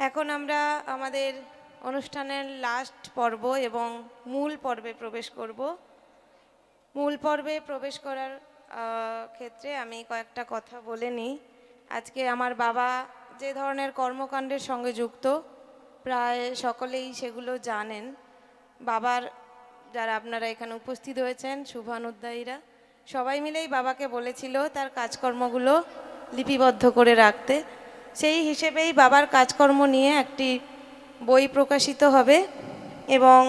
এখন আমরা আমাদের অনুষ্ঠানের লাস্ট পর্ব এবং মূল পর্বে প্রবেশ করব। মূল পর্বে প্রবেশ করার ক্ষেত্রে আমি কয়েকটা কথা বলে নিই। আজকে আমার বাবা যে ধরনের কর্মকাণ্ডের সঙ্গে যুক্ত, প্রায় সকলেই সেগুলো জানেন। বাবার যারা আপনারা এখানে উপস্থিত হয়েছেন শুভানুধ্যায়ীরা সবাই মিলেই বাবাকে বলেছিল তার কাজকর্মগুলো লিপিবদ্ধ করে রাখতে। সেই হিসেবেই বাবার কাজকর্ম নিয়ে একটি বই প্রকাশিত হবে এবং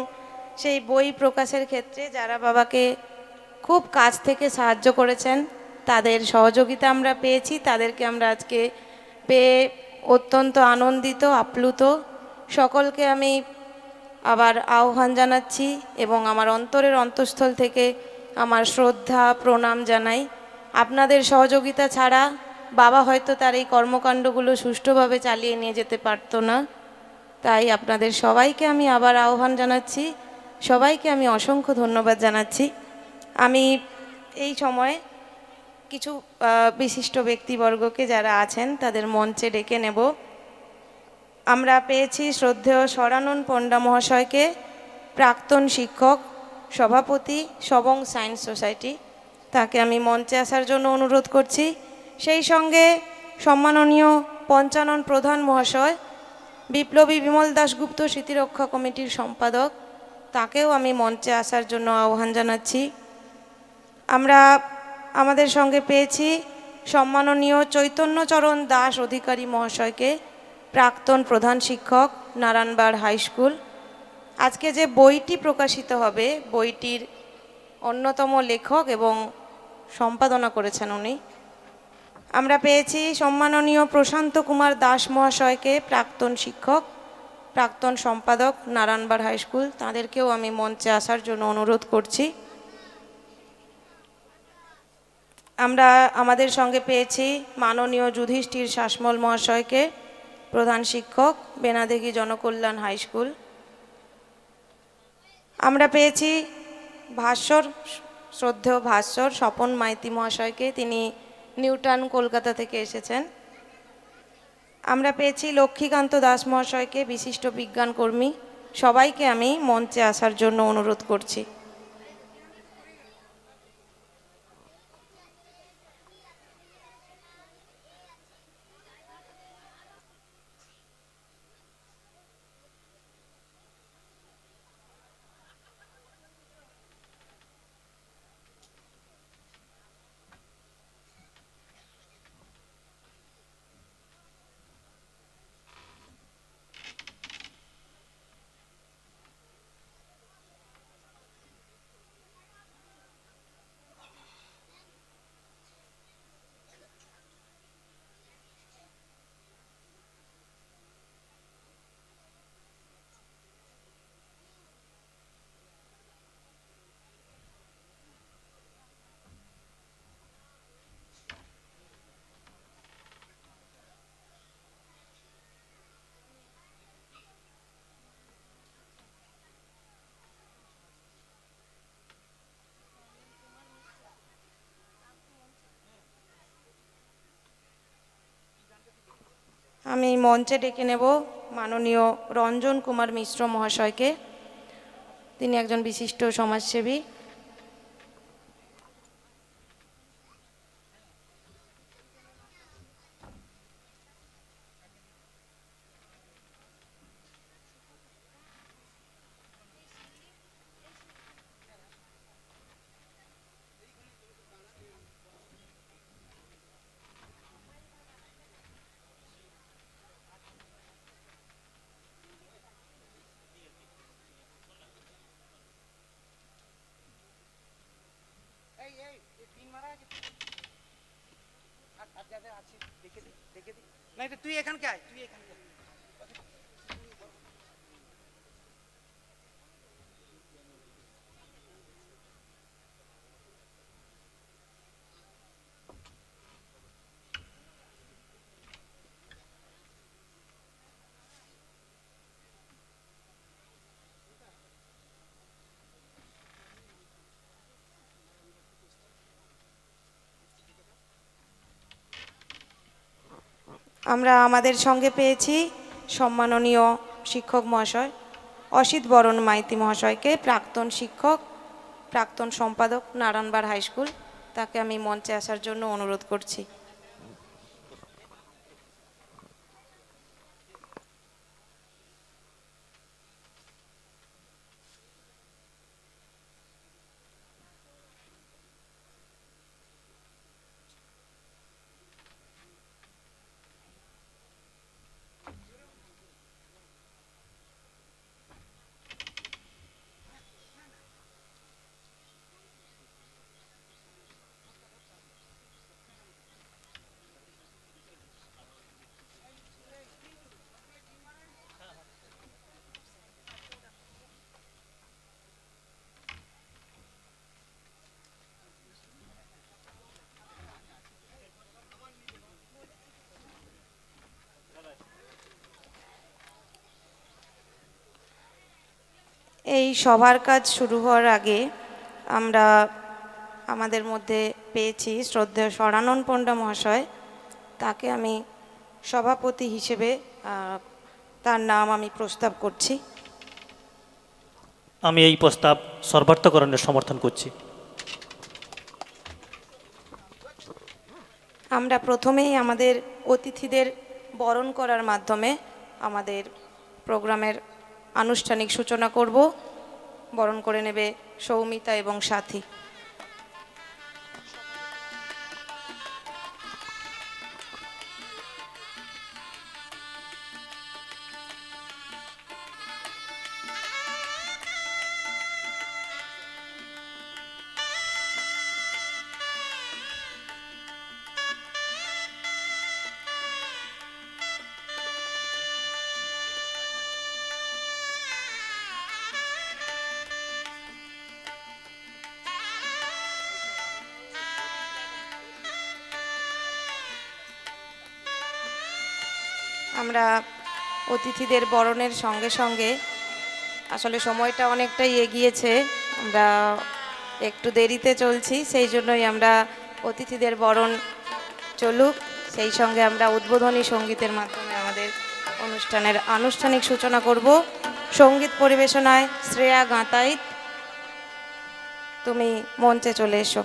সেই বই প্রকাশের ক্ষেত্রে যারা বাবাকে খুব কাছ থেকে সাহায্য করেছেন তাদের সহযোগিতা আমরা পেয়েছি। তাদেরকে আমরা আজকে পেয়ে অত্যন্ত আনন্দিত, আপ্লুত। সকলকে আমি আবার আহ্বান জানাচ্ছি এবং আমার অন্তরের অন্তঃস্থল থেকে আমার শ্রদ্ধা প্রণাম জানাই। আপনাদের সহযোগিতা ছাড়া বাবা হয়তো তার এই কর্মকাণ্ডগুলো সুষ্ঠুভাবে চালিয়ে নিয়ে যেতে পারতো না। তাই আপনাদের সবাইকে আমি আবার আহ্বান জানাচ্ছি, সবাইকে আমি অসংখ্য ধন্যবাদ জানাচ্ছি। আমি এই সময় কিছু বিশিষ্ট ব্যক্তিবর্গকে যারা আছেন তাদের মঞ্চে ডেকে নেব। আমরা পেয়েছি শ্রদ্ধেয় স্বরানন পণ্ডা মহাশয়কে, প্রাক্তন শিক্ষক, সভাপতি সবং সায়েন্স সোসাইটি। তাকে আমি মঞ্চে আসার জন্য অনুরোধ করছি। সেই সঙ্গে সম্মাননীয় পঞ্চানন প্রধান মহাশয়, বিপ্লবী বিমল দাশগুপ্ত স্মৃতিরক্ষা কমিটির সম্পাদক, তাকেও আমি মঞ্চে আসার জন্য আহ্বান জানাচ্ছি। আমরা আমাদের সঙ্গে পেয়েছি সম্মাননীয় চৈতন্যচরণ দাস অধিকারী মহাশয়কে, প্রাক্তন প্রধান শিক্ষক, নারায়ণবাড় হাই স্কুল। আজকে যে বইটি প্রকাশিত হবে বইটির অন্যতম লেখক এবং সম্পাদনা করেছেন উনি। আমরা পেয়েছি সম্মাননীয় প্রশান্ত কুমার দাস মহাশয়কে, প্রাক্তন শিক্ষক, প্রাক্তন সম্পাদক, নারায়ণবাড় হাই স্কুল। তাদেরকেও আমি মঞ্চে আসার জন্য অনুরোধ করছি। আমরা আমাদের সঙ্গে পেয়েছি মাননীয় যুধিষ্ঠির শাসমল মহাশয়কে, প্রধান শিক্ষক, বেনাদেঘি জনকল্যাণ হাই স্কুল। আমরা পেয়েছি ভাস্বর, শ্রদ্ধেয় ভাস্বর স্বপন মাইতি মহাশয়কে, তিনি নিউটাউন কলকাতা থেকে এসেছেন। আমরা পেয়েছি লক্ষ্মীকান্ত দাস মহাশয়কে, বিশিষ্ট বিজ্ঞানকর্মী। সবাইকে আমি মঞ্চে আসার জন্য অনুরোধ করছি। আমি মঞ্চে ডেকে নেব মাননীয় রঞ্জন কুমার মিশ্র মহাশয়কে। তিনি একজন বিশিষ্ট সমাজসেবী। তুই এখানকে আয়, তুই এখানকে আমরা আমাদের সঙ্গে পেয়েছি সম্মাননীয় শিক্ষক মহাশয় অসিত বরণ মাইতি মহাশয়কে, প্রাক্তন শিক্ষক, প্রাক্তন সম্পাদক নারায়ণবার হাই স্কুল, তাকে আমি মঞ্চে আসার জন্য অনুরোধ করছি। এই সভার কাজ শুরু হওয়ার আগে আমরা আমাদের মধ্যে পেয়েছি শ্রদ্ধেয় স্বরানন পণ্ডা মহাশয়, তাকে আমি সভাপতি হিসেবে তার নাম আমি প্রস্তাব করছি। আমি এই প্রস্তাব সর্বার্থকরণের সমর্থন করছি। আমরা প্রথমেই আমাদের অতিথিদের বরণ করার মাধ্যমে আমাদের প্রোগ্রামের আনুষ্ঠানিক সূচনা করব। বরণ করে নেবে সৌমিতা এবং সাথী। আমরা অতিথিদের বরণের সঙ্গে সঙ্গে আসলে সময়টা অনেকটাই এগিয়েছে, আমরা একটু দেরিতে চলছি, সেই জন্যই আমরা অতিথিদের বরণ চলুক, সেই সঙ্গে আমরা উদ্বোধনী সঙ্গীতের মাধ্যমে আমাদের অনুষ্ঠানের আনুষ্ঠানিক সূচনা করব। সঙ্গীত পরিবেশনায় শ্রেয়া গাঁতাইত, তুমি মঞ্চে চলে এসো।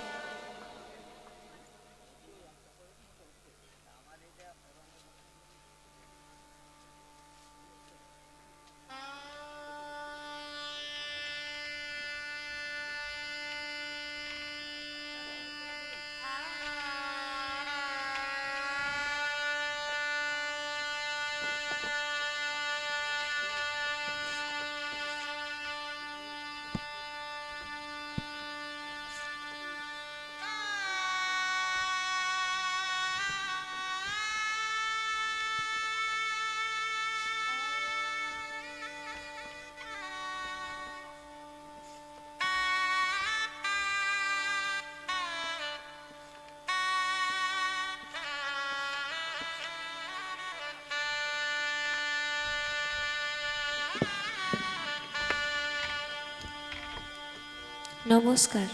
নমস্কার।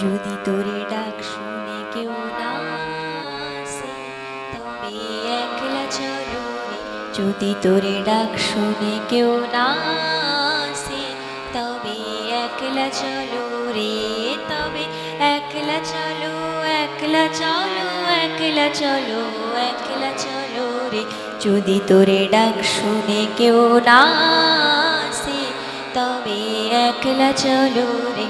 যদি তোরে ডাক শুনে কেউ না আসে তবে একলা চলো রে। যদি তোরে ডাক শুনে কেউ না আসে তবে একলা চলো রে। তবে একলা চলো, একলা চলো, একলা চলো, একলা চলো রে। যদি তোরে ডাক শুনে কেউ না আসে তবে একলা চলো রে।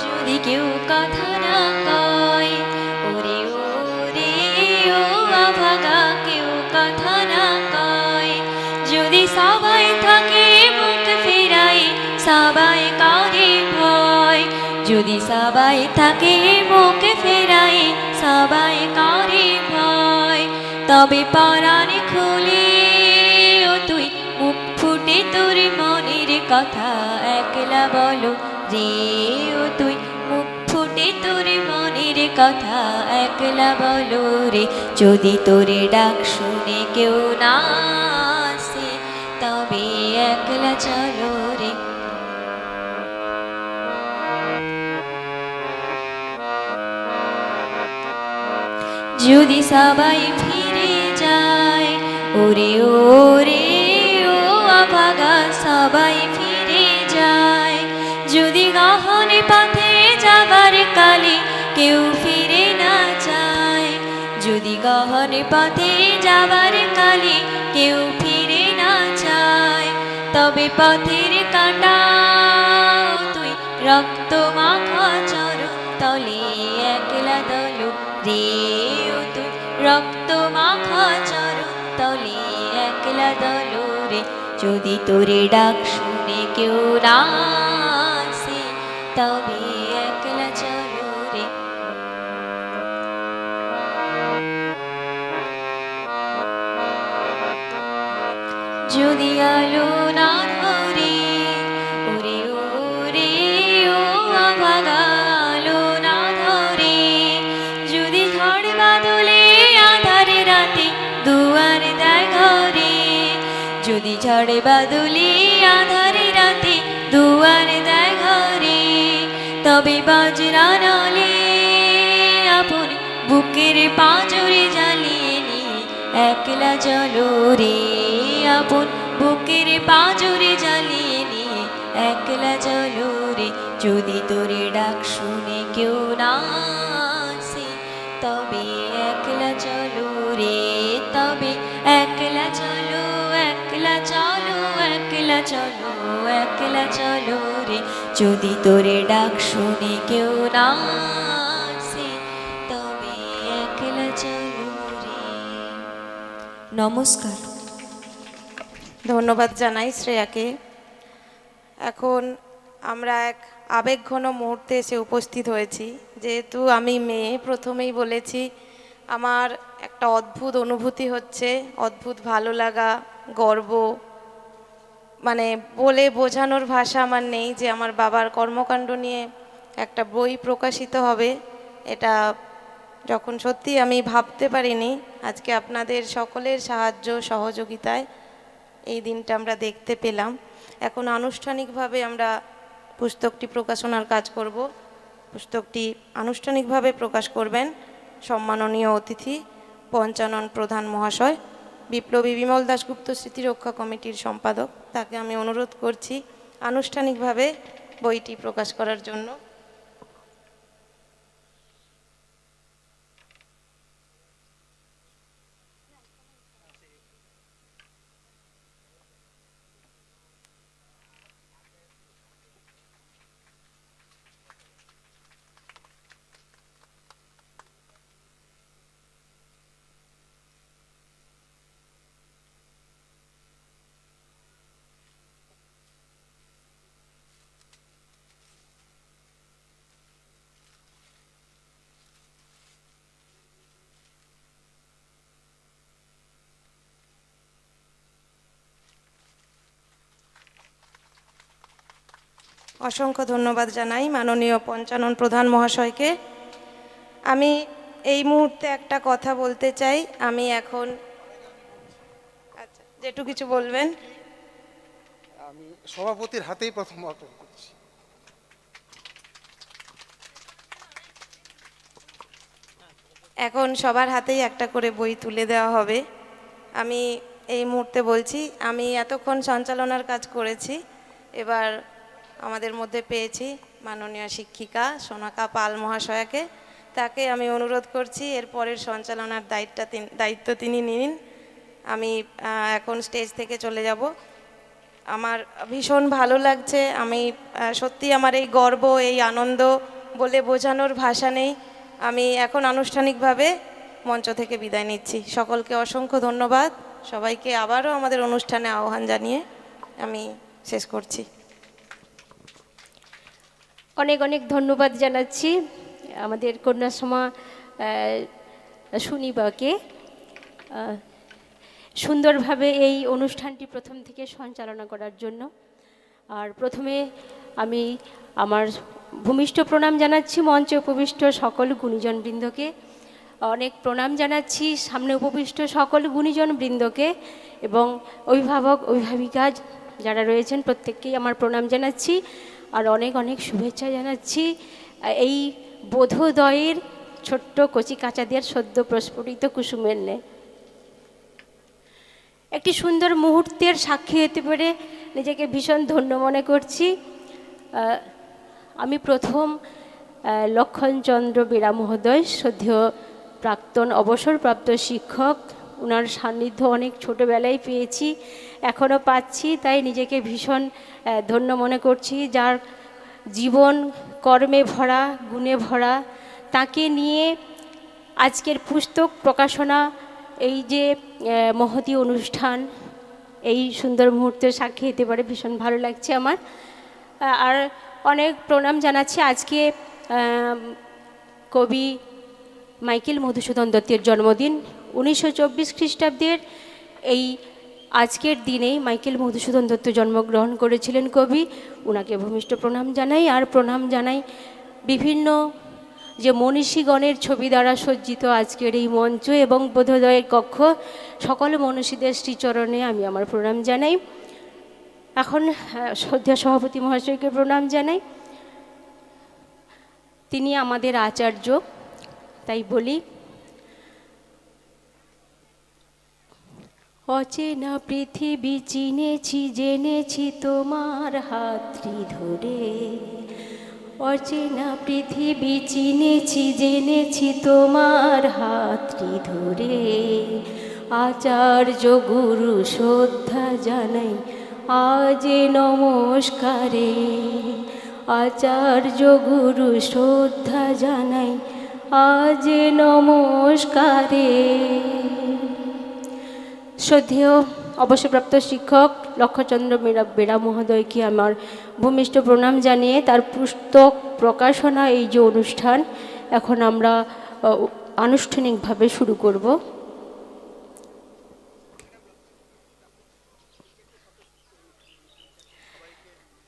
যদি কেউ কথা না কয় ওরে ওরে ও আভাগা, কেউ কথা না কয়, যদি সবাই থাকে মুখ ফেরাই সবাই কারে ভয়। যদি সবাই থাকে মুখ ফেরাই সবাই কারে ভয়। তবে পরাণ খুলে ও তুই মুখ ফুটে তোর মনের কথা একলা বলো রে। ও তুই মুখ ফুটে তোর মনের কথা একলা বলো রে, যদি তোরে ডাক শুনে কেউ না আসে, তবে একলা চলো রে। যদি সবাই ফিরে যায়, ওরে ওরে ও অভাগা সবাই ফিরে যায়, যদি গহন পথে যাবার কালে কেউ ফিরে না যায়, যদি গহন পথে যাবার কালে কেউ ফিরে না যায়, তবে পথের কাঁটা তুই রক্ত মাখা চরণ তলে একলা দল রে, ও তুই রক্ত মাখা চরণ তলে একলা দল রে, যদি তোরে ডাক শুনে কেউ না আসে, তবে একলা চলো রে। যদি আলো না ধরে, ওরে ওরে ও অভাগা আলো না ধরে, যদি ঝড় বাদলে আধারে রাতে দুয়ার দেয় ঘরে, যদি ঝড় বাদলে আধারে রাতে দুয়ার দেয় ঘরে, তবে বজ্রা নলে আপন বুকের পাঁজরে জ্বালিয়ে নিয়ে একলা চলো রে, আপন বুকের পাঁজরে জ্বালিয়ে নিয়ে একলা চলো রে, যদি তোরে ডাক শুনে কেউ না আসে, তবে একলা চলো রে, তবে একলা চলো, একলা চলো, একলা চলো, একলা চলো রে, যদি তোরে ডাক শুনে কেউ না আসে, তবে একলা চলো রে। নমস্কার। ধন্যবাদ জানাই শ্রেয়াকে। এখন আমরা এক আবেগঘন মুহূর্তে এসে উপস্থিত হয়েছি। যেহেতু আমি মেয়ে, প্রথমেই বলেছি আমার একটা অদ্ভুত অনুভূতি হচ্ছে, অদ্ভুত ভালো লাগা, গর্ব, মানে বলে বোঝানোর ভাষা আমার নেই যে আমার বাবার কর্মকাণ্ড নিয়ে একটা বই প্রকাশিত হবে। এটা যখন সত্যি আমি ভাবতে পারিনি, আজকে আপনাদের সকলের সাহায্য সহযোগিতায় এই দিনটা আমরা দেখতে পেলাম। এখন আনুষ্ঠানিকভাবে আমরা পুস্তকটি প্রকাশনার কাজ করব। পুস্তকটি আনুষ্ঠানিকভাবে প্রকাশ করবেন সম্মাননীয় অতিথি পঞ্চানন প্রধান মহাশয়, বিপ্লবী বিমল দাশগুপ্ত স্মৃতিরক্ষা কমিটির সম্পাদক। তাকে আমি অনুরোধ করছি আনুষ্ঠানিকভাবে বইটি প্রকাশ করার জন্য। অসংখ্য ধন্যবাদ জানাই মাননীয় পঞ্চানন প্রধান মহাশয়কে। আমি এই মুহূর্তে একটা কথা বলতে চাই। আমি এখন আচ্ছা যেটু কিছু বলবেন। আমি সভাপতির হাতেই প্রথম অর্পণ করছি। এখন সবার হাতেই একটা করে বই তুলে দেওয়া হবে। আমি এই মুহূর্তে বলছি, আমি এতক্ষণ সঞ্চালনার কাজ করেছি, এবার আমাদের মধ্যে পেয়েছি মাননীয় শিক্ষিকা সোনাকা পাল মহাশয়াকে। তাকে আমি অনুরোধ করছি এর পরের সঞ্চালনার দায়িত্ব তিনি নিন। আমি এখন স্টেজ থেকে চলে যাব। আমার ভীষণ ভালো লাগছে। আমি সত্যি আমার এই গর্ব, এই আনন্দ বলে বোঝানোর ভাষা নেই। আমি এখন আনুষ্ঠানিকভাবে মঞ্চ থেকে বিদায় নিচ্ছি। সকলকে অসংখ্য ধন্যবাদ। সবাইকে আবারও আমাদের অনুষ্ঠানে আহ্বান জানিয়ে আমি শেষ করছি। অনেক অনেক ধন্যবাদ জানাচ্ছি আমাদের কন্যাশ্রমা সুনিবাকে সুন্দরভাবে এই অনুষ্ঠানটি প্রথম থেকে সঞ্চালনা করার জন্য। আর প্রথমে আমি আমার ভূমিষ্ঠ প্রণাম জানাচ্ছি মঞ্চে উপবিষ্ট সকল গুণীজনবৃন্দকে, অনেক প্রণাম জানাচ্ছি সামনে উপবিষ্ট সকল গুণীজনবৃন্দকে, এবং অভিভাবক অভিভাবিকা যারা রয়েছেন প্রত্যেককেই আমার প্রণাম জানাচ্ছি। আর অনেক অনেক শুভেচ্ছা জানাচ্ছি এই বোধোদয়ের ছোট্ট কচি কাঁচাদের সদ্য প্রস্ফুটিত কুসুমের ন্যায়। একটি সুন্দর মুহূর্তের সাক্ষী হতে পেরে নিজেকে ভীষণ ধন্য মনে করছি। আমি প্রথম লক্ষণচন্দ্র বেরা মহোদয়, শ্রদ্ধেয় প্রাক্তন অবসরপ্রাপ্ত শিক্ষক, ওনার সান্নিধ্য অনেক ছোটোবেলায় পেয়েছি, এখনও পাচ্ছি, তাই নিজেকে ভীষণ ধন্য মনে করছি। যার জীবন কর্মে ভরা, গুণে ভরা, তাকে নিয়ে আজকের পুস্তক প্রকাশনা, এই যে মহতী অনুষ্ঠান, এই সুন্দর মুহূর্তের সাক্ষী হতে পারে, ভীষণ ভালো লাগছে আমার। আর অনেক প্রণাম জানাচ্ছি। আজকে কবি মাইকেল মধুসূদন দত্তের জন্মদিন। 1924 খ্রিস্টাব্দের এই আজকের দিনেই মাইকেল মধুসূদন দত্ত জন্মগ্রহণ করেছিলেন কবি, ওনাকে ভূমিষ্ঠ প্রণাম জানাই। আর প্রণাম জানাই বিভিন্ন যে মনীষীগণের ছবি দ্বারা সজ্জিত আজকের এই মঞ্চ এবং বোধোদয়ের কক্ষ, সকল মনীষীদের শ্রীচরণে আমি আমার প্রণাম জানাই। এখন শ্রদ্ধেয় সভাপতি মহাশয়কে প্রণাম জানাই, তিনি আমাদের আচার্য, তাই বলি। অচেনা পৃথিবী চিনেছি জেনেছি তোমার হাতটি ধরে, অচেনা পৃথিবী চিনেছি জেনেছি তোমার হাতটি ধরে, আচার্য গুরু শ্রদ্ধা জানাই আজ নমস্কারে, আচার্য গুরু শ্রদ্ধা জানাই আজ নমস্কারে। শ্রদ্ধেয় অবসরপ্রাপ্ত শিক্ষক লক্ষচন্দ্র বেরা মহোদয়কে আমার ভূমিষ্ঠ প্রণাম জানিয়ে তার পুস্তক প্রকাশনা এই যে অনুষ্ঠান এখন আমরা আনুষ্ঠানিকভাবে শুরু করব।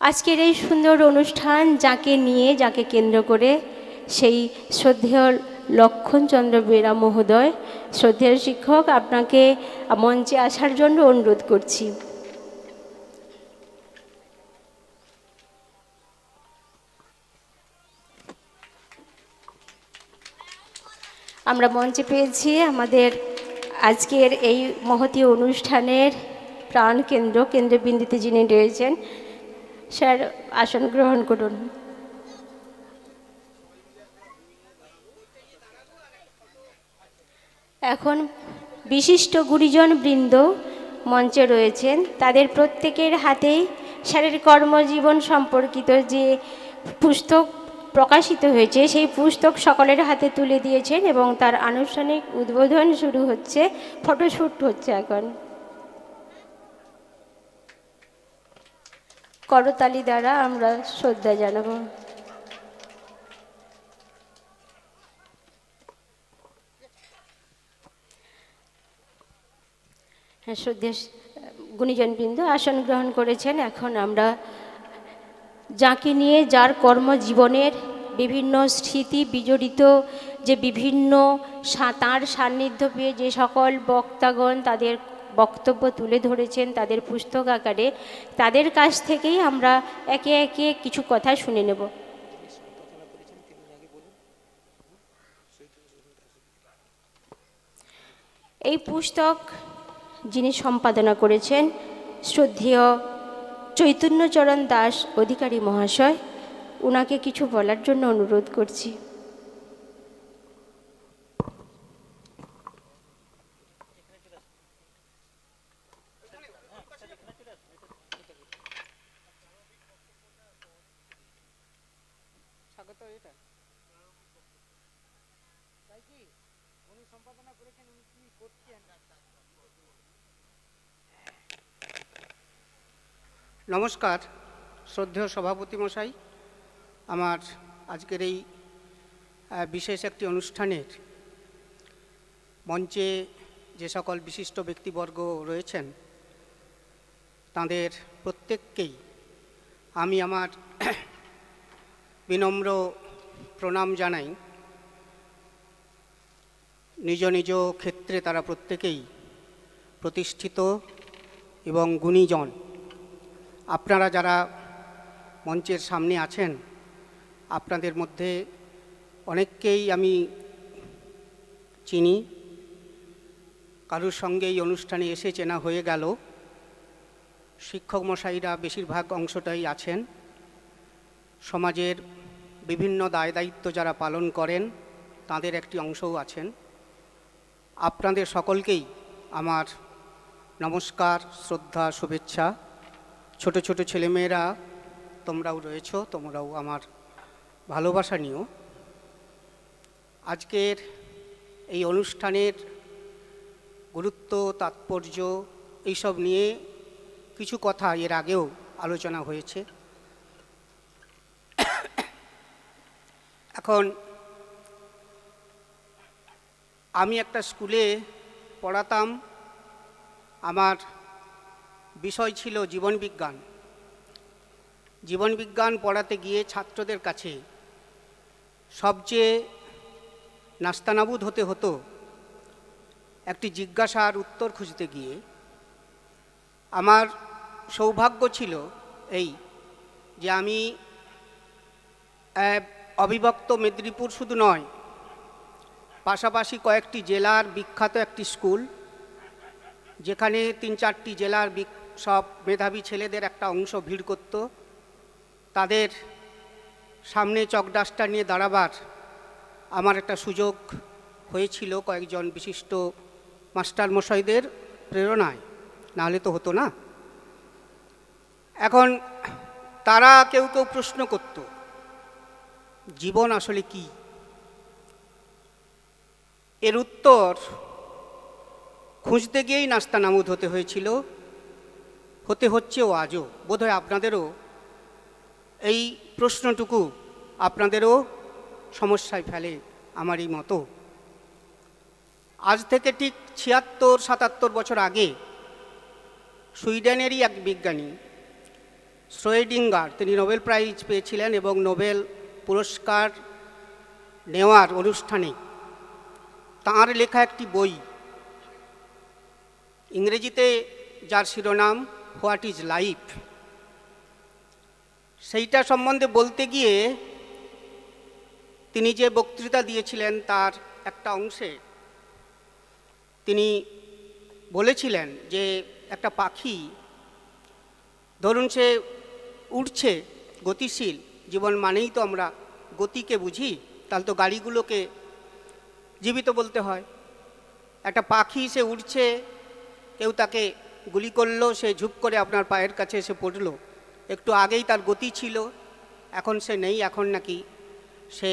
আজকের এই সুন্দর অনুষ্ঠান যাকে নিয়ে, যাকে কেন্দ্র করে, সেই শ্রদ্ধেয় লক্ষণচন্দ্র বেরা মহোদয়, শ্রদ্ধেয় শিক্ষক, আপনাকে মঞ্চে আসার জন্য অনুরোধ করছি। আমরা মঞ্চে পেয়েছি আমাদের আজকের এই মহতী অনুষ্ঠানের প্রাণকেন্দ্র, কেন্দ্রবিন্দুতে যিনি রয়েছেন, স্যার আসন গ্রহণ করুন। এখন বিশিষ্ট গুরুজন বৃন্দ মঞ্চে রয়েছেন, তাদের প্রত্যেকের হাতেই স্যারের কর্মজীবন সম্পর্কিত যে পুস্তক প্রকাশিত হয়েছে সেই পুস্তক সকলের হাতে তুলে দিয়েছেন এবং তার আনুষ্ঠানিক উদ্বোধন শুরু হচ্ছে, ফটোশ্যুট হচ্ছে। এখন করতালি দ্বারা আমরা শ্রদ্ধা জানাবো। হ্যাঁ, শ্রদ্ধেয় গুণীজনবৃন্দ আসন গ্রহণ করেছেন। এখন আমরা যাকে নিয়ে, যার কর্মজীবনের বিভিন্ন স্মৃতি বিজড়িত, যে বিভিন্ন তাঁর সান্নিধ্য পেয়ে যে সকল বক্তাগণ তাদের বক্তব্য তুলে ধরেছেন তাদের পুস্তক আকারে, তাদের কাছ থেকেই আমরা একে একে কিছু কথা শুনে নেব। এই পুস্তক যিনি সম্পাদনা করেছেন শ্রদ্ধেয় চৈতন্যচরণ দাস অধিকারী মহাশয়, ওনাকে কিছু বলার জন্য অনুরোধ করছি। নমস্কার শ্রদ্ধেয় সভাপতি মশাই, আমার আজকের এই বিশেষ একটি অনুষ্ঠানের মঞ্চে যে সকল বিশিষ্ট ব্যক্তিবর্গ রয়েছেন তাদের প্রত্যেককেই আমি আমার বিনম্র প্রণাম জানাই। নিজ নিজ ক্ষেত্রে তারা প্রত্যেকেই প্রতিষ্ঠিত এবং গুণীজন। আপনারা যারা মঞ্চের সামনে আছেন, আপনাদের মধ্যে অনেককেই আমি চিনি, কারোর সঙ্গে এই অনুষ্ঠানে এসে চেনা হয়ে গেল। শিক্ষক মশাইরা বেশিরভাগ অংশটাই আছেন। সমাজের বিভিন্ন দায় দায়িত্ব যারা পালন করেন তাদের একটি অংশও আছেন। আপনাদের সকলকেই আমার নমস্কার, শ্রদ্ধা, শুভেচ্ছা। ছোট ছোট ছেলেমেয়েরা তোমরাও রয়েছ, তোমরাও আমার ভালোবাসা নিও। আজকের এই অনুষ্ঠানের গুরুত্ব, তাৎপর্য এইসব নিয়ে কিছু কথা এর আগেও আলোচনা হয়েছে। এখন আমি একটা স্কুলে পড়াতাম, আমার বিষয় ছিল জীবনবিজ্ঞান। জীবনবিজ্ঞান পড়াতে গিয়ে ছাত্রদের কাছে সবচেয়ে নাস্তানাবুদ হতে হতো একটি জিজ্ঞাসার উত্তর খুঁজতে গিয়ে। আমার সৌভাগ্য ছিল এই যে আমি অবিভক্ত মেদিনীপুর শুধু নয়, পাশাপাশি কয়েকটি জেলার বিখ্যাত একটি স্কুল, যেখানে 3-4টি জেলার সব মেধাবী ছেলেদের একটা অংশ ভিড় করত। তাদের সামনে চকডাস্টার নিয়ে দাঁড়াবার আমার একটা সুযোগ হয়েছিল কয়েকজন বিশিষ্ট মাস্টারমশাইদের প্রেরণায়, নাহলে তো হতো না। এখন তারা কেউ কেউ প্রশ্ন করত, জীবন আসলে কি? এর উত্তর খুঁজতে গিয়েই নাস্তানাবুদ হতে হয়েছিল, হতে হচ্ছেও আজও। বোধহয় আপনাদেরও এই প্রশ্নটুকু আপনাদেরও সমস্যায় ফেলে আমারই মতো। আজ থেকে ঠিক 76-77 বছর আগে সুইডেনেরই এক বিজ্ঞানী শ্রোয়েডিঙ্গার, তিনি নোবেল প্রাইজ পেয়েছিলেন এবং নোবেল পুরস্কার নেওয়ার অনুষ্ঠানে তাঁর লেখা একটি বই, ইংরেজিতে যার শিরোনাম হোয়াট ইজ লাইফ, সেইটা সম্বন্ধে বলতে গিয়ে তিনি যে বক্তৃতা দিয়েছিলেন তার একটা অংশে তিনি বলেছিলেন যে একটা পাখি, ধরুন সে উড়ছে, গতিশীল, জীবন মানেই তো আমরা গতিকে বুঝি, তাহলে তো গাড়িগুলোকে জীবিত বলতে হয়। একটা পাখি সে উড়ছে, কেউ তাকে গুলি করলো, সে ঝুপ করে আপনার পায়ের কাছে এসে পড়লো। একটু আগেই তার গতি ছিল, এখন সে নেই, এখন নাকি সে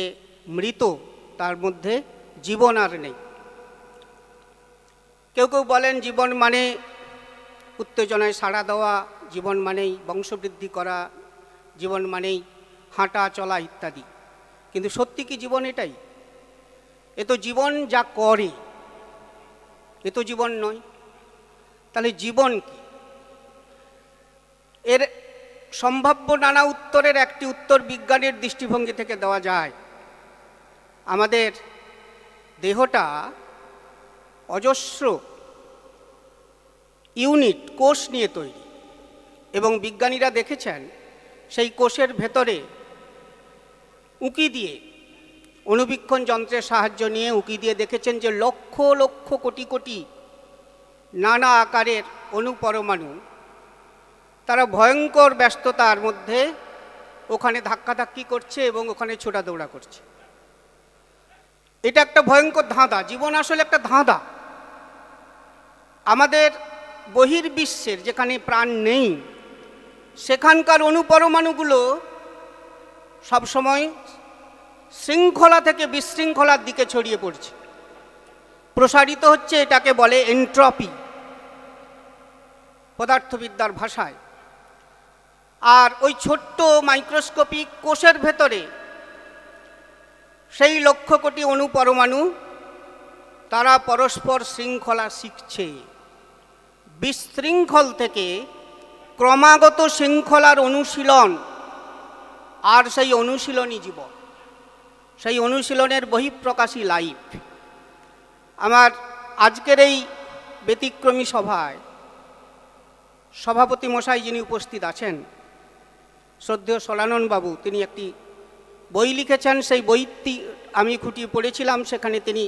মৃত, তার মধ্যে জীবন আর নেই। কেউ কেউ বলেন জীবন মানে উত্তেজনায় সাড়া দেওয়া, জীবন মানেই বংশবৃদ্ধি করা, জীবন মানেই হাঁটা চলা ইত্যাদি। কিন্তু সত্যি কি জীবন এটাই? এ তো জীবন যা করে, এ তো জীবন নয়। তাহলে জীবন কি? এর সম্ভাব্য নানা উত্তরের একটি উত্তর বিজ্ঞানের দৃষ্টিভঙ্গি থেকে দেওয়া যায়। আমাদের দেহটা অজস্র ইউনিট, কোষ নিয়ে তৈরি, এবং বিজ্ঞানীরা দেখেছেন সেই কোষের ভেতরে উঁকি দিয়ে, অণুবীক্ষণ যন্ত্রের সাহায্য নিয়ে উঁকি দিয়ে দেখেছেন যে লক্ষ লক্ষ কোটি কোটি নানা আকারের অণুপরমাণু তারা ভয়ঙ্কর ব্যস্ততার মধ্যে ওখানে ধাক্কাধাক্কি করছে এবং ওখানে ছোটাদৌড়া করছে। এটা একটা ভয়ঙ্কর ধাঁধা। জীবন আসলে একটা ধাঁধা। আমাদের বহির্বিশ্বের যেখানে প্রাণ নেই, সেখানকার অণুপরমাণুগুলো সবসময় শৃঙ্খলা থেকে বিশৃঙ্খলার দিকে ছড়িয়ে পড়ছে, প্রসারিত হচ্ছে। এটাকে বলে এন্ট্রপি পদার্থবিদ্যার ভাষায়। আর ওই ছোট্ট মাইক্রোস্কোপিক কোষের ভেতরে সেই লক্ষ কোটি অণুপরমাণু তারা পরস্পর শৃঙ্খলা শিখছে। বিশৃঙ্খল থেকে ক্রমাগত শৃঙ্খলার অনুশীলন আর সেই অনুশীলনী জীবন, সেই অনুশীলনের বহিঃপ্রকাশী লাইফ। আমার আজকের এই ব্যতিক্রমী সভায় সভাপতি মশাই যিনি উপস্থিত আছেন, শ্রদ্ধেয় সলানন বাবু, তিনি একটি বই লিখেছেন। সেই বইটি আমি খুঁটিয়ে পড়েছিলাম, সেখানে তিনি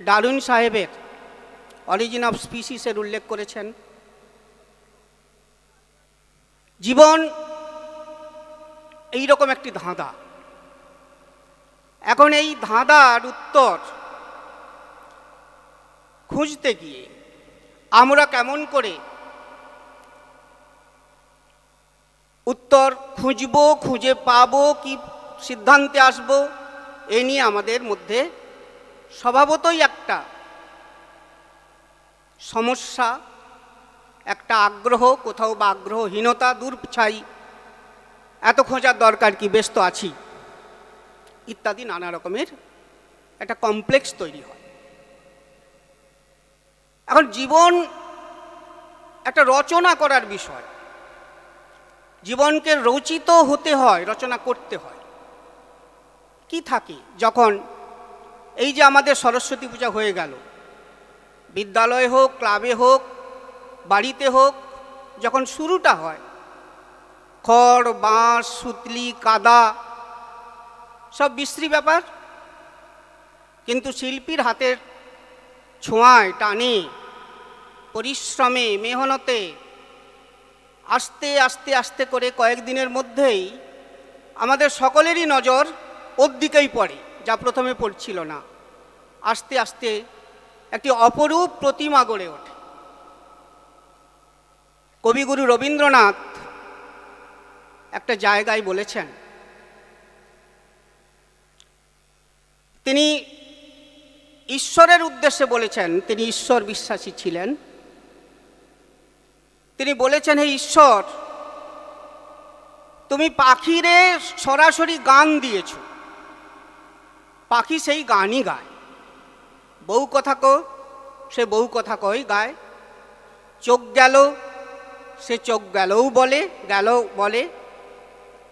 ডারউইন সাহেবের অরিজিন অফ স্পিসিসের উল্লেখ করেছেন। জীবন এইরকম একটি ধাঁধা। এখন এই ধাঁধার উত্তর খুঁজতে গিয়ে আমরা কেমন করে উত্তর খুঁজব, খুঁজে পাবো, কি সিদ্ধান্তে আসব, এ নিয়ে আমাদের মধ্যে স্বভাবতই একটা সমস্যা, একটা আগ্রহ, কোথাও বা আগ্রহহীনতা, দূর ছাই, এত খোঁজার দরকার কি, ব্যস্ত আছি, ইত্যাদি নানা রকমের একটা কমপ্লেক্স তৈরি হয়। এখন জীবন একটা রচনা করার বিষয়। জীবনকে রচিত হতে হয়, রচনা করতে হয়। কি থাকে যখন এই যে আমাদের সরস্বতী পূজা হয়ে গেল, বিদ্যালয়ে হোক, ক্লাবে হোক, বাড়িতে হোক, যখন শুরুটা হয়, খড়, বাঁশ, সুতলি, কাদা সব বিশ্রী ব্যাপার, কিন্তু শিল্পীর হাতের ছোঁয়ায়, টানে, পরিশ্রমে, মেহনতে আস্তে আস্তে আস্তে করে কয়েকদিনের মধ্যেই আমাদের সকলেরই নজর ওর দিকেই পড়ে, যা প্রথমে পড়ছিল না। আস্তে আস্তে একটি অপরূপ প্রতিমা গড়ে ওঠে। কবিগুরু রবীন্দ্রনাথ একটা জায়গায় বলেছেন, তিনি ঈশ্বরের উদ্দেশ্যে বলেছেন, তিনি ঈশ্বর বিশ্বাসী ছিলেন। তিনি বলেছেন, হে ঈশ্বর, তুমি পাখিরে সরাসরি গান দিয়েছ, পাখি সেই গানই গায়। বউ কথা কো, সে বউ কথা কই গায়। চোখ গেল, সে চোখ গেলও বলে, গেল বলে।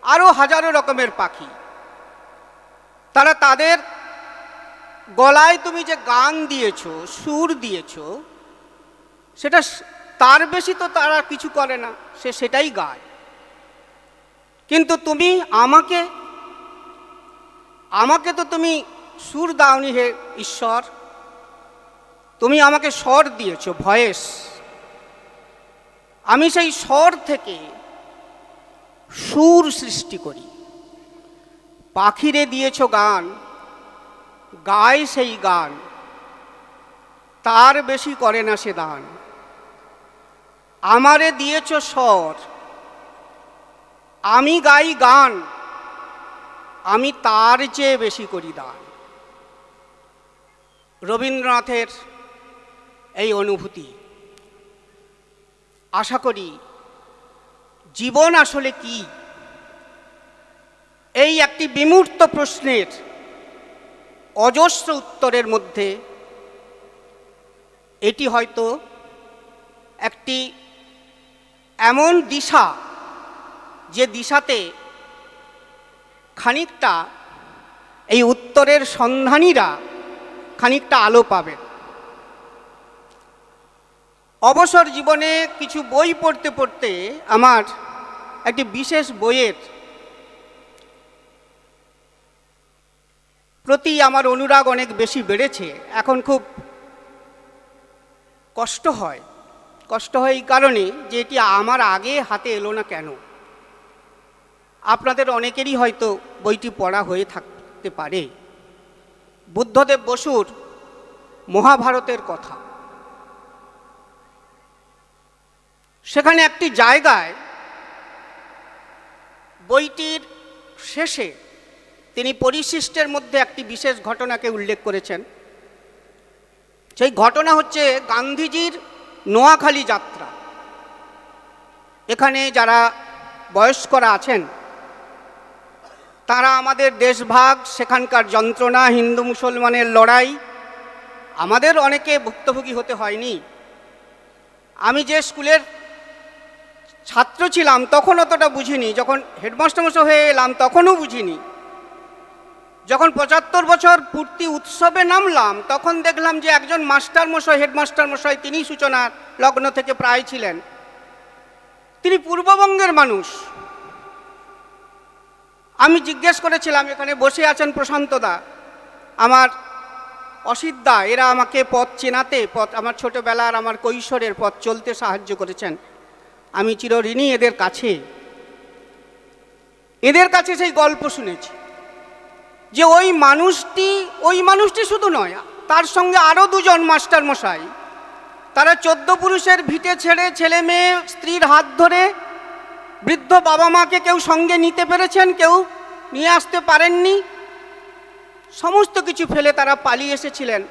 আরও হাজারো রকমের পাখি, তারা তাদের গলায় তুমি যে গান দিয়েছ, সুর দিয়েছ, সেটা তার বেশি তো তারা কিছু করে না, সে সেটাই গায়। কিন্তু তুমি আমাকে তো তুমি সুর দাওনি হে ঈশ্বর, তুমি আমাকে স্বর দিয়েছ, ভয়েস। আমি সেই স্বর থেকে সুর সৃষ্টি করি। পাখিরে দিয়েছ গান, গায় সেই গান, তার বেশি করে না সে দান। আমারে দিয়েছ স্বর, আমি গাই গান, আমি তার চেয়ে বেশি করি দান। রবীন্দ্রনাথের এই অনুভূতি, আশা করি জীবন আসলে কি, এই একটি বিমূর্ত প্রশ্নের অজস্র উত্তরের মধ্যে এটি হয়তো একটি এমন দিশা, যে দিশাতে খানিকটা এই উত্তরের সন্ধানীরা খানিকটা আলো পাবেন। অবসর জীবনে কিছু বই পড়তে পড়তে আমার একটি বিশেষ বইয়ের প্রতি আমার অনুরাগ অনেক বেশি বেড়েছে। এখন খুব কষ্ট হয় এই কারণে যে এটি আমার আগে হাতে এলো না কেন। আপনাদের অনেকেরই হয়তো বইটি পড়া হয়ে থাকতে পারে। বুদ্ধদেব বসুর মহাভারতের কথা। সেখানে একটি জায়গায় বইটির শেষে তিনি পরিশিষ্টের মধ্যে একটি বিশেষ ঘটনাকে উল্লেখ করেছেন। সেই ঘটনা হচ্ছে গান্ধীজির নোয়াখালী যাত্রা। এখানে যারা বয়স্করা আছেন তারা আমাদের দেশভাগ, সেখানকার যন্ত্রণা, হিন্দু মুসলমানের লড়াই, আমাদের অনেকে ভুক্তভোগী হতে হয়নি। আমি যে স্কুলের ছাত্র ছিলাম তখন অতটা বুঝিনি, যখন হেডমাস্টারমশাই হয়ে এলাম তখনও বুঝিনি। যখন 75 বছর পূর্তি উৎসবে নামলাম তখন দেখলাম যে একজন মাস্টারমশাই, হেডমাস্টারমশাই, তিনি সূচনার লগ্ন থেকে প্রায় ছিলেন। তিনি পূর্ববঙ্গের মানুষ। আমি জিজ্ঞেস করেছিলাম, এখানে বসে আছেন প্রশান্তদা, আমার অসিতদা, এরা আমাকে পথ চেনাতে, আমার ছোটবেলার, আমার কৈশোরের পথ চলতে সাহায্য করেছেন। আমি চিরঋণী এদের কাছে। এদের কাছে সেই গল্প শুনেছি যে ওই মানুষটি শুধু নয়, তার সঙ্গে আরও দুজন মাস্টারমশাই, তারা 14 পুরুষের ভিটে ছেড়ে ছেলে মেয়ে স্ত্রীর হাত ধরে, বৃদ্ধ বাবা মাকে কেউ সঙ্গে নিতে পেরেছেন, কেউ নিয়ে আসতে পারেননি, সমস্ত কিছু ফেলে তারা পালিয়ে এসেছিলেন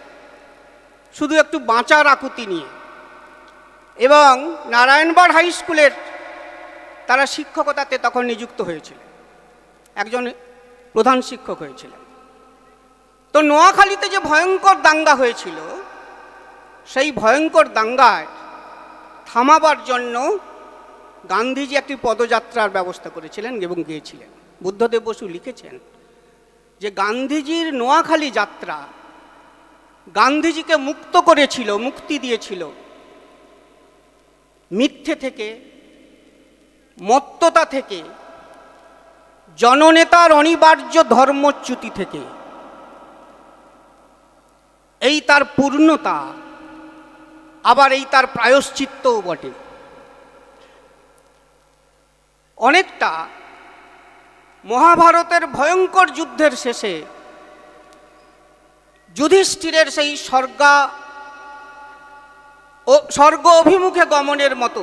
শুধু একটু বাঁচার আকুতি নিয়ে। এবং নারায়ণবাড় হাই স্কুলের তারা শিক্ষকতাতে তখন নিযুক্ত হয়েছিলেন, একজন প্রধান শিক্ষক হয়েছিলেন। তো নোয়াখালীতে যে ভয়ঙ্কর দাঙ্গা হয়েছিল, সেই ভয়ঙ্কর দাঙ্গায় থামাবার জন্য গান্ধীজি একটি পদযাত্রার ব্যবস্থা করেছিলেন এবং গিয়েছিলেন। বুদ্ধদেব বসু লিখেছেন যে গান্ধীজির নোয়াখালী যাত্রা গান্ধীজিকে মুক্ত করেছিল, মুক্তি দিয়েছিল মিথ্যে থেকে, মত্ততা থেকে, জননেতার অনিবার্য ধর্মচ্যুতি থেকে। এই তার পূর্ণতা, আবার এই তার প্রায়শ্চিত্তও বটে। অনেকটা মহাভারতের ভয়ঙ্কর যুদ্ধের শেষে যুধিষ্ঠিরের সেই স্বর্গ অভিমুখে গমনের মতো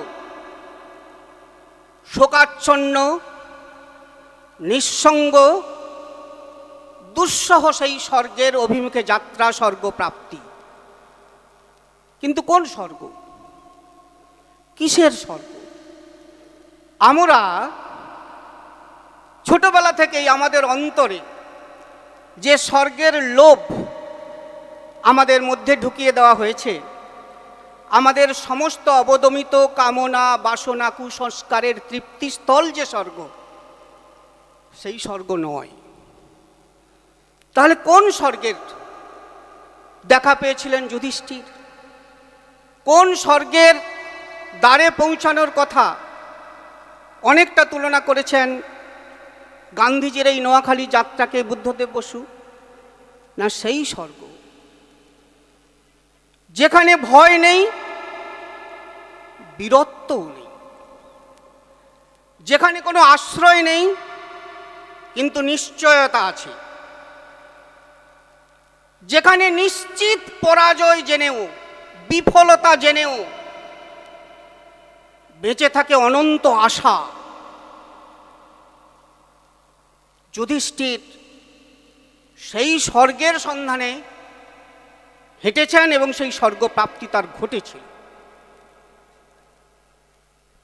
শোকাচ্ছন্ন, নিঃসঙ্গ, দুঃসহ সেই স্বর্গের অভিমুখে যাত্রা, স্বর্গপ্রাপ্তি। কিন্তু কোন স্বর্গ? কিসের স্বর্গ? আমরা ছোটবেলা থেকেই আমাদের অন্তরে যে স্বর্গের লোভ আমাদের মধ্যে ঢুকিয়ে দেওয়া হয়েছে, আমাদের সমস্ত অবদমিত কামনা, বাসনা, কুসংস্কারের তৃপ্তিস্থল যে স্বর্গ, সেই স্বর্গ নয়। তাহলে কোন স্বর্গের দেখা পেয়েছিলেন যুধিষ্ঠির? কোন স্বর্গের দ্বারে পৌঁছানোর কথা অনেকটা তুলনা করেছেন গান্ধীজির এই নোয়াখালী যাত্রাকে বুদ্ধদেব বসু? না, সেই স্বর্গ যেখানে ভয় নেই, বীরত্বও নেই, যেখানে কোনো আশ্রয় নেই কিন্তু নিশ্চয়তা আছে, যেখানে নিশ্চিত পরাজয় জেনেও, বিফলতা জেনেও বেঁচে থাকে অনন্ত আশা। যুধিষ্ঠির সেই স্বর্গের সন্ধানে হেঁটেছেন এবং সেই স্বর্গপ্রাপ্তি তার ঘটেছিল।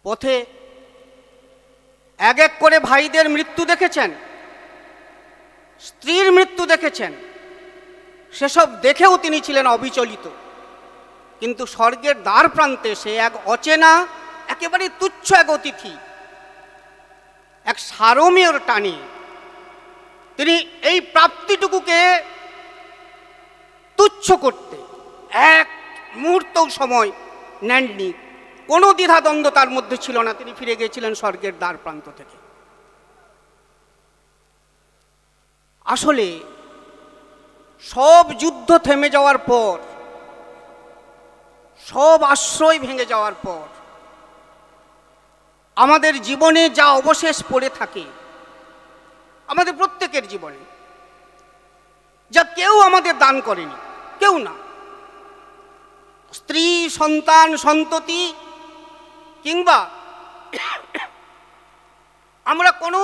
পথে এক এক করে ভাইদের মৃত্যু দেখেছেন, স্ত্রীর মৃত্যু দেখেছেন, সেসব দেখেও তিনি ছিলেন অবিচলিত। কিন্তু স্বর্গের দ্বার প্রান্তে সে এক অচেনা, একেবারে তুচ্ছ এক অতিথি, এক সারমেয়র টানে তিনি এই প্রাপ্তিটুকুকে তুচ্ছ করতে এক মুহূর্তও সময় নেননি। কোনো দ্বিধাদ্বন্দ্ব তার মধ্যে ছিল না। তিনি ফিরে গিয়েছিলেন স্বর্গের দ্বার প্রান্ত থেকে। আসলে সব যুদ্ধ থেমে যাওয়ার পর, সব আশ্রয় ভেঙে যাওয়ার পর আমাদের জীবনে যা অবশেষ পড়ে থাকে, আমাদের প্রত্যেকের জীবনে, যা কেউ আমাদের দান করেনি, কেউ না, স্ত্রী, সন্তান, সন্ততি, কিংবা আমরা কোনো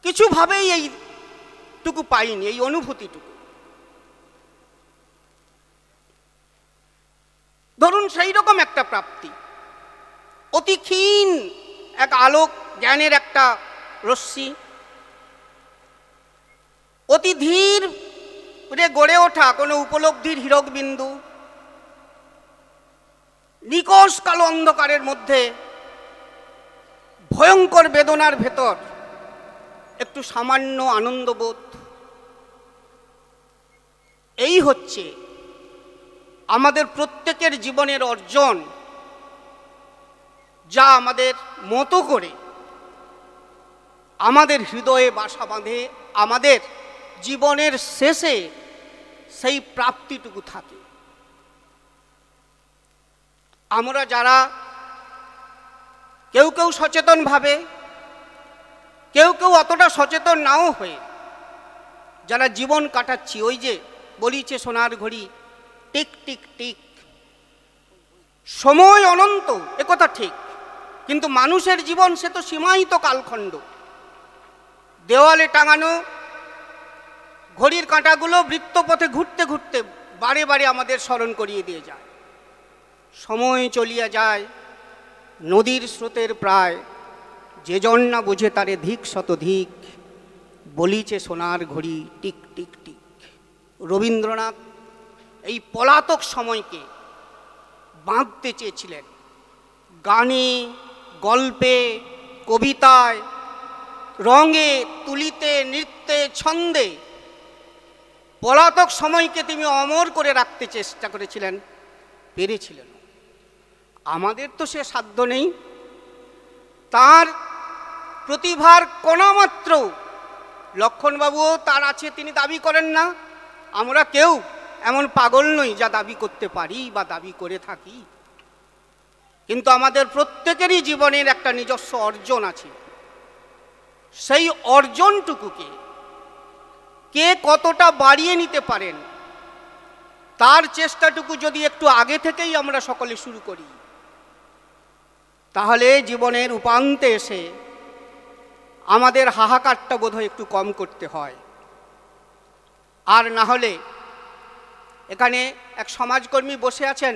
কিছুভাবেই এইটুকু পাইনি, এই অনুভূতিটুকু। ধরুন সেই রকম একটা প্রাপ্তি, অতি ক্ষীণ এক আলোক, জ্ঞানের একটা রশ্মি, অতি ধীর গড়ে ওঠা কোনো উপলব্ধির হীরক বিন্দু, নিকষ কালো অন্ধকারের মধ্যে ভয়ঙ্কর বেদনার ভেতর একটু সামান্য আনন্দবোধ, এই হচ্ছে আমাদের প্রত্যেকের জীবনের অর্জন, যা আমাদের মতো করে আমাদের হৃদয়ে বাসা বাঁধে, আমাদের জীবনের শেষে সেই প্রাপ্তিটুকু থাকে। আমরা যারা কেউ কেউ সচেতনভাবে, কেউ কেউ অতটা সচেতন নাও হয়ে যারা জীবন কাটাচ্ছি, ওই যে বলিছে সোনার ঘড়ি টিক টিক টিক, সময় অনন্ত, একথা ঠিক, কিন্তু মানুষের জীবন সে তো সীমায়িত কালখণ্ড। দেওয়ালে টাঙানো ঘড়ির কাঁটাগুলো বৃত্তপথে ঘুরতে ঘুরতে বারে বারে আমাদের স্মরণ করিয়ে দিয়ে যায়। সময় চলিয়া যায় নদীর স্রোতের প্রায়, যে জন না বুঝে তারে ধিক শতধিক, বলিছে সোনার ঘড়ি টিক টিক টিক। রবীন্দ্রনাথ এই পলাতক সময়কে বাঁধতে চেয়েছিলেন গানে, গল্পে, কবিতায়, রঙে, তুলিতে, নৃত্যে, ছন্দে। পলাতক সময়কে তিনি অমর করে রাখতে চেষ্টা করেছিলেন, পেরেছিলেন। আমাদের তো সে সাধ্য নেই। তার প্রতিভার কণামাত্র লক্ষ্মণবাবুও তার আছে, তিনি দাবি করেন না। আমরা কেউ এমন পাগল নই যা দাবি করতে পারি বা দাবি করে থাকি, কিন্তু আমাদের প্রত্যেকেরই জীবনের একটা নিজস্ব অর্জন আছে। সেই অর্জনটুকুকে কে কতটা বাড়িয়ে নিতে পারেন, তার চেষ্টাটুকু যদি একটু আগে থেকেই আমরা সকলে শুরু করি, তাহলে জীবনের উপান্তে এসে আমাদের হাহাকারটা বোধহয় একটু কম করতে হয়। আর না হলে এখানে এক সমাজকর্মী বসে আছেন,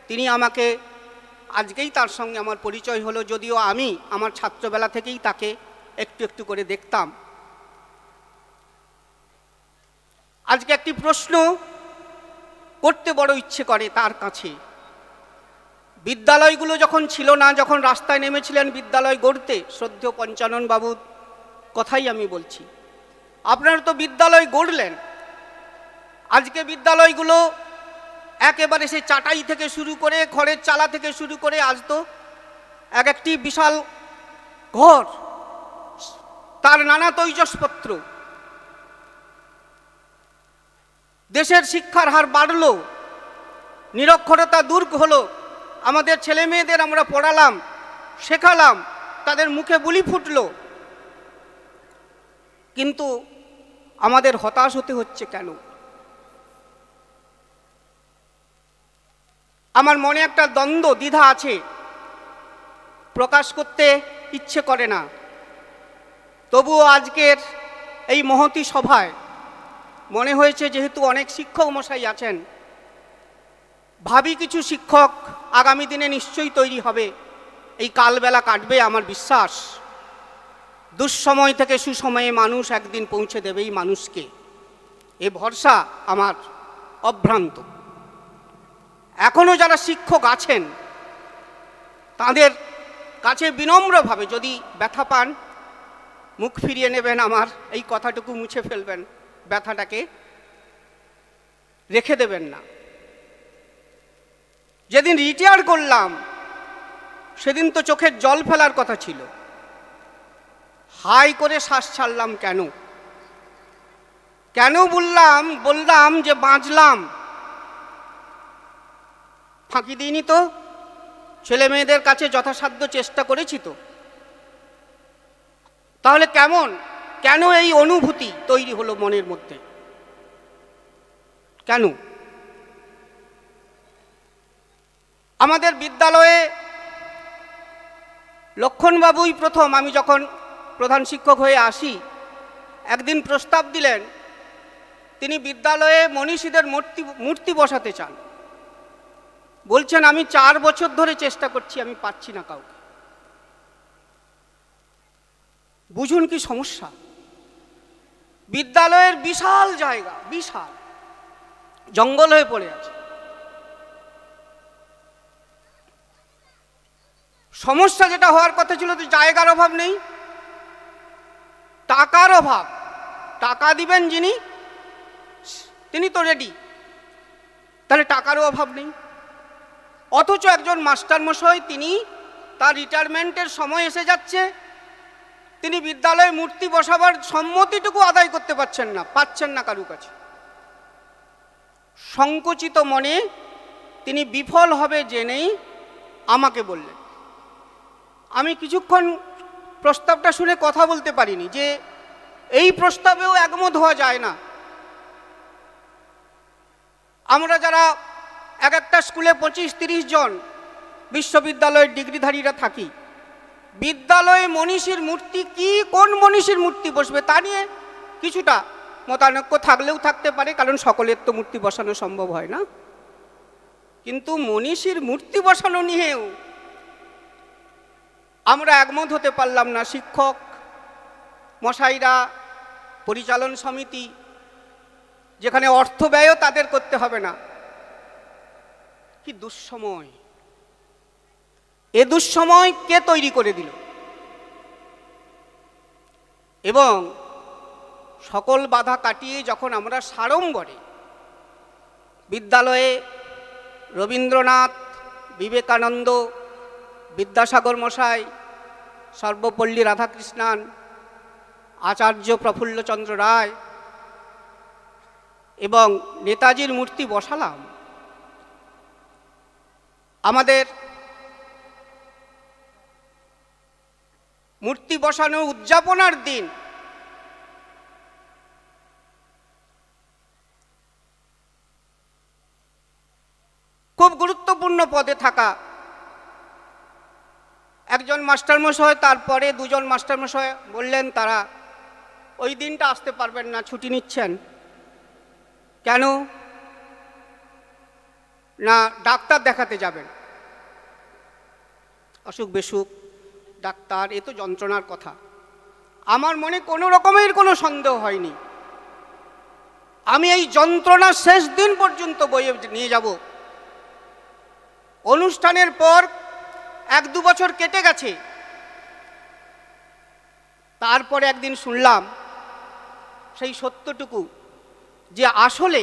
তিনি আমাকে, আজকেই তার সঙ্গে আমার পরিচয় হলো, যদিও আমি আমার ছাত্রবেলা থেকেই তাকে একটু একটু করে দেখতাম। আজকে একটি প্রশ্ন করতে বড় ইচ্ছে করে তার কাছে। বিদ্যালয়গুলো যখন ছিল না, যখন রাস্তায় নেমেছিলেন বিদ্যালয় গড়তে, শ্রদ্ধেয় পঞ্চানন বাবুর কথাই আমি বলছি, আপনারা তো বিদ্যালয় গড়লেন। আজকে বিদ্যালয়গুলো একেবারে সে চাটাই থেকে শুরু করে, খড়ের চালা থেকে শুরু করে, আজ তো এক একটি বিশাল ঘর, তার নানা তৈজসপত্র। দেশের শিক্ষার হার বাড়লো, নিরক্ষরতা দূর হলো, আমাদের ছেলে মেয়েদের আমরা পড়ালাম, শেখালাম, তাদের মুখে বুলি ফুটলো, কিন্তু আমাদের হতাশ হতে হচ্ছে কেন? আমার মনে একটা দ্বন্দ্ব, দ্বিধা আছে, প্রকাশ করতে ইচ্ছে করে না। তবুও আজকের এই মহতী সভায় মনে হয়েছে, যেহেতু অনেক শিক্ষক মশাই আছেন, ভাবি কিছু শিক্ষক আগামী দিনে নিশ্চয়ই তৈরি হবে, এই কালবেলা কাটবে আমার বিশ্বাস। দুঃসময় থেকে সুসময়ে মানুষ একদিন পৌঁছে দেবেই মানুষকে, এ ভরসা আমার অভ্রান্ত। এখনো যারা শিক্ষক আছেন তাদের কাছে বিনম্রভাবে, যদি ব্যথা পান মুখ ফিরিয়ে নেবেন, আমার এই কথাটুকু মুছে ফেলবেন, ব্যথাটাকে রেখে দেবেন না। যেদিন রিটায়ার করলাম সেদিন তো চোখের জল ফেলার কথা ছিল, হাই করে শ্বাস ছাড়লাম। কেন কেন বললাম যে বাঁচলাম, ফাঁকি দিইনি তো, ছেলে মেয়েদের কাছে যথাসাধ্য চেষ্টা করেছি তো। তাহলে কেন এই অনুভূতি তৈরি হলো মনের মধ্যে? কেন? আমাদের বিদ্যালয়ে লক্ষ্মণবাবুই প্রথম, আমি যখন প্রধান শিক্ষক হয়ে আসি, একদিন প্রস্তাব দিলেন, তিনি বিদ্যালয়ে মনীষীদের মূর্তি বসাতে চান। বলছেন, আমি 4 বছর ধরে চেষ্টা করছি, আমি পাচ্ছি না কাউকে। বুঝুন কি সমস্যা। বিদ্যালয়ের বিশাল জায়গা, বিশাল জঙ্গল হয়ে পড়ে আছে, সমস্যা যেটা হওয়ার কথা ছিল, তো জায়গার অভাব নেই, টাকার অভাব। টাকা দিবেন যিনি, তিনি তো রেডি, তাহলে টাকারও অভাব নেই। অথচ একজন মাস্টারমশাই, তিনি তার রিটায়ারমেন্টের সময় এসে যাচ্ছে, তিনি বিদ্যালয়ে মূর্তি বসাবার সম্মতিটুকু আদায় করতে পারছেন না কারু কাছে। সংকুচিত মনে তিনি বিফল হবে জেনেই আমাকে বললেন। আমি কিছুক্ষণ প্রস্তাবটা শুনে কথা বলতে পারিনি, যে এই প্রস্তাবেও একমত হওয়া যায় না। আমরা যারা এক একটা স্কুলে 25-30 জন বিশ্ববিদ্যালয়ের ডিগ্রিধারীরা থাকি, বিদ্যালয়ে মনীষীর মূর্তি কি, কোন মনীষীর মূর্তি বসবে তা নিয়ে কিছুটা মতানৈক্য থাকলেও থাকতে পারে, কারণ সকলের তো মূর্তি বসানো সম্ভব হয় না। কিন্তু মনীষীর মূর্তি বসানো নিয়েও আমরা একমত হতে পারলাম না। শিক্ষক মশাইরা, পরিচালন সমিতি, যেখানে অর্থ ব্যয়ও তাদের করতে হবে না। কি দুঃসময়! এ দুঃসময় কে তৈরি করে দিল? এবং সকল বাধা কাটিয়ে যখন আমরা সাড়ম্বরে বিদ্যালয়ে রবীন্দ্রনাথ, বিবেকানন্দ, বিদ্যাসাগর মশাই, সর্বপল্লী রাধাকৃষ্ণান, আচার্য প্রফুল্লচন্দ্র রায় এবং নেতাজির মূর্তি বসালাম, আমাদের মূর্তি বসানো উদযাপনার দিন খুব গুরুত্বপূর্ণ পদে থাকা একজন মাস্টারমশাই, তারপরে 2 জন মাস্টারমশাই বললেন তারা ওই দিনটা আসতে পারবেন না, ছুটি নিচ্ছেন। কেন? না, ডাক্তার দেখাতে যাবেন। অসুখ বিসুখ, ডাক্তার, এ তো যন্ত্রণার কথা। আমার মনে কোনো রকমের কোনো সন্দেহ হয়নি। আমি এই যন্ত্রণার শেষ দিন পর্যন্ত বয়ে নিয়ে যাব। অনুষ্ঠানের পর 1-2 বছর কেটে গেছে, তারপরে একদিন শুনলাম সেই সত্যটুকু, যে আসলে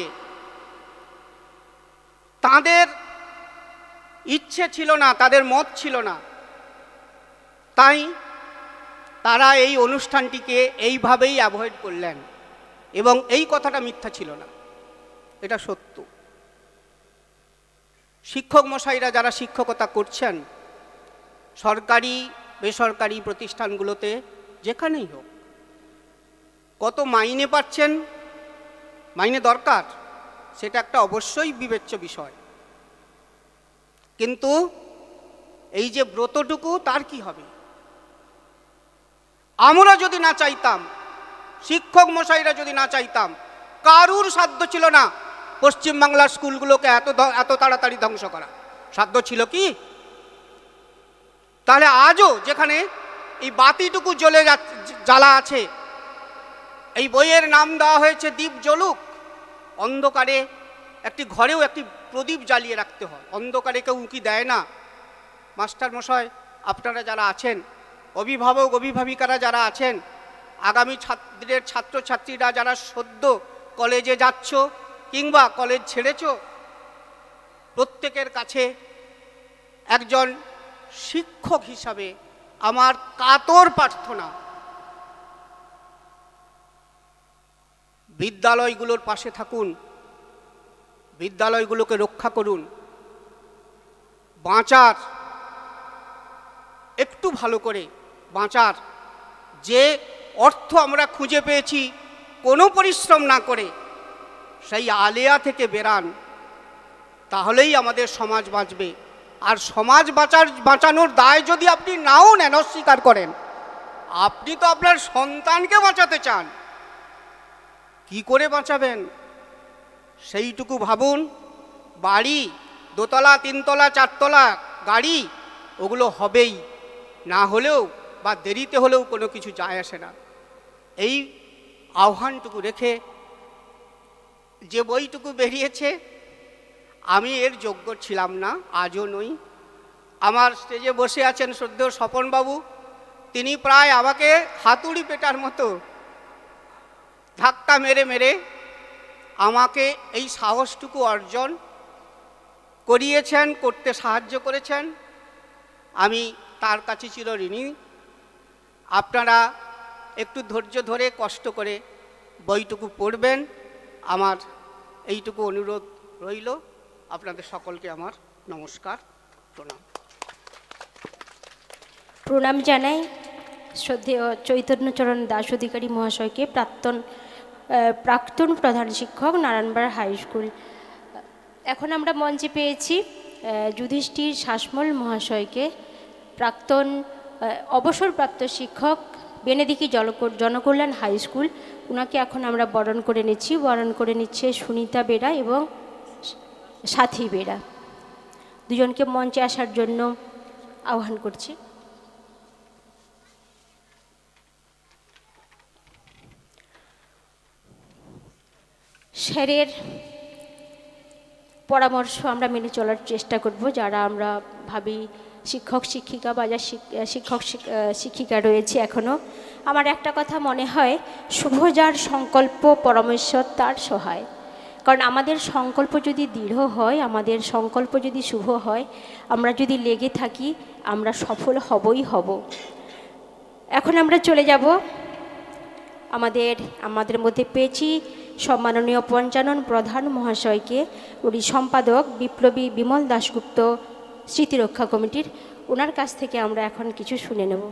তাদের ইচ্ছে ছিল না, তাদের মত ছিল না, তাই তারা এই অনুষ্ঠানটিকে এইভাবেই অ্যাভয়েড করলেন। এবং এই কথাটা মিথ্যা ছিল না, এটা সত্য। শিক্ষক মশাইরা যারা শিক্ষকতা করছেন, সরকারি বেসরকারি প্রতিষ্ঠানগুলোতে যেখানেই হোক, কত মাইনে পাচ্ছেন, মাইনে দরকার, সেটা একটা অবশ্যই বিবেচ্য বিষয়। কিন্তু এই যে ব্রতটুকু, তার কি হবে? আমরা যদি না চাইতাম, শিক্ষক মশাইরা যদি না চাইতাম, কারুর সাধ্য ছিল না পশ্চিমবাংলার স্কুলগুলোকে এত তাড়াতাড়ি ধ্বংস করা। সাধ্য ছিল কি? তাহলে আজও যেখানে এই বাতিটুকু জ্বালা আছে, এই বইয়ের নাম দেওয়া হয়েছে দীপ জ্বলুক, অন্ধকারে একটি ঘরেও একটি প্রদীপ জ্বালিয়ে রাখতে হয়, অন্ধকারে কেউ উঁকি দেয় না। মাস্টার মশাই, আপনারা যারা আছেন, অভিভাবক অভিভাবিকারা যারা আছেন, আগামী ছাত্রীদের ছাত্রছাত্রীরা যারা সদ্য কলেজে যাচ্ছ কিংবা কলেজ ছেড়েছ, প্রত্যেকের কাছে একজন শিক্ষক হিসাবে আমার কাতর প্রার্থনা, বিদ্যালয়গুলোর পাশে থাকুন, বিদ্যালয়গুলোকে রক্ষা করুন। বাঁচার, একটু ভালো করে বাঁচার যে অর্থ আমরা খুঁজে পেয়েছি কোনো পরিশ্রম না করে, সেই আলেয়া থেকে বেরান, তাহলেই আমাদের সমাজ বাঁচবে। আর সমাজ বাঁচানোর দায় যদি আপনি নাও নেন, অস্বীকার করেন, আপনি তো আপনার সন্তানকে বাঁচাতে চান, কি করে বাঁচাবেন সেইটুকু ভাবুন। বাড়ি 2 তলা 3 তলা 4 তলা গাড়ি, ওগুলো হবেই, না হলেও বা দেরিতে হলেও কোনো কিছু যায় আসে না। এই আহ্বানটুকু রেখে যে বইটুকু বেরিয়েছে, আমি এর যোগ্য ছিলাম না, আজও নই, আমার স্টেজে বসে আছেন শ্রদ্ধেয় স্বপনবাবু, তিনি প্রায় আমাকে হাতুড়ি পেটার মতো ধাক্কা মেরে মেরে আমাকে এই সাহসটুকু অর্জন করিয়েছেন, করতে সাহায্য করেছেন। আমি তার কাছে চিরঋণী। আপনারা একটু ধৈর্য ধরে কষ্ট করে বইটুকু পড়বেন, আমার এইটুকু অনুরোধ রইল। আপনাদের সকলকে আমার নমস্কার, প্রণাম। প্রণাম জানাই শ্রদ্ধেয় চৈতন্যচরণ দাস অধিকারী মহাশয়কে, প্রাক্তন প্রধান শিক্ষক, নারায়ণপাড়া হাই স্কুল। এখন আমরা মঞ্চে পেয়েছি যুধিষ্ঠির শাসমল মহাশয়কে, প্রাক্তন অবসরপ্রাপ্ত শিক্ষক, বেনেদিকি জনকল্যাণ হাই স্কুল। ওনাকে এখন আমরা বরণ করে নিচ্ছি। বরণ করে নিচ্ছে সুনিতা বেরা এবং সাথী বেরা। দুজনকে মঞ্চে আসার জন্য আহ্বান করছি। স্যারের পরামর্শ আমরা মেনে চলার চেষ্টা করব, যারা আমরা ভাবি শিক্ষক শিক্ষিকা বা যা শিক্ষক শিক্ষিকা রয়েছে এখনও। আমার একটা কথা মনে হয়, শুভ যার সংকল্প পরমেশ্বর তার সহায়। কারণ আমাদের সংকল্প যদি দৃঢ় হয়, আমাদের সংকল্প যদি শুভ হয়, আমরা যদি লেগে থাকি, আমরা সফল হবই হব। এখন আমরা চলে যাব, আমাদের মধ্যে পেয়েছি সম্মাননীয় পঞ্চানন প্রধান মহাশয়কে, উনি সম্পাদক বিপ্লবী বিমল দাশগুপ্ত স্মৃতিরক্ষা কমিটির। ওনার কাছ থেকে আমরা এখন কিছু শুনে নেব।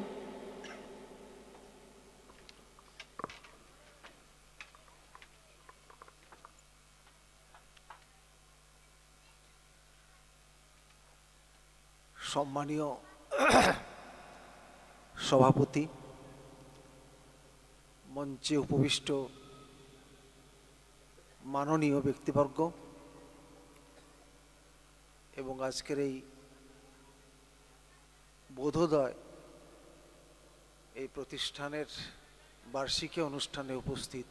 সম্মানীয় সভাপতি, মঞ্চে উপবিষ্ট মাননীয় ব্যক্তিবর্গ এবং আজকের এই বোধোদয় এই প্রতিষ্ঠানের বার্ষিকী অনুষ্ঠানে উপস্থিত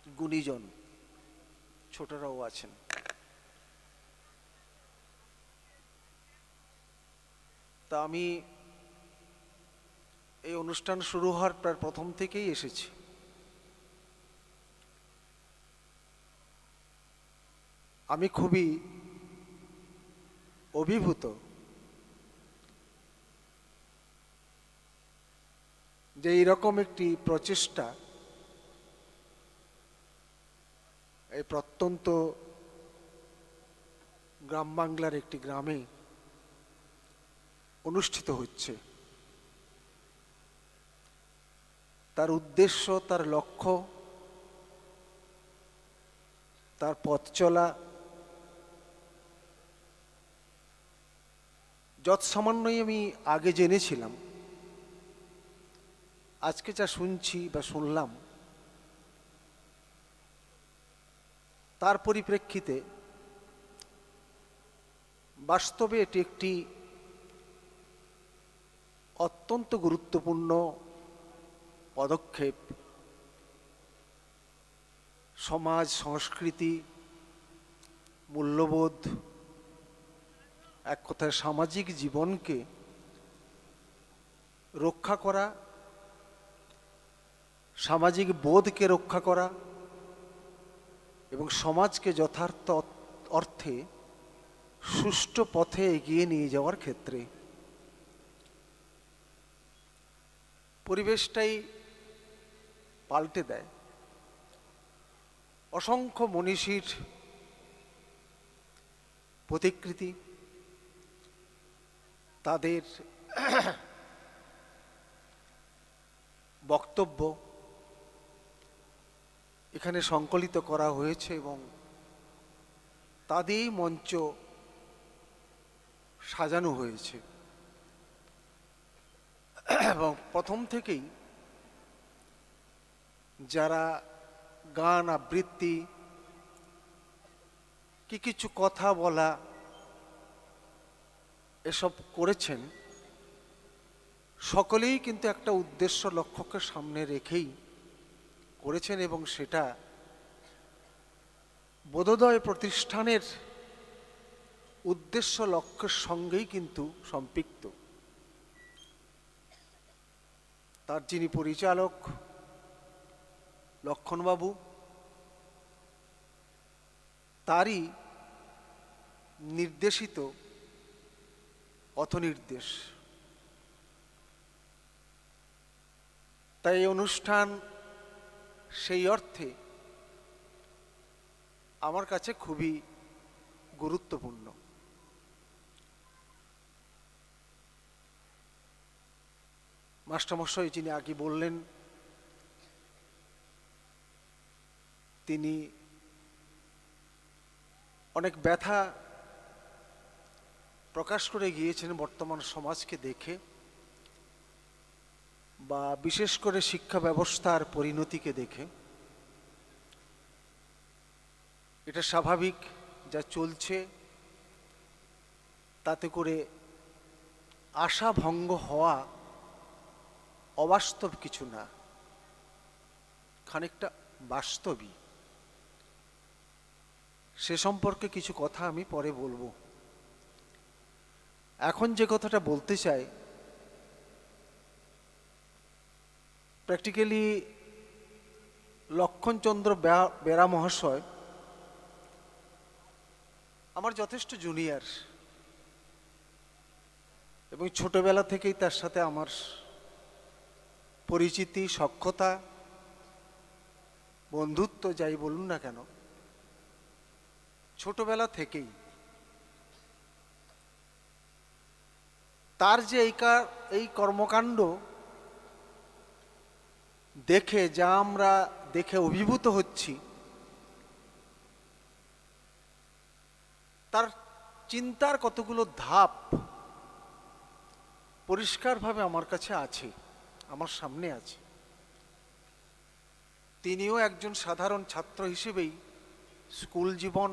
গুণীজন, ছোটরাও আছেন। তা আমি এই অনুষ্ঠান শুরু হওয়ার প্রায় প্রথম থেকেই এসেছি। আমি খুবই অভিভূত যে এইরকম একটি প্রচেষ্টা এই প্রত্যন্ত গ্রাম বাংলার একটি গ্রামে অনুষ্ঠিত হচ্ছে। তার উদ্দেশ্য, তার লক্ষ্য, তার পথ চলা যত সামান্যই আমি আগে জেনেছিলাম, আজকে যা শুনছি বা শুনলাম তার পরিপ্রেক্ষিতে বাস্তবে এটি একটি অত্যন্ত গুরুত্বপূর্ণ পদক্ষেপ। সমাজ, সংস্কৃতি, মূল্যবোধ, এক কথায় সামাজিক জীবনকে রক্ষা করা, সামাজিক বোধকে রক্ষা করা এবং সমাজকে যথার্থ অর্থে সুষ্ঠু পথে এগিয়ে নিয়ে যাওয়ার ক্ষেত্রে পরিবেশটাই পাল্টে দেয়। অসংখ্য মনীষীর প্রতিকৃতি, তাদের বক্তব্য এখানে সংকলিত করা হয়েছে এবং তাদেরই মঞ্চ সাজানো হয়েছে। এবং প্রথম থেকেই যারা গান, আবৃত্তি, কিছু কথা বলা এসব করেছেন, সকলেই কিন্তু একটা উদ্দেশ্য, লক্ষ্যকে সামনে রেখেই করেছেন এবং সেটা বোধোদয় প্রতিষ্ঠানের উদ্দেশ্য লক্ষ্যের সঙ্গেই কিন্তু সম্পৃক্ত। তার যিনি পরিচালক লক্ষণবাবু, তারই নির্দেশিত পথনির্দেশ। তাই এই অনুষ্ঠান সেই অর্থে আমার কাছে খুবই গুরুত্বপূর্ণ। মাস্টারমশাই যিনি আগে বললেন, তিনি অনেক ব্যথা প্রকাশ করে গিয়েছেন বর্তমান সমাজকে দেখে, বা বিশেষ করে শিক্ষা ব্যবস্থার পরিণতিকে দেখে। এটা স্বাভাবিক, যা চলছে তাতে করে আশা ভঙ্গ হওয়া অবাস্তব কিছু না, খানিকটা বাস্তবই। সে সম্পর্কে কিছু কথা আমি পরে বলবো। এখন যে কথাটা বলতে চাই, প্র্যাকটিক্যালি লক্ষণচন্দ্র বেরা মহাশয় আমার যথেষ্ট জুনিয়র, এবং ছোটবেলা থেকেই তার সাথে আমার পরিচিতি, সখ্যতা, বন্ধুত্ব যাই বলুন না কেন, ছোটবেলা থেকেই। তার যে এই কর্মকাণ্ড দেখে যা আমরা দেখে অভিভূত হচ্ছি, তার চিন্তার কতগুলো ধাপ পরিষ্কারভাবে আমার কাছে আছে, আমার সামনে আছে। তিনিও একজন সাধারণ ছাত্র হিসেবেই স্কুল জীবন,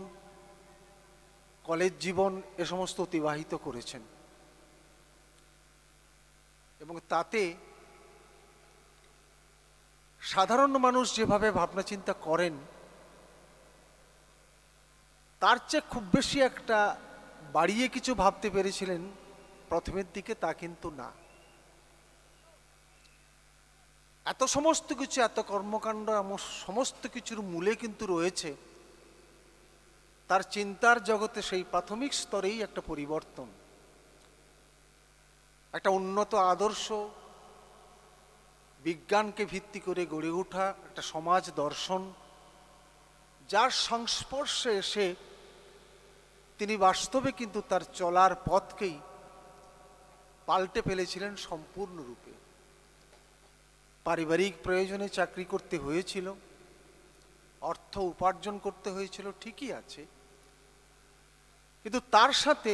কলেজ জীবন এ সমস্ত অতিবাহিত করেছেন, এবং তাতে সাধারণ মানুষ যেভাবে ভাবনা চিন্তা করেন, তার চেয়ে খুব বেশি একটা বাড়িয়ে কিছু ভাবতে পেরেছিলেন প্রথমের দিকে তা কিন্তু না। এত সমস্ত কিছু, এত কর্মকাণ্ড, সমস্ত কিছুর মূলে কিন্তু রয়েছে তার চিন্তার জগতে সেই প্রাথমিক স্তরেই একটা পরিবর্তন, একটা উন্নত আদর্শ, বিজ্ঞানকে ভিত্তি করে গড়ে ওঠা একটা সমাজ দর্শন, যার সংস্পর্শে এসে তিনি বাস্তবে কিন্তু তার চলার পথকেই পাল্টে ফেলেছিলেন সম্পূর্ণরূপে। পারিবারিক প্রয়োজনে চাকরি করতে হয়েছিল, অর্থ উপার্জন করতে হয়েছিল, ঠিকই আছে, কিন্তু তার সাথে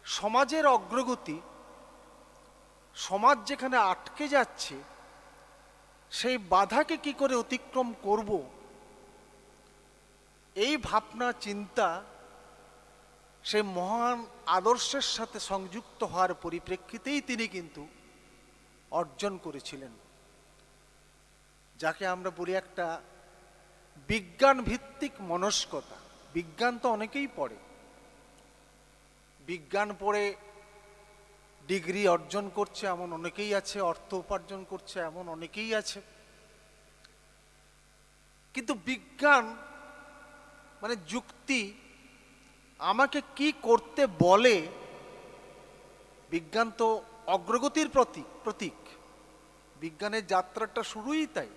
সমাজের অগ্রগতি, সমাজ যেখানে আটকে যাচ্ছে সেই বাধাকে কি করে অতিক্রম করব, এই ভাবনা চিন্তা সেই মহান আদর্শের সাথে সংযুক্ত হওয়ার পরিপ্রেক্ষিতেই তিনি কিন্তু অর্জন করেছিলেন, যাকে আমরা বলি একটা বিজ্ঞান ভিত্তিক মনস্কতা। বিজ্ঞান তো অনেকেই পড়ে, বিজ্ঞান পড়ে ডিগ্রি অর্জন করছে এমন অনেকেই আছে, অর্থ উপার্জন করছে এমন অনেকেই আছে, কিন্তু বিজ্ঞান মানে যুক্তি আমাকে কি করতে বলে, বিজ্ঞান তো অগ্রগতির প্রতীক, বিজ্ঞানের যাত্রাটা শুরুই তাই।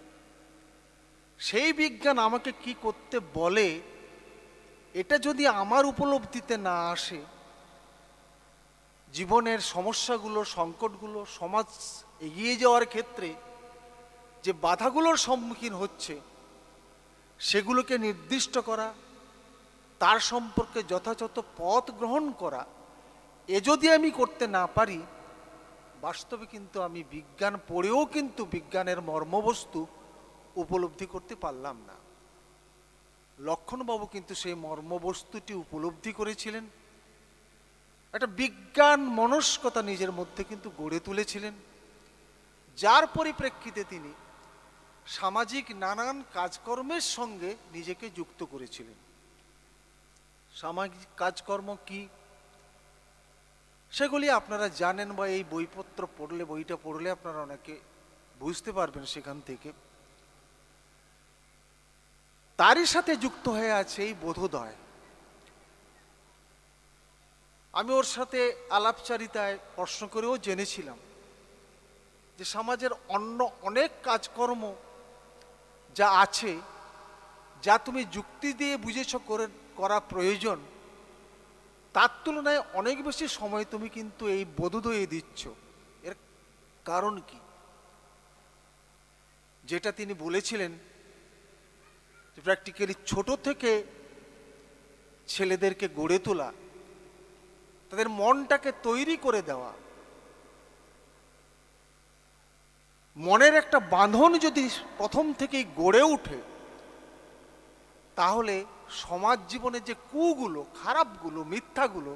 সেই বিজ্ঞান আমাকে কি করতে বলে, এটা যদি আমার উপলব্ধিতে না আসে, জীবনের সমস্যাগুলো, সংকটগুলো, সমাজ এগিয়ে যাওয়ার ক্ষেত্রে যে বাধাগুলোর সম্মুখীন হচ্ছে সেগুলোকে নির্দিষ্ট করা, তার সম্পর্কে যথাযথ পথ গ্রহণ করা, এ যদি আমি করতে না পারি, বাস্তবে কিন্তু আমি বিজ্ঞান পড়েও কিন্তু বিজ্ঞানের মর্মবস্তু উপলব্ধি করতে পারলাম না। লক্ষণবাবু কিন্তু সেই মর্মবস্তুটি উপলব্ধি করেছিলেন, একটা বিজ্ঞান মনস্কতা নিজের মধ্যে কিন্তু গড়ে তুলেছিলেন, যার পরিপ্রেক্ষিতে তিনি সামাজিক নানান কাজকর্মের সঙ্গে নিজেকে যুক্ত করেছিলেন। সামাজিক কাজকর্ম কি, সেগুলি আপনারা জানেন, বা এই বইটা পড়লে আপনারা অনেকে বুঝতে পারবেন সেখান থেকে। তারই সাথে যুক্ত হয়ে আছে এই বোধোদয়। আমি ওর সাথে আলাপচারিতায় প্রশ্ন করেও জেনেছিলাম যে সমাজের অন্য অনেক কাজকর্ম যা আছে, যা তুমি যুক্তি দিয়ে বুঝেছ করা প্রয়োজন, তার তুলনায় অনেক বেশি সময় তুমি কিন্তু এই বোধোদয়ে দিচ্ছ। এর কারণ কি? যেটা তিনি বলেছিলেন, প্র্যাকটিক্যালি ছোট থেকে ছেলেদেরকে গড়ে তোলা, তাদের মনটাকে তৈরি করে দেওয়া, মনের একটা বাঁধন যদি প্রথম থেকেই গড়ে ওঠে, তাহলে সমাজ জীবনে যে কুগুলো, খারাপগুলো, মিথ্যাগুলো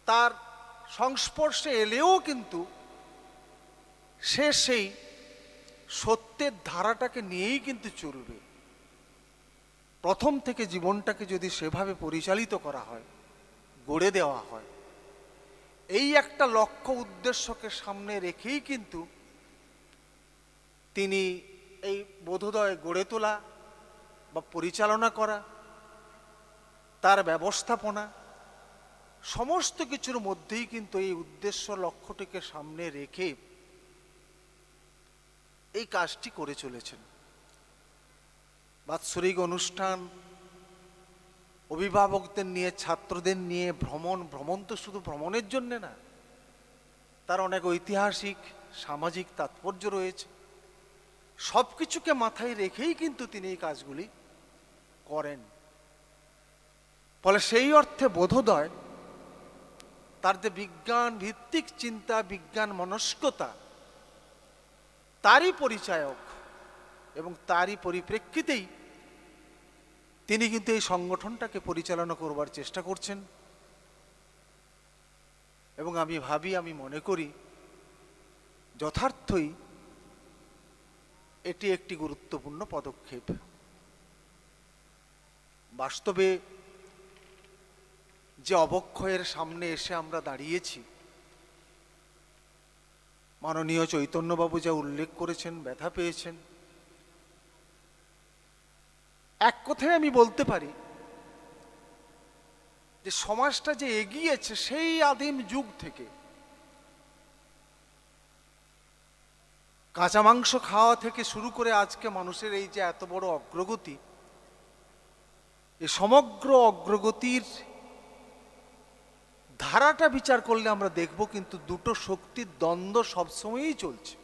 তার সংস্পর্শে এলেও কিন্তু সে সেই সত্যের ধারাটাকে নিয়েই কিন্তু চলবে। প্রথম থেকে জীবনটাকে যদি সেভাবে পরিচালিত করা হয়, গড়ে দেওয়া হয়, এই একটা লক্ষ্য উদ্দেশ্যকে সামনে রেখেই কিন্তু তিনি এই বোধোদয় গড়ে তোলা বা পরিচালনা করা, তার ব্যবস্থাপনা, সমস্ত কিছুর মধ্যেই কিন্তু এই উদ্দেশ্য লক্ষ্যটিকে সামনে রেখে এই কাজটি করে চলেছেন। বাৎসরিক অনুষ্ঠান, অভিভাবকদের নিয়ে, ছাত্রদের নিয়ে ভ্রমণ তো শুধু ভ্রমণের জন্য না, তার অনেক ঐতিহাসিক সামাজিক তাৎপর্য রয়েছে। সব কিছুকে মাথায় রেখেই কিন্তু তিনি এই কাজগুলি করেন। ফলে সেই অর্থে বোধোদয় তার যে বিজ্ঞান ভিত্তিক চিন্তা, বিজ্ঞান মনস্কতা, তারই পরিচায়ক এবং তারই পরিপ্রেক্ষিতেই তিনি কিন্তু এই সংগঠনটাকে পরিচালনা করবার চেষ্টা করছেন। এবং আমি মনে করি যথার্থই এটি একটি গুরুত্বপূর্ণ পদক্ষেপ। বাস্তবে যে অবক্ষয়ের সামনে এসে আমরা দাঁড়িয়েছি, মাননীয় চৈতন্যবাবু যা উল্লেখ করেছেন, ব্যথা পেয়েছেন, এক কথায় আমি বলতে পারি যে সমাজটা যে এগিয়েছে সেই আদিম যুগ থেকে, কাঁচা মাংস খাওয়া থেকে শুরু করে আজকে মানুষের এই যে এত বড় অগ্রগতি, এই সমগ্র অগ্রগতির ধারাটা বিচার করলে আমরা দেখব কিন্তু দুটো শক্তির দ্বন্দ্ব সবসময়ই চলছে।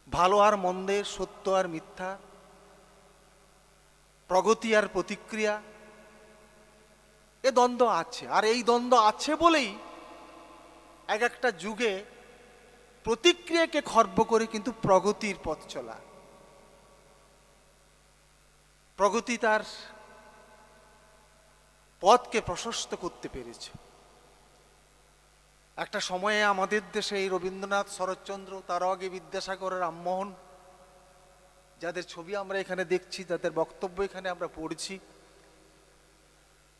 ভালো আর মন্দের, সত্য আর মিথ্যা, প্রগতি আর প্রতিক্রিয়া, এ দ্বন্দ্ব আছে। আর এই দ্বন্দ্ব আছে বলেই এক একটা যুগে প্রতিক্রিয়াকে খর্ব করে কিন্তু প্রগতির পথ চলা, প্রগতি তার পথকে প্রশস্ত করতে পেরেছে। একটা সময়ে আমাদের দেশে এই রবীন্দ্রনাথ, শরৎচন্দ্র, তার আগে বিদ্যাসাগর, রামমোহন, যাদের ছবি আমরা এখানে দেখছি, যাদের বক্তব্য এখানে আমরা পড়ছি,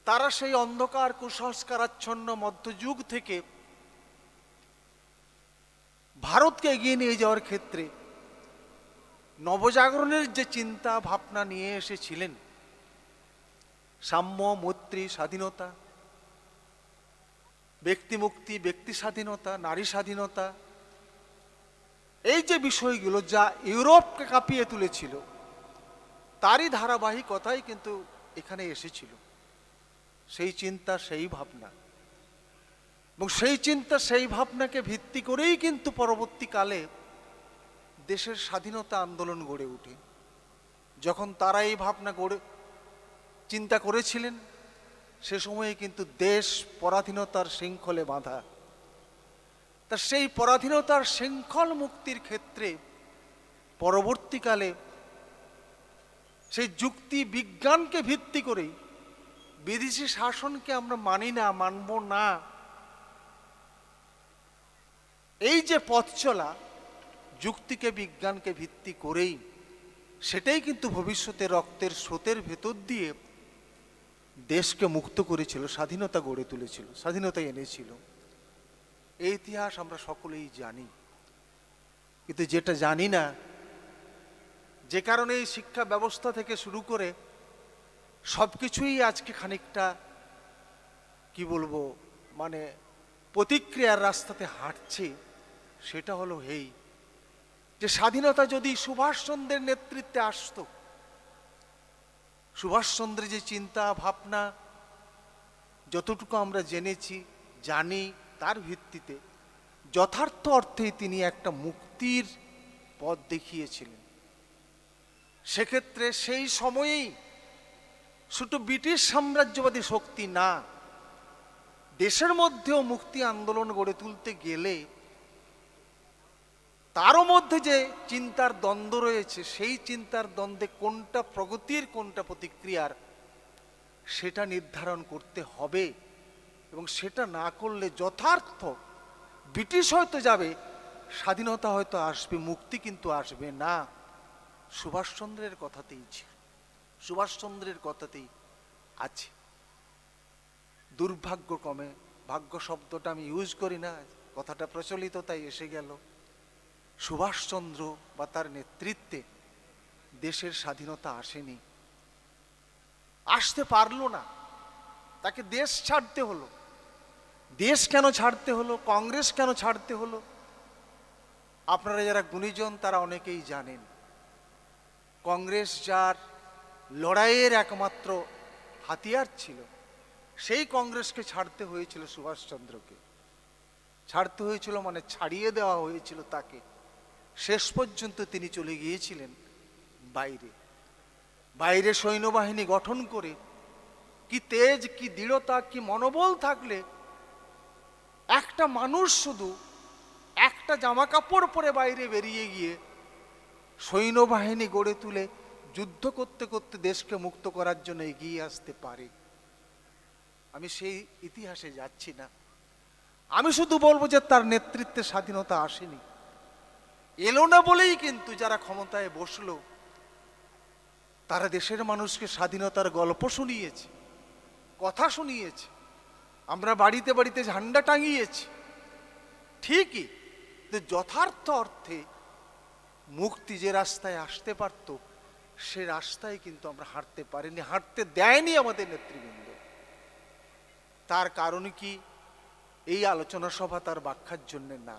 তারা সেই অন্ধকার কুসংস্কারাচ্ছন্ন মধ্যযুগ থেকে ভারতকে এগিয়ে নিয়ে যাওয়ার ক্ষেত্রে নবজাগরণের যে চিন্তা ভাবনা নিয়ে এসেছিলেন, সাম্য, মৈত্রী, স্বাধীনতা, ব্যক্তিমুক্তি, ব্যক্তি স্বাধীনতা, নারী স্বাধীনতা, এই যে বিষয়গুলো যা ইউরোপকে কাঁপিয়ে তুলেছিল, তারই ধারাবাহিকতাই কিন্তু এখানে এসেছিল। সেই চিন্তা, সেই ভাবনা, এবং সেই চিন্তা, সেই ভাবনাকে ভিত্তি করেই কিন্তু পরবর্তীকালে দেশের স্বাধীনতা আন্দোলন গড়ে ওঠে। যখন তারা এই ভাবনা চিন্তা করেছিলেন, সে সময়ে কিন্তু দেশ পরাধীনতার শৃঙ্খলে বাঁধা। তা সেই পরাধীনতার শৃঙ্খল মুক্তির ক্ষেত্রে পরবর্তীকালে সেই যুক্তি বিজ্ঞানকে ভিত্তি করেই বিদেশি শাসনকে আমরা মানি না, মানব না, এই যে পথ চলা যুক্তিকে বিজ্ঞানকে ভিত্তি করেই, সেটাই কিন্তু ভবিষ্যতে রক্তের স্রোতের ভেতর দিয়ে দেশকে মুক্ত করেছিল, স্বাধীনতা গড়ে তুলেছিল, স্বাধীনতা এনেছিল। এই ইতিহাস আমরা সকলেই জানি, কিন্তু যেটা জানি না, যে কারণে এই শিক্ষা ব্যবস্থা থেকে শুরু করে সবকিছুই আজকে খানিকটা কি বলবো, মানে প্রতিক্রিয়ার রাস্তাতে হাঁটছে, সেটা হলো এই যে স্বাধীনতা যদি সুভাষচন্দ্রের নেতৃত্বে আসতো, সুভাষচন্দ্রের যে চিন্তা ভাবনা যতটুকু আমরা জেনেছি জানি, তার ভিত্তিতে যথার্থ অর্থেই তিনি একটা মুক্তির পথ দেখিয়েছিলেন। সেক্ষেত্রে সেই সময়েই শুধু ব্রিটিশ সাম্রাজ্যবাদী শক্তি না, দেশের মধ্যেও মুক্তি আন্দোলন গড়ে তুলতে গেলে তারও মধ্যে যে চিন্তার দ্বন্দ্ব রয়েছে, সেই চিন্তার দ্বন্দ্বে কোনটা প্রগতির কোনটা প্রতিক্রিয়ার, সেটা নির্ধারণ করতে হবে। এবং সেটা না করলে যথার্থ ব্রিটিশ হয়তো যাবে, স্বাধীনতা হয়তো আসবে, মুক্তি কিন্তু আসবে না। সুভাষচন্দ্রের কথাতেই ছিল, সুভাষচন্দ্রের কথাতেই আছে। দুর্ভাগ্যক্রমে, ভাগ্য শব্দটা আমি ইউজ করি না, কথাটা প্রচলিত তাই এসে গেল, সুভাষচন্দ্র বা তার নেতৃত্বে দেশের স্বাধীনতা আসেনি, আসতে পারল না, তাকে দেশ ছাড়তে হলো। দেশ কেন ছাড়তে হলো, কংগ্রেস কেন ছাড়তে হলো, আপনারা যারা গুণীজন তারা অনেকেই জানেন। কংগ্রেস যার লড়াইয়ের একমাত্র হাতিয়ার ছিল, সেই কংগ্রেসকে ছাড়তে হয়েছিল সুভাষচন্দ্রকে, ছাড়তে হয়েছিল মানে ছাড়িয়ে দেওয়া হয়েছিল তাকে। শেষ পর্যন্ত তিনি চলে গিয়েছিলেন বাইরে, বাইরে সৈন্যবাহিনী গঠন করে। কি তেজ, কি দৃঢ়তা, কি মনোবল থাকলে একটা মানুষ শুধু একটা জামা কাপড় পরে বাইরে বেরিয়ে গিয়ে সৈন্যবাহিনী গড়ে তুলে যুদ্ধ করতে করতে দেশকে মুক্ত করার জন্য এগিয়ে আসতে পারে। আমি সেই ইতিহাসে যাচ্ছি না, আমি শুধু বলবো যে তার নেতৃত্বে স্বাধীনতা আসেনি। এলো না বলেই কিন্তু যারা ক্ষমতায় বসলো তারা দেশের মানুষকে স্বাধীনতার গল্প শুনিয়েছে, কথা শুনিয়েছে, আমরা বাড়িতে বাড়িতে ঝান্ডা টাঙিয়েছি ঠিকই, কিন্তু যথার্থ অর্থে মুক্তি যে রাস্তায় আসতে পারত, সে রাস্তায় কিন্তু আমরা হাঁটতে পারিনি, হাঁটতে দেয়নি আমাদের নেতৃবৃন্দ। তার কারণ কি, এই আলোচনা সভা তার ব্যাখ্যার জন্য না,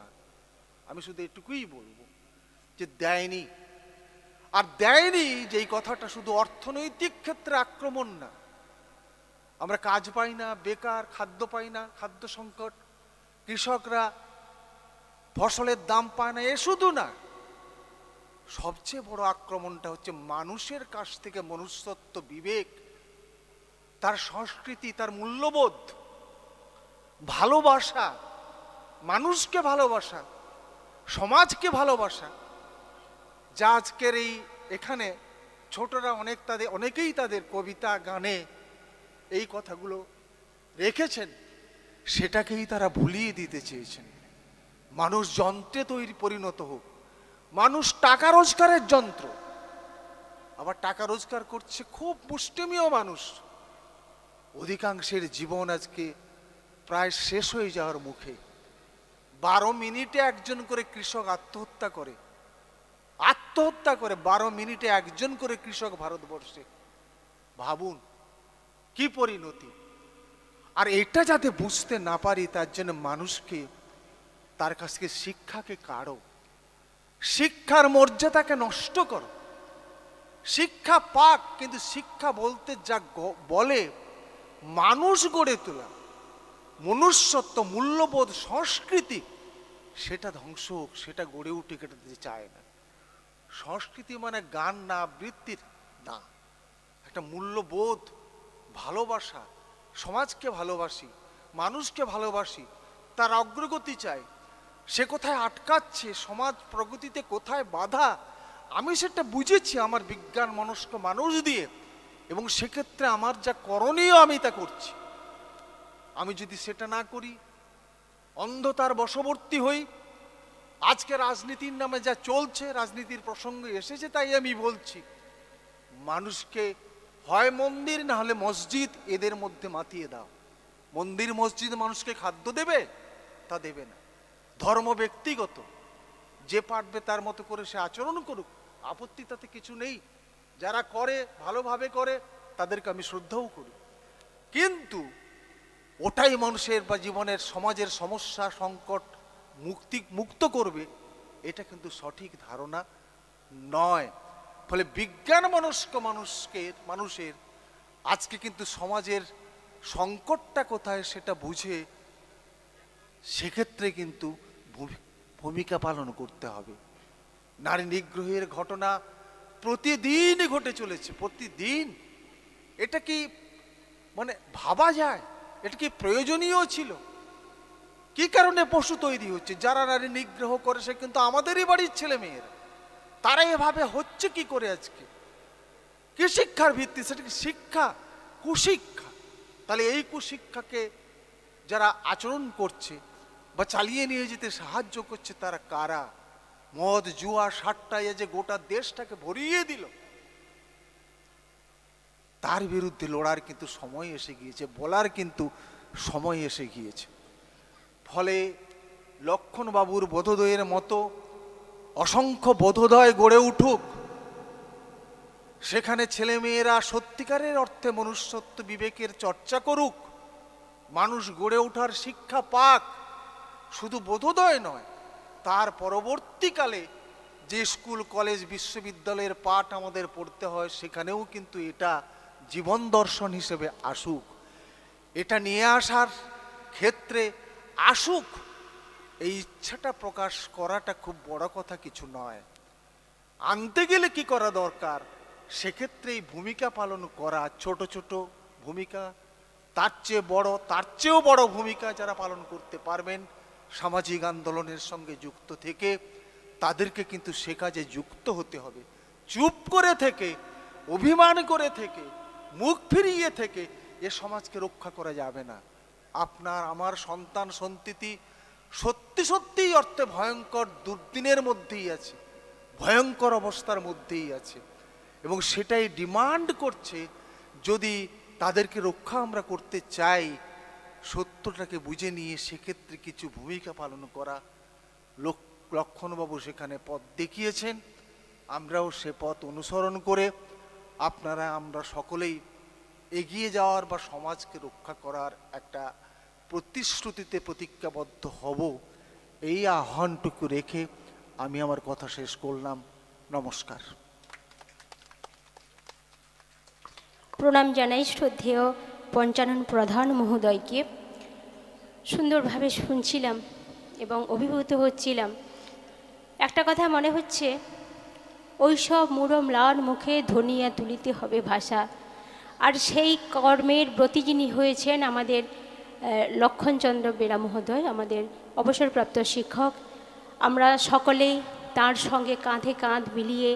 আমি শুধু এটুকুই বলবো যে দেয়নি। আর দেয়নি যেই কথাটা শুধু অর্থনৈতিক ক্ষেত্রে আক্রমণ না, আমরা কাজ পাই না, বেকার, খাদ্য পাই না, খাদ্য সংকট, কৃষকরা ফসলের দাম পায় না, এ শুধু না, সবচেয়ে বড় আক্রমণটা হচ্ছে মানুষের কাছ থেকে মনুষ্যত্ব, বিবেক, তার সংস্কৃতি, তার মূল্যবোধ, ভালোবাসা, মানুষকে ভালোবাসা, সমাজকে ভালোবাসা, যা আজকের এই এখানে ছোটরা অনেকেই তাদের কবিতা, গানে এই কথাগুলো রেখেছেন, সেটাকেই তারা ভুলিয়ে দিতে চেয়েছেন। মানুষ যন্ত্রে তৈরি পরিণত হোক, মানুষ টাকা রোজগারের যন্ত্র, আবার টাকা রোজগার করছে খুব মুষ্টিমেয় মানুষ, অধিকাংশের জীবন আজকে প্রায় শেষ হয়ে যাওয়ার মুখে। 12 মিনিটে একজন করে কৃষক আত্মহত্যা করে, 12 মিনিটে একজন করে কৃষক ভারতবর্ষে। ভাবুন কি পরিণতি। আর এটা যাতে বুঝতে না পারি, তার জন্য মানুষকে, তার কাছ থেকে শিক্ষাকে কাড়ো, শিক্ষার মর্যাদাকে নষ্ট করো। শিক্ষা পাক, কিন্তু শিক্ষা বলতে যা বলে মানুষ গড়ে তোলা, মনুষ্যত্ব, মূল্যবোধ, সংস্কৃতি, সেটা ধ্বংস হোক, সেটা গড়ে উঠে কেটে চায় না। সংস্কৃতি মানে গান না, আবৃত্তির না, একটা মূল্যবোধ, ভালোবাসা, সমাজকে ভালোবাসি, মানুষকে ভালোবাসি, তার অগ্রগতি চাই। সে কোথায় আটকাচ্ছে, সমাজ প্রগতিতে কোথায় বাধা, আমি সেটা বুঝেছি আমার বিজ্ঞান মনস্ক মানুষ দিয়ে, এবং সেক্ষেত্রে আমার যা করণীয় আমি তা করছি। আমি যদি সেটা না করি, অন্ধতার বশবর্তী হই, আজকে রাজনীতির নামে যা চলছে, রাজনীতির প্রসঙ্গ এসেছে তাই আমি বলছি, মানুষকে হয় মন্দির না হলে মসজিদ, এদের মধ্যে মাতিয়ে দাও। মন্দির মসজিদ মানুষকে খাদ্য দেবে? তা দেবে না। ধর্ম ব্যক্তিগত, যে পারবে তার মতো করে সে আচরণ করুক, আপত্তি তাতে কিছু নেই। যারা করে ভালোভাবে করে তাদেরকে আমি শ্রদ্ধাও করি, কিন্তু ওটাই মানুষের বা জীবনের সমাজের সমস্যা সংকট মুক্ত করবে, এটা কিন্তু সঠিক ধারণা নয়। ফলে বিজ্ঞান মনস্ক মানুষের আজকে কিন্তু সমাজের সংকটটা কোথায় সেটা বুঝে সেক্ষেত্রে কিন্তু ভূমিকা পালন করতে হবে। নারী নিগ্রহের ঘটনা প্রতিদিন ঘটে চলেছে, প্রতিদিন। এটা কি মানে ভাবা যায়? এটা কি প্রয়োজনীয় ছিল? কি কারণে পশু তৈরি হচ্ছে? যারা নারী নিগ্রহ করে সে কিন্তু আমাদেরই বাড়ির ছেলে মেয়েরা। তারা এভাবে হচ্ছে কি করে? আজকে কি শিক্ষার ভিত্তি? সেটা কি শিক্ষা? কুশিক্ষা। তাহলে এই কুশিক্ষাকে যারা আচরণ করছে বা চালিয়ে নিয়ে যেতে সাহায্য করছে তারা কারা? মদ জুয়া সাট্টায় যে গোটা দেশটাকে ভরিয়ে দিল, তার বিরুদ্ধে লড়ার কিন্তু সময় এসে গিয়েছে, বলার কিন্তু সময় এসে গিয়েছে। ফলে লক্ষ্মণবাবুর বোধোদয়ের মতো অসংখ্য বোধোদয় গড়ে উঠুক, সেখানে ছেলেমেয়েরা সত্যিকারের অর্থে মনুষ্যত্ব বিবেকের চর্চা করুক, মানুষ গড়ে ওঠার শিক্ষা পাক। শুধু বোধোদয় নয়, তার পরবর্তীকালে যে স্কুল কলেজ বিশ্ববিদ্যালয়ের পাঠ আমাদের পড়তে হয় সেখানেও কিন্তু এটা জীবন দর্শন হিসেবে আসুক। এটা নিয়ে আসার ক্ষেত্রে আসুক, এই ইচ্ছাটা প্রকাশ করাটা খুব বড় কথা কিছু নয়। আনতে গেলে কি করা দরকার? সেক্ষেত্রে এই ভূমিকা পালন করা, ছোট ছোট ভূমিকা, তার চেয়েও বড় ভূমিকা যারা পালন করতে পারবেন সামাজিক আন্দোলনের সঙ্গে যুক্ত থেকে, তাদেরকে কিন্তু সে কাজে যুক্ত হতে হবে। চুপ করে থেকে, অভিমান করে থেকে, মুখ ফিরিয়ে থেকে এ সমাজকে রক্ষা করা যাবে না। আপনার আমার সন্তান সন্ততি সত্যি সত্যিই অর্থে ভয়ঙ্কর দুর্দিনের মধ্যেই আছে, ভয়ঙ্কর অবস্থার মধ্যেই আছে, এবং সেটাই ডিমান্ড করছে। যদি তাদেরকে রক্ষা আমরা করতে চাই, সত্যটাকে বুঝে নিয়ে সেক্ষেত্রে কিছু ভূমিকা পালন করা। লক্ষ্মণবাবু সেখানে পথ দেখিয়েছেন, আমরাও সে পথ অনুসরণ করে আপনারা আমরা সকলেই এগিয়ে যাওয়ার বা সমাজকে রক্ষা করার একটা প্রতিশ্রুতিতে প্রতিজ্ঞাবদ্ধ হব। এই আহ্বানটুকু রেখে আমি আমার কথা শেষ করলাম। নমস্কার। প্রণাম জানাই শ্রদ্ধেয় পঞ্চানন প্রধান মহোদয়কে। সুন্দরভাবে শুনছিলাম এবং অভিভূত হচ্ছিলাম। একটা কথা মনে হচ্ছে, ওইসব মূঢ় ম্লান মুখে ধনিয়া তুলিতে হবে ভাষা। আর সেই কর্মের ব্রতী যিনি হয়েছেন আমাদের লক্ষণচন্দ্র বেরা মহোদয়, আমাদের অবসরপ্রাপ্ত শিক্ষক। আমরা সকলেই তার সঙ্গে কাঁধে কাঁধ মিলিয়ে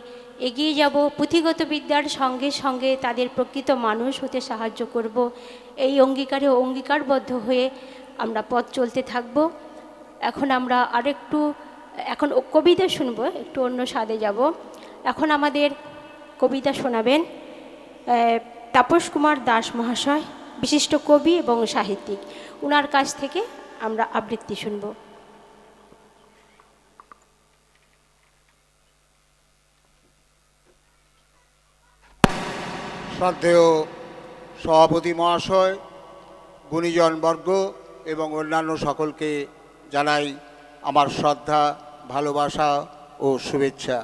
এগিয়ে যাব, পুঁথিগত বিদ্যার সঙ্গে সঙ্গে তাদের প্রকৃত মানুষ হতে সাহায্য করব। এই অঙ্গীকারে অঙ্গীকারবদ্ধ হয়ে আমরা পথ চলতে থাকব। এখন আমরা এখন কবিতা শুনব, একটু অন্য স্বাদে যাব। এখন আমাদের কবিতা শোনাবেন তাপস কুমার দাস মহাশয়, বিশিষ্ট কবি এবং সাহিত্যিক। ওনার কাছ থেকে আমরা আবৃত্তি শুনব। শ্রদ্ধেয় সভাপতি মহাশয়, গুণীজনবর্গ এবং অন্যান্য সকলকে জানাই আমার শ্রদ্ধা, ভালোবাসা ও শুভেচ্ছা।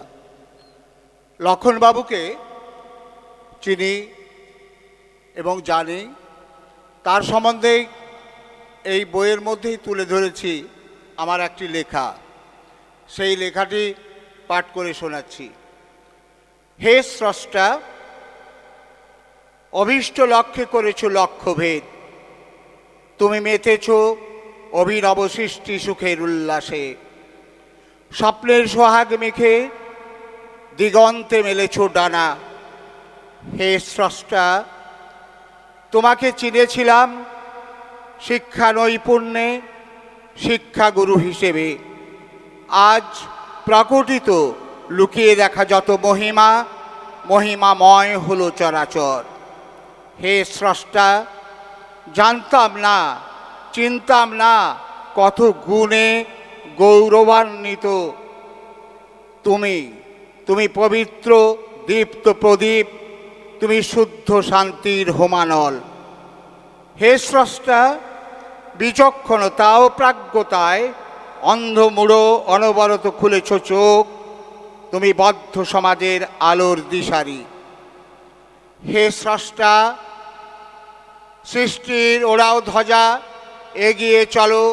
লক্ষ্মণবাবুকে চিনি এবং জানি, তার সম্বন্ধে এই বইয়ের মধ্যেই তুলে ধরেছি আমার একটি লেখা। সেই লেখাটি পাঠ করে শোনাচ্ছি। হে স্রষ্টা, অভীষ্ট লক্ষ্যে করেছ লক্ষ্যভেদ, তুমি মেতেছ অভিনব সৃষ্টি সুখের উল্লাসে। স্বপ্নের সোহাগ মেখে দিগন্তে মেলেছ ডানা। হে স্রষ্টা, তোমাকে চিনেছিলাম শিক্ষা নৈপুণ্যে, শিক্ষাগুরু হিসেবে। আজ প্রকটিত লুকিয়ে দেখা যত মহিমা, মহিমাময় হলো চরাচর। হে স্রষ্টা, জানতাম না, চিনতাম না কত গুণে গৌরবান্বিত তুমি। তুমি পবিত্র দীপ্ত প্রদীপ, তুমি শুদ্ধ শান্তির হোমানল। হে স্রষ্টা, বিচক্ষণতা ও প্রাজ্ঞতায় অন্ধমূঢ় অনবরত খুলেছ চোখ, তুমি বদ্ধ সমাজের আলোর দিশারি। হে স্রষ্টা, সৃষ্টির ওড়াও ধ্বজা, এগিয়ে চলো,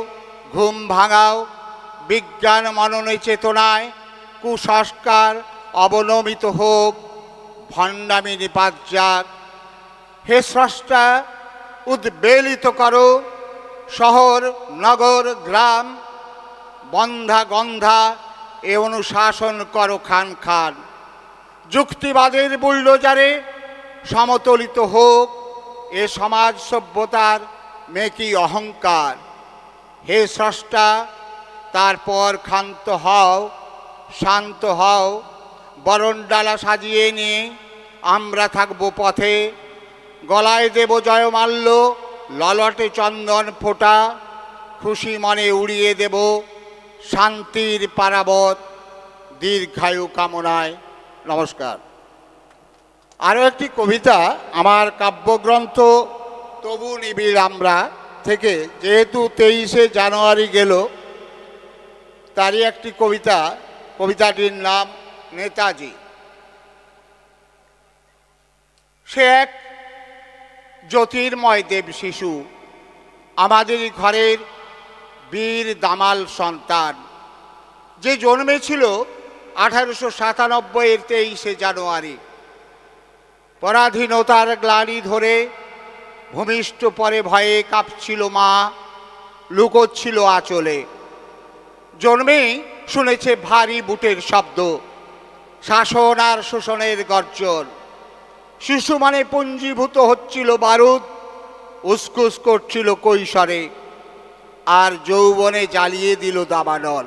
ঘুম ভাঙাও, বিজ্ঞান মননে চেতনায় কুসংস্কার অবনমিত হোক, ভণ্ডামি নিপাত যাক। হে স্রষ্টা, উদ্বেলিত করো শহর নগর গ্রাম, বন্ধা গন্ধা এ অনুশাসন করো খান খান। যুক্তিবাদের বুল্ডোজারে সমতলিত হোক এ সমাজ সভ্যতার মেকি অহংকার। হে স্রষ্টা, তারপর ক্ষান্ত হও, শান্ত হও, বরণডালা সাজিয়ে নিয়ে আমরা থাকব পথে, গলায় দেব জয়মাল্য, ললটে চন্দন ফোঁটা, খুশি মনে উড়িয়ে দেব শান্তির পারাবত, দীর্ঘায়ু কামনায়। নমস্কার। আরও একটি কবিতা আমার কাব্যগ্রন্থ তবু নিবিড় আমরা থেকে, যেহেতু 23শে জানুয়ারি গেল, তারই একটি কবিতা। কবিতাটির নাম নেতাজি। সে এক জ্যোতির্ময় দেব শিশু, আমাদেরই ঘরের বীর দামাল সন্তান, যে জন্মেছিল 1897-এর 23শে জানুয়ারি। পরাধীনতার গ্লানি ধরে ভূমিষ্ঠ পরে ভয়ে কাঁপছিল মা, লুকোচ্ছিল আঁচলে। জন্মেই শুনেছে ভারী বুটের শব্দ, শাসন আর শোষণের গর্জন। শিশু মানে পুঞ্জীভূত হচ্ছিল বারুদ, উসকুস করছিল কৈশোরে, আর যৌবনে জ্বালিয়ে দিল দাবানল।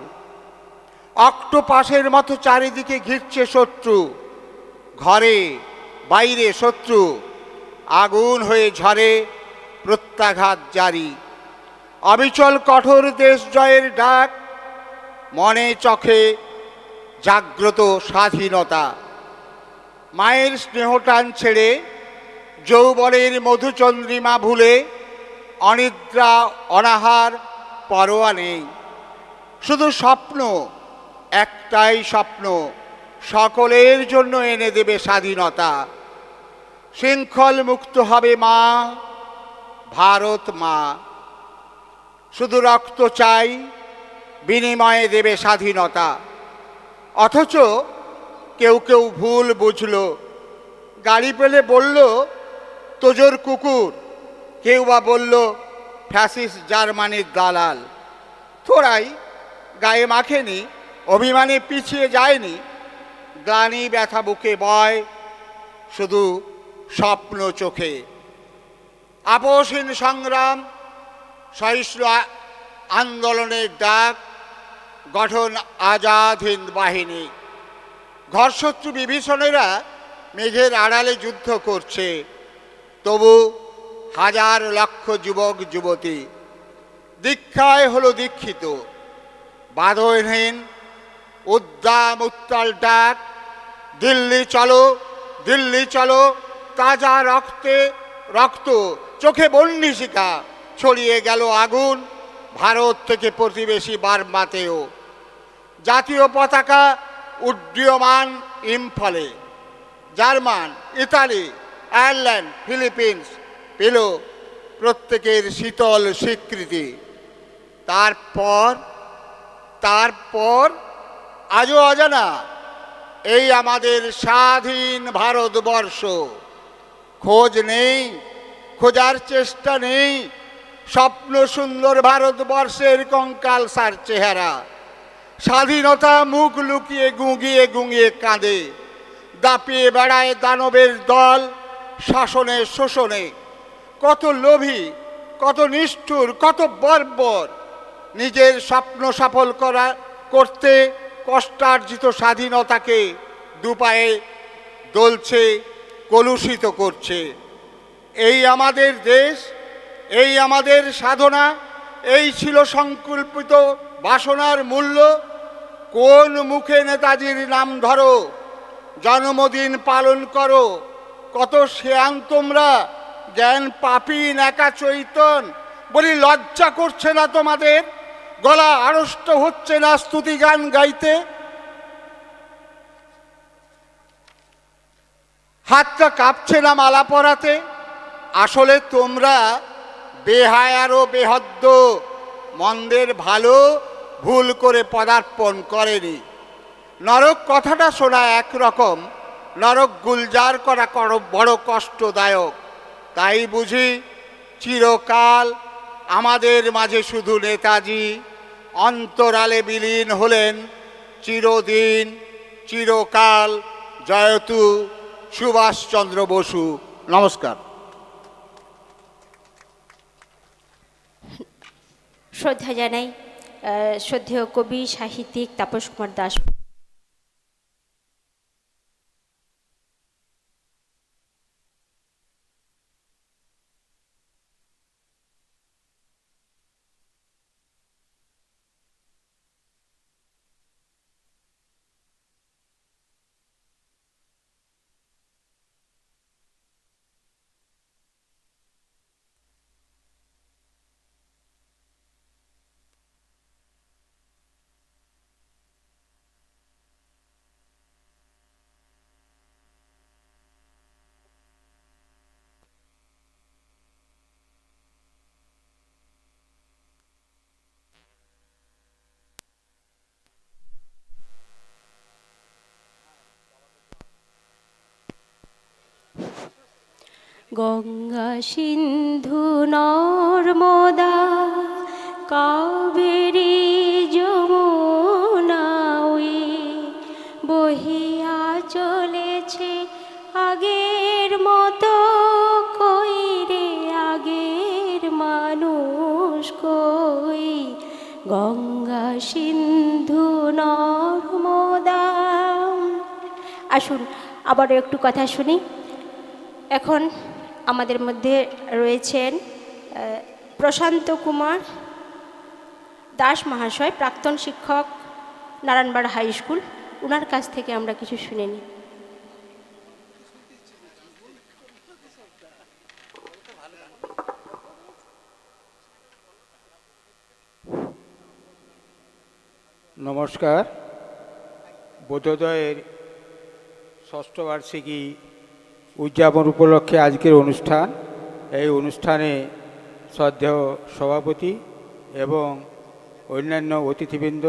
অক্টোপাসের মতো চারিদিকে ঘিরছে শত্রু, ঘরে বাইরে শত্রু, আগুন হয়ে ঝরে প্রত্যাঘাত জারি। অবিচল কঠোর দেশ জয়ের ডাক, মনে চোখে জাগ্রত স্বাধীনতা। মায়ের স্নেহটান ছেড়ে যৌবনের মধুচন্দ্রিমা ভুলে অনিদ্রা অনাহার পরোয়া নেই। শুধু স্বপ্ন, একটাই স্বপ্ন, সকলের জন্য এনে দেবে স্বাধীনতা। শৃঙ্খল মুক্ত হবে মা, ভারত মা। শুধু রক্ত চাই, বিনিময়ে দেবে স্বাধীনতা। অথচ কেউ কেউ ভুল বুঝল, গাড়ি পেলে বলল তোজোর কুকুর, কেউ বা বলল ফ্যাসিস্ট জার্মানির দালাল। থোড়াই গায়ে মাখেনি, অভিমানে পিছিয়ে যায়নি, গ্লানি ব্যথা বুকে বয়, শুধু স্বপ্ন চোখে। আপোষহীন সংগ্রাম, সহিষ্ণু আন্দোলনের ডাক, গঠন আজাদ হিন্দ বাহিনী। ঘরশত্রু বিভীষণেরা মেঘের আড়ালে যুদ্ধ করছে, তবু হাজার লক্ষ যুবক যুবতী দীক্ষায় হলো দীক্ষিত। বাঁধনহীন উদ্দাম উত্তাল ডাক, দিল্লি চলো, দিল্লি চলো, তাজা রক্তে রক্ত, চোখে বহ্নিশিখা, ছড়িয়ে গেল আগুন ভারত থেকে প্রতিবেশী বার্মাতেও। জাতীয় পতাকা উড্ডীয়মান ইম্ফলে। জার্মান, ইতালি, আয়ারল্যান্ড, ফিলিপিন্স পেল প্রত্যেকের শীতল স্বীকৃতি। তারপর আজও অজানা এই আমাদের স্বাধীন ভারতবর্ষ। খোঁজ নেই, খোঁজার চেষ্টা নেই স্বপ্ন সুন্দর ভারতবর্ষের কঙ্কালসার চেহারা। স্বাধীনতা মুখ লুকিয়ে গুঁগিয়ে গুঁগিয়ে কাঁদে, দাপিয়ে বেড়ায় দানবের দল শাসনে শোষণে। কত লোভী, কত নিষ্ঠুর, কত বর্বর, নিজের স্বপ্ন সফল করতে কষ্টার্জিত স্বাধীনতাকে দুপায়ে দলছে, কলুষিত করছে। এই আমাদের দেশ, এই আমাদের সাধনা, এই ছিল সংকল্পিত বাসনার মূল্য। কোন মুখে নেতাজির নাম ধরো, জন্মদিন পালন করো, কত শেয়ান তোমরা, জ্ঞান পাপীন একা চৈতন। বলি লজ্জা করছে না তোমাদের? গলা আড়ষ্ট হচ্ছে না স্তুতি গান গাইতে? হাতটা কাঁপছে না মালা পরাতে? আসলে তোমরা বেহায়ারও বেহদ্দ, মন্দের ভালো ভুল করে পদার্পণ করেনি। নরক কথাটা শোনা একরকম, নরক গুলজার করা বড় কষ্টদায়ক। তাই বুঝি চিরকাল আমাদের মাঝে শুধু নেতাজি, অন্তরালে বিলীন হলেন চিরদিন চিরকাল জয়তু সুভাষচন্দ্র বসু। নমস্কার। শ্রদ্ধা জানাই শ্রদ্ধেয় কবি সাহিত্যিক তাপস কুমার দাস। গঙ্গা সিন্ধু নর্মদা কাবেরী যমুনা ওই বহিয়া চলেছে আগের মতো, কই রে আগের মানুষ কই? গঙ্গা সিন্ধু নর্মদা। আসুন আবারও একটু কথা শুনি। এখন আমাদের মধ্যে রয়েছেন প্রশান্ত কুমার দাস মহাশয়, প্রাক্তন শিক্ষক, নারায়ণবাড় হাই স্কুল। ওনার কাছ থেকে আমরা কিছু শুনে নিই। নমস্কার। বোধোদয়ের ষষ্ঠ বার্ষিকী উদযাপন উপলক্ষে আজকের অনুষ্ঠান। এই অনুষ্ঠানে শ্রদ্ধেয় সভাপতি এবং অন্যান্য অতিথিবৃন্দ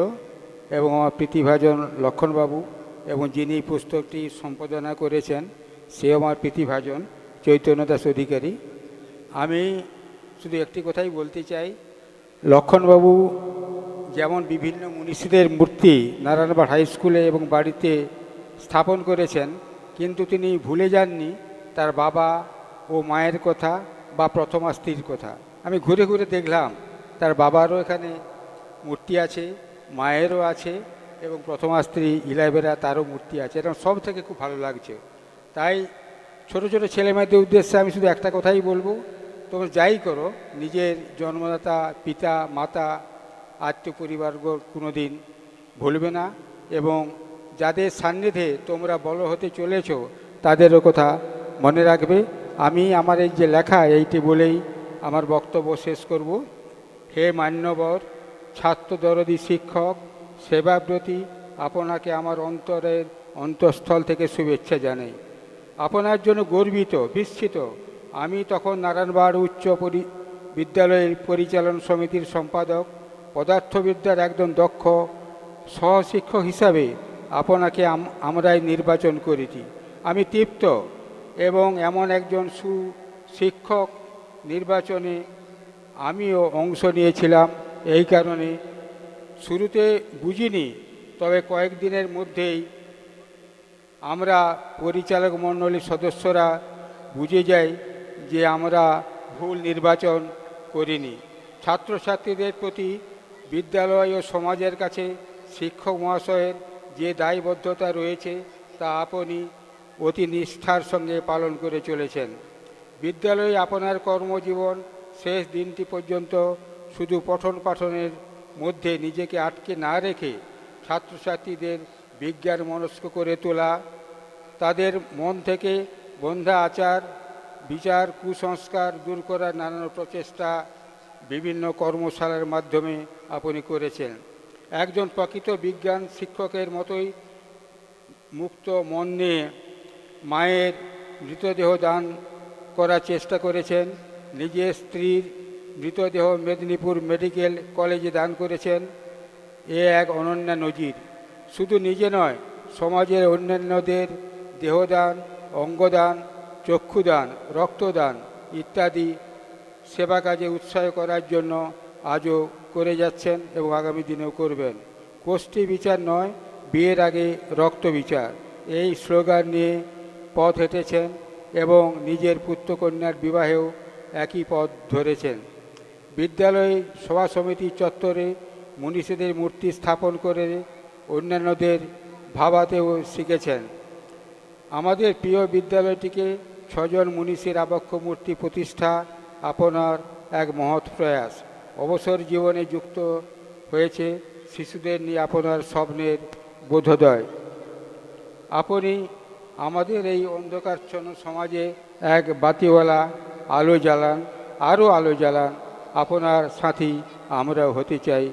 এবং আমার প্রীতিভাজন লক্ষণবাবু এবং যিনি পুস্তকটি সম্পাদনা করেছেন সে আমার প্রীতিভাজন চৈতন্য দাস অধিকারী। আমি শুধু একটি কথাই বলতে চাই, লক্ষণবাবু যেমন বিভিন্ন মনীষীদের মূর্তি নারায়ণবাড় হাই স্কুলে এবং বাড়িতে স্থাপন করেছেন, কিন্তু তিনি ভুলে যাননি তার বাবা ও মায়ের কথা বা প্রথমা স্ত্রীর কথা। আমি ঘুরে ঘুরে দেখলাম তার বাবারও এখানে মূর্তি আছে, মায়েরও আছে এবং প্রথমা স্ত্রী ইলাবেরা তারও মূর্তি আছে। এরকম সব থেকে খুব ভালো লাগছে। তাই ছোট ছোট ছেলেমেয়েদের উদ্দেশ্যে আমি শুধু একটা কথাই বলবো, তোমরা যাই করো নিজের জন্মদাতা পিতা মাতা আত্মীয় পরিবারগ কোনো দিন ভুলবে না, এবং যাদের সান্নিধ্যে তোমরা বড় হতে চলেছ তাদেরও কথা মনে রাখবে। আমি আমার এই যে লেখা এইটি বলেই আমার বক্তব্য শেষ করব। হে মান্যবর ছাত্র দরদি শিক্ষক সেবাব্রতী, আপনাকে আমার অন্তরের অন্তঃস্থল থেকে শুভেচ্ছা জানাই। আপনার জন্য গর্বিত বিস্মিত। আমি তখন নারায়ণবাড় উচ্চ বিদ্যালয়ের পরিচালন সমিতির সম্পাদক, পদার্থবিদ্যার একজন দক্ষ সহশিক্ষক হিসাবে আপনাকে আমরাই নির্বাচন করেছি। আমি তৃপ্ত এবং এমন একজন সুশিক্ষক নির্বাচনে আমিও অংশ নিয়েছিলাম। এই কারণে শুরুতে বুঝিনি, তবে কয়েকদিনের মধ্যেই আমরা পরিচালক মণ্ডলীর সদস্যরা বুঝে যাই যে আমরা ভুল নির্বাচন করিনি। ছাত্রছাত্রীদের প্রতি বিদ্যালয় ও সমাজের কাছে শিক্ষক মহাশয়ের যে দায়বদ্ধতা রয়েছে তা আপনি অতি নিষ্ঠার সঙ্গে পালন করে চলেছেন। বিদ্যালয়ে আপনার কর্মজীবন শেষ দিনটি পর্যন্ত শুধু পঠন পাঠনের মধ্যে নিজেকে আটকে না রেখে ছাত্রছাত্রীদের বিজ্ঞান মনস্ক করে তোলা, তাদের মন থেকে বন্ধা আচার বিচার কুসংস্কার দূর করার নানান প্রচেষ্টা বিভিন্ন কর্মশালার মাধ্যমে আপনি করেছেন। একজন প্রকৃত বিজ্ঞান শিক্ষকের মতোই মুক্ত মন নিয়ে মায়ের মৃতদেহ দান করার চেষ্টা করেছেন। নিজের স্ত্রীর মৃতদেহ মেদিনীপুর মেডিকেল কলেজে দান করেছেন। এ এক অনন্য নজির। শুধু নিজে নয়, সমাজের অন্যান্যদের দেহদান, অঙ্গদান, চক্ষুদান, রক্তদান ইত্যাদি সেবা কাজে উৎসাহ করার জন্য আজও করে যাচ্ছেন এবং আগামী দিনেও করবেন। কোষ্ঠী বিচার নয়, বিয়ের আগে রক্ত বিচার, এই স্লোগান নিয়ে পথ হেঁটেছেন এবং নিজের পুত্রকন্যার বিবাহেও একই পথ ধরেছেন। বিদ্যালয়ে সভা সমিতি চত্বরে মনীষীদের মূর্তি স্থাপন করে অন্যান্যদের ভাবাতেও শিখেছেন। আমাদের প্রিয় বিদ্যালয়টিকে 6 জন মনীষীর আবক্ষ মূর্তি প্রতিষ্ঠা আপনার এক মহৎ প্রয়াস। অবসর জীবনে যুক্ত হয়েছে শিশুদের নিয়ে আপনার স্বপ্নের বোধোদয়। আপনি আমাদের এই অন্ধকারচ্ছন্ন সমাজে এক বাতিওয়ালা আলো জ্বালান, আরও আলো জ্বালান। আপনার সাথী আমরাও হতে চাই।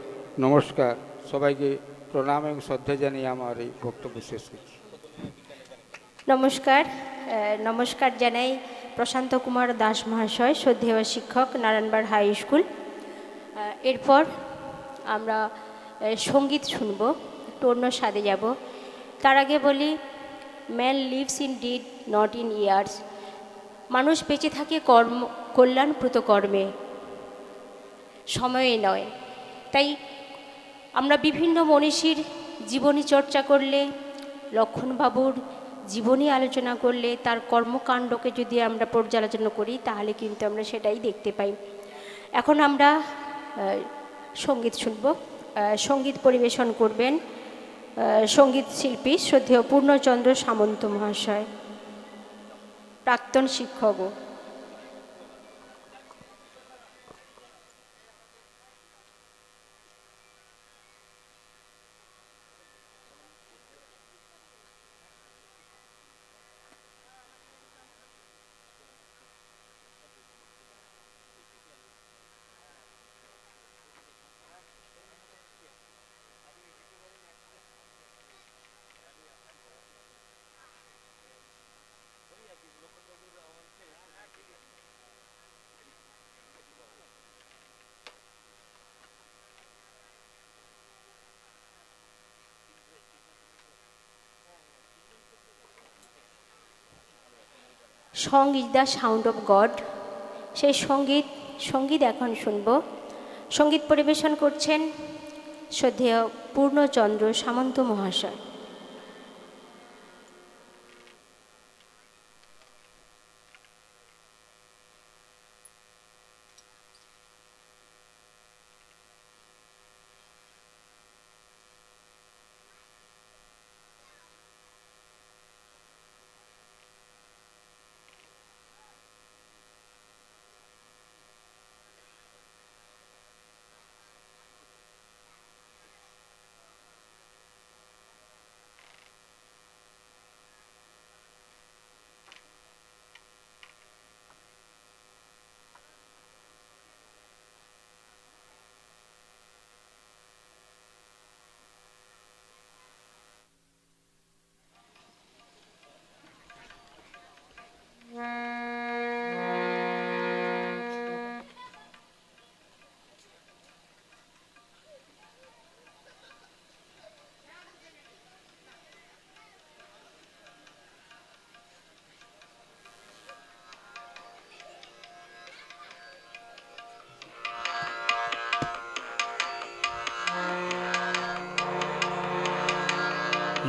নমস্কার। সবাইকে প্রণাম এবং শ্রদ্ধা জানিয়ে আমার এই বক্তব্য শেষ করছি। নমস্কার জানাই প্রশান্ত কুমার দাস মহাশয়, শ্রদ্ধেয় শিক্ষক, নারায়ণবাড় হাই স্কুল। এরপর আমরা সঙ্গীত শুনব, একটু অন্য স্বাদে যাব। তার আগে বলি, man lives in deed not in years. মানুষ বেঁচে থাকে কল্যাণপ্রত কর্মে, সময়ে নয়। তাই আমরা বিভিন্ন মনীষীর জীবনী চর্চা করলে, লক্ষ্মণবাবুর জীবনী আলোচনা করলে, তার কর্মকাণ্ডকে যদি আমরা পর্যালোচনা করি তাহলে কিন্তু আমরা সেটাই দেখতে পাই। এখন আমরা সঙ্গীত শুনব। সঙ্গীত পরিবেশন করবেন সঙ্গীত শিল্পী শ্রদ্ধেয় পূর্ণচন্দ্র সামন্ত মহাশয়, প্রাক্তন শিক্ষকও। Song is the sound of god. সেই সঙ্গীত এখন শুনব। সঙ্গীত পরিবেশন করছেন শ্রদ্ধেয় পূর্ণচন্দ্র সামন্ত মহাশয়।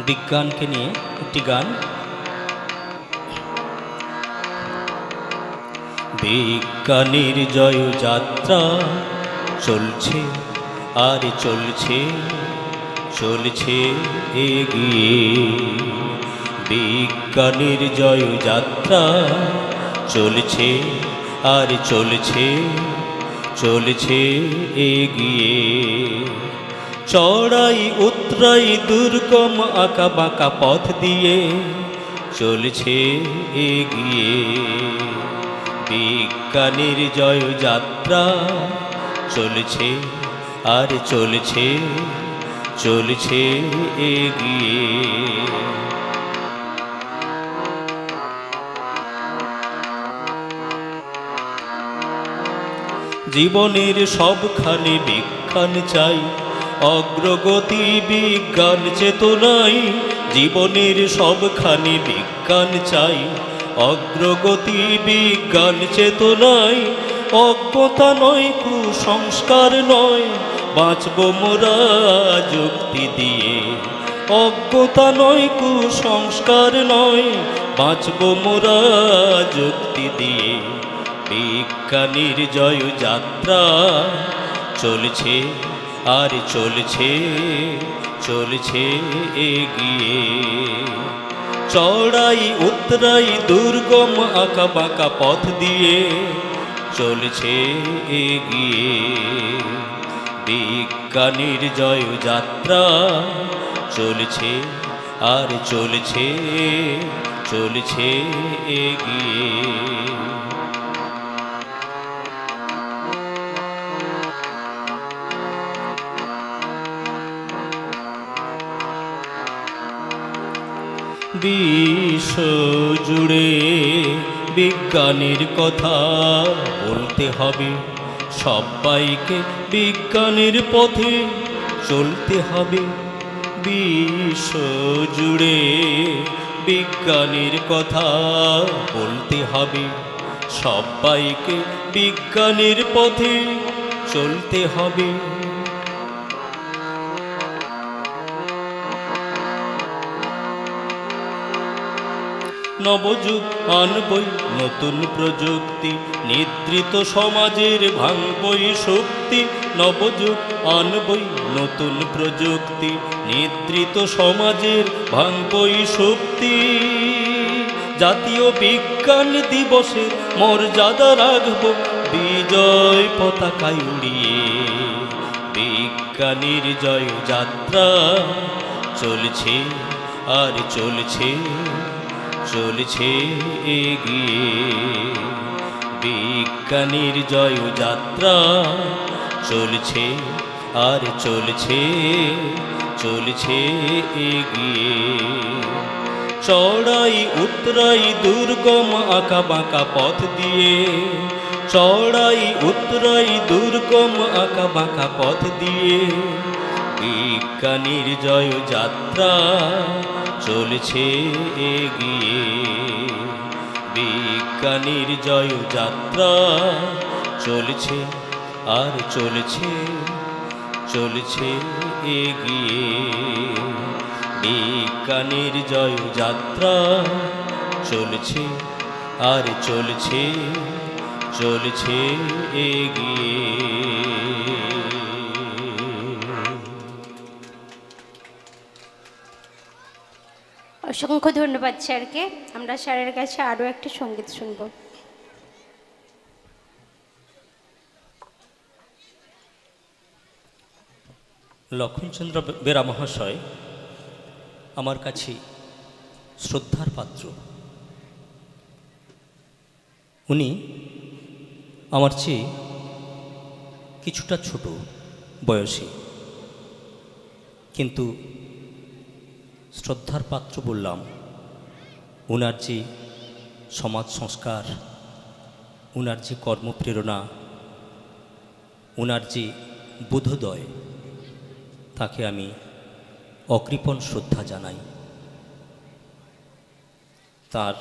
বিজ্ঞানকে নিয়ে একটি গান। বিজ্ঞানের জয় যাত্রা চলছে আর চলছে, চলছে এগিয়ে। বিজ্ঞানের জয় যাত্রা চলছে আর চলছে চলছে এগিয়ে। চড়াই উতরাই দুর্গম আঁকা বাঁকা পথ দিয়ে চলছে এগিয়ে। বিজ্ঞানের জয় যাত্রা চলছে আর চলছে চলছে এগিয়ে। জীবনের সবখানে বিজ্ঞান চাই, অগ্রগতি বিজ্ঞান চেতনাই। জীবনের সবখানে বিজ্ঞান চাই, অগ্রগতি বিজ্ঞান চেতনাই। অজ্ঞতা নয়, কুসংস্কার নয়, বাঁচব মোরা যুক্তি দিয়ে। অজ্ঞতা নয়, কুসংস্কার নয়, বাঁচব মোরা যুক্তি দিয়ে। বিজ্ঞানের জয় যাত্রা চলছে আর চলছে চলছে এগিয়ে। চড়াই উতরাই দুর্গম আঁকা বাঁকা পথ দিয়ে চলছে এগিয়ে। বিজ্ঞানের জয় যাত্রা চলছে আর চলছে চলছে এগিয়ে। বিশ্ব জুড়ে বিজ্ঞানের কথা বলতে হবে সবাইকে, বিজ্ঞানের পথে চলতে হবে। বিশ্ব জুড়ে বিজ্ঞানের কথা বলতে হবে সবাইকে, বিজ্ঞানের পথে চলতে হবে। নবযুগ আনবই নতুন প্রযুক্তি, নিদ্রিত সমাজের ভাঙবই শক্তি। নবযুগ আনবই নতুন প্রযুক্তি, নিদ্রিত সমাজের ভাঙবই শক্তি। জাতীয় বিজ্ঞান দিবসের মর্যাদা রাখব বিজয় পতাকায় উড়িয়ে। বিজ্ঞানের জয় যাত্রা চলছে আর চলছে চলছে এগিয়ে। বিজ্ঞানের জয় যাত্রা চলছে আর চলছে চলছে এগিয়ে। চড়াই উতরাই দুর্গম আঁকা বাঁকা পথ দিয়ে, চড়াই উতরাই দুর্গম আঁকা বাঁকা পথ দিয়ে। বিজ্ঞানের জয় যাত্রা চলছে এগিয়ে। বিজ্ঞানের জয় যাত্রা চলছে আর চলছে চলছে এগিয়ে। বিজ্ঞানের জয় যাত্রা চলছে আর চলছে চলছে এগিয়ে। অসংখ্য ধন্যবাদ স্যারকে। আমরা স্যারের কাছে আরও একটি সঙ্গীত শুনব। লক্ষণচন্দ্র বেরা মহাশয় আমার কাছে শ্রদ্ধার পাত্র। উনি আমার চেয়ে কিছুটা ছোট বয়সে, কিন্তু শ্রদ্ধার পাত্র বললাম। ওনার যে সমাজ সংস্কার, ওনার যে কর্মপ্রেরণা, ওনার যে বোধোদয়, তাকে আমি অকৃপণ শ্রদ্ধা জানাই। তার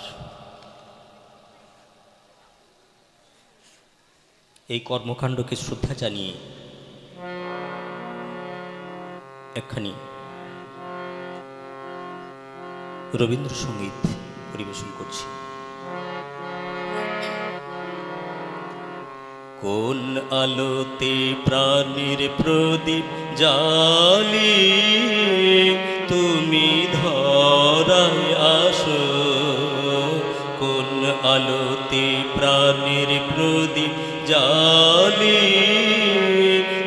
এই কর্মকাণ্ডকে শ্রদ্ধা জানিয়ে একখানি রবীন্দ্রসঙ্গীত পরিবেশন করছি। কোন আলোতে প্রাণের প্রদীপ জালি, তুমি ধরায় আসো। কোন আলোতে প্রাণের প্রদীপ জ্বালিয়ে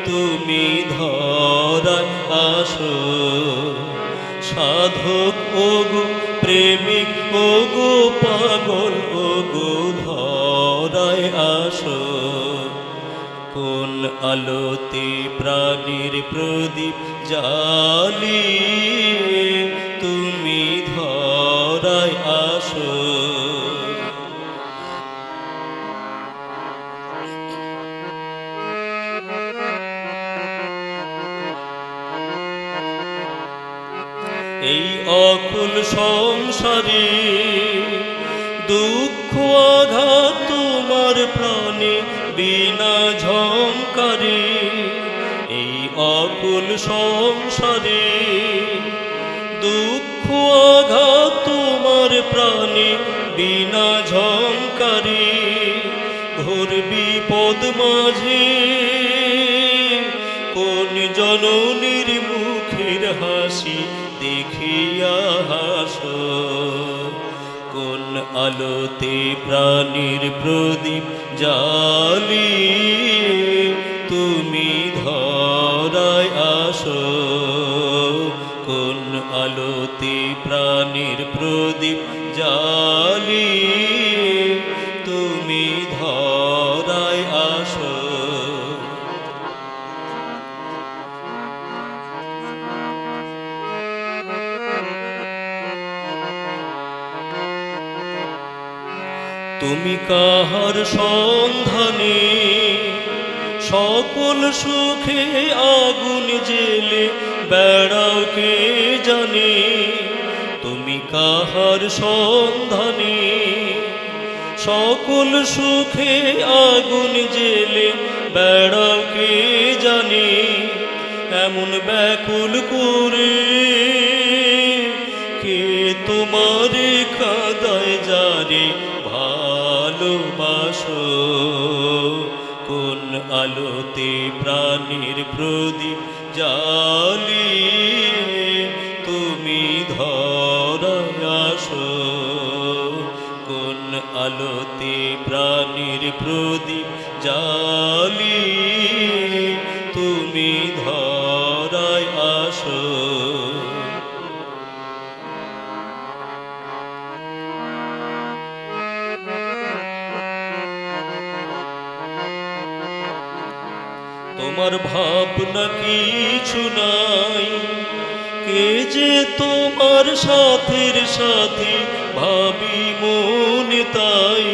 তুমি ধরায় আসো। সাধক ওগো প্রেমিক ওগো পাগল ওগো ধরায় আসো। কোন আলোতে প্রাণের প্রদীপ জ্বালিয়ে তুমি ধরায় আসো। এই অকুল সংসারে দুঃখ আঘাত তোমার প্রাণে বিনা ঝংকারে। এই অকুল সংসারে দুঃখ আঘাত তোমার প্রাণে বিনা ঝংকারে। ঘোর বিপদ মাঝে কোন জননীর মুখের হাসি দেখিয়া হাসো। কোন আলোতে প্রাণীর প্রদীপ জ্বালিয়ে তুমি ধরায় আসো। কোন আলোতে প্রাণীর প্রদীপ জ্বালিয়ে তুমি ধরায় আসো। তুমি কাহার সন্ধানে সকল সুখে আগুন জেলে বেড়াও কে জানে। তুমি কাহার সন্ধানে সকল সুখে আগুন জেলে বেড়াও কে জানে। এমন ব্যাকুল করে কে তোমারে কাঁদায় যারে ভালোবাসো। কোন আলোতে প্রাণীর প্রদীপ জ্বালিয়ে তুমি ধরায় আসো। কোন আলোতে প্রাণীর প্রদীপ জ্বালিয়ে তুমি ধরায় আসো। তোমার ভাবনা কিছু নাই, কে যে তোমার সাথের সাথী ভাবি মনে তাই।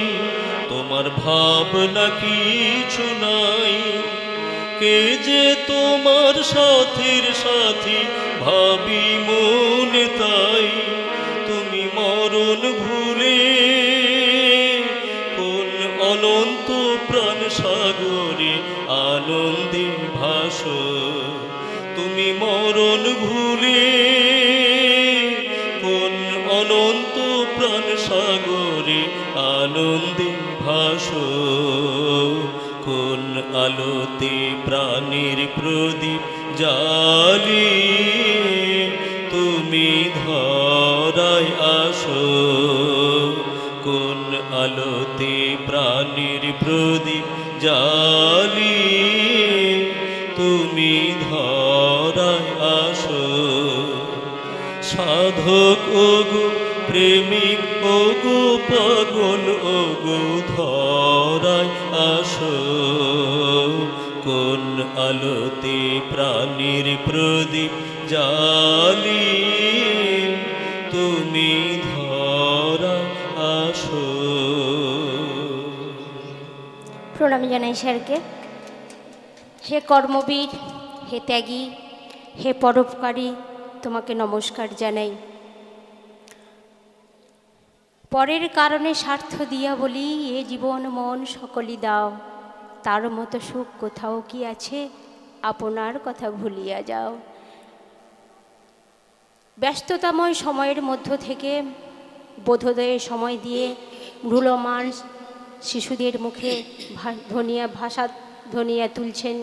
তোমার ভাবনা কিছু নাই, কে যে তোমার সাথের সাথী ভাবি মনে তাই। তুমি মরণ ভুলে কোন অনন্ত প্রাণ সাগরে আনন্দে ভাসো। তুমি মরণ ভুলে কোন অনন্ত প্রাণ সাগরে আনন্দে ভাসো। কোন আলোতে প্রাণের প্রদীপ জ্বালিয়ে তুমি ধরায় আসো। কোন আলোতে প্রাণের প্রদীপ জ্বালিয়ে তুমি ধরায় আসো। সাধক ওগো প্রেমিক ওগো পাগল ওগো ধরায় আসো। কোন আলোতে প্রাণীর প্রদীপ জ্বালিয়ে তুমি ধরায় আসো। প্রণাম জানাই স্যারকে। হে কর্মবীর, হে ত্যাগী, হে পরোপকারী, তোমাকে নমস্কার জানাই। পরের কারণে স্বার্থ দিয়া বলি, এ জীবন মন সকলই দাও। তার মতো সুখ কোথাও কি আছে, আপনার কথা ভুলিয়া যাও। ব্যস্ততাময় সময়ের মধ্য থেকে বোধোদয়ে সময় দিয়ে মূল্যমান শিশুদের মুখে ভাষা ধ্বনিয়া তুলছেন,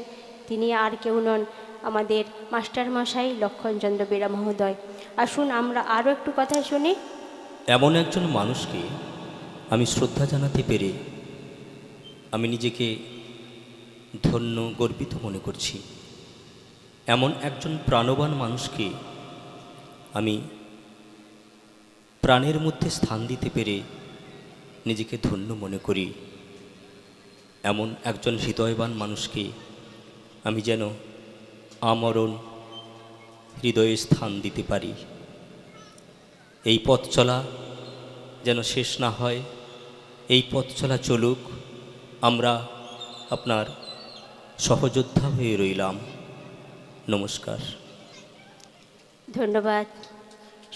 তিনি আর কেউ নন, আমাদের মাস্টারমশাই লক্ষণচন্দ্র বেরা মহোদয়। আসুন আমরা আরও একটু কথা শুনি। এমন একজন মানুষকে আমি শ্রদ্ধা জানাতে পেরে আমি নিজেকে ধন্য গর্বিত মনে করছি। এমন একজন প্রাণবান মানুষকে আমি প্রাণের মধ্যে স্থান দিতে পেরে নিজেকে ধন্য মনে করি। এমন একজন হৃদয়বান মানুষকে আমি যেন আমরণ হৃদয়ে স্থান দিতে পারি। এই পথ চলা যেন শেষ না হয়, এই পথ চলা চলুক। আমরা আপনার সহযোদ্ধা হয়ে রইলাম। নমস্কার। ধন্যবাদ।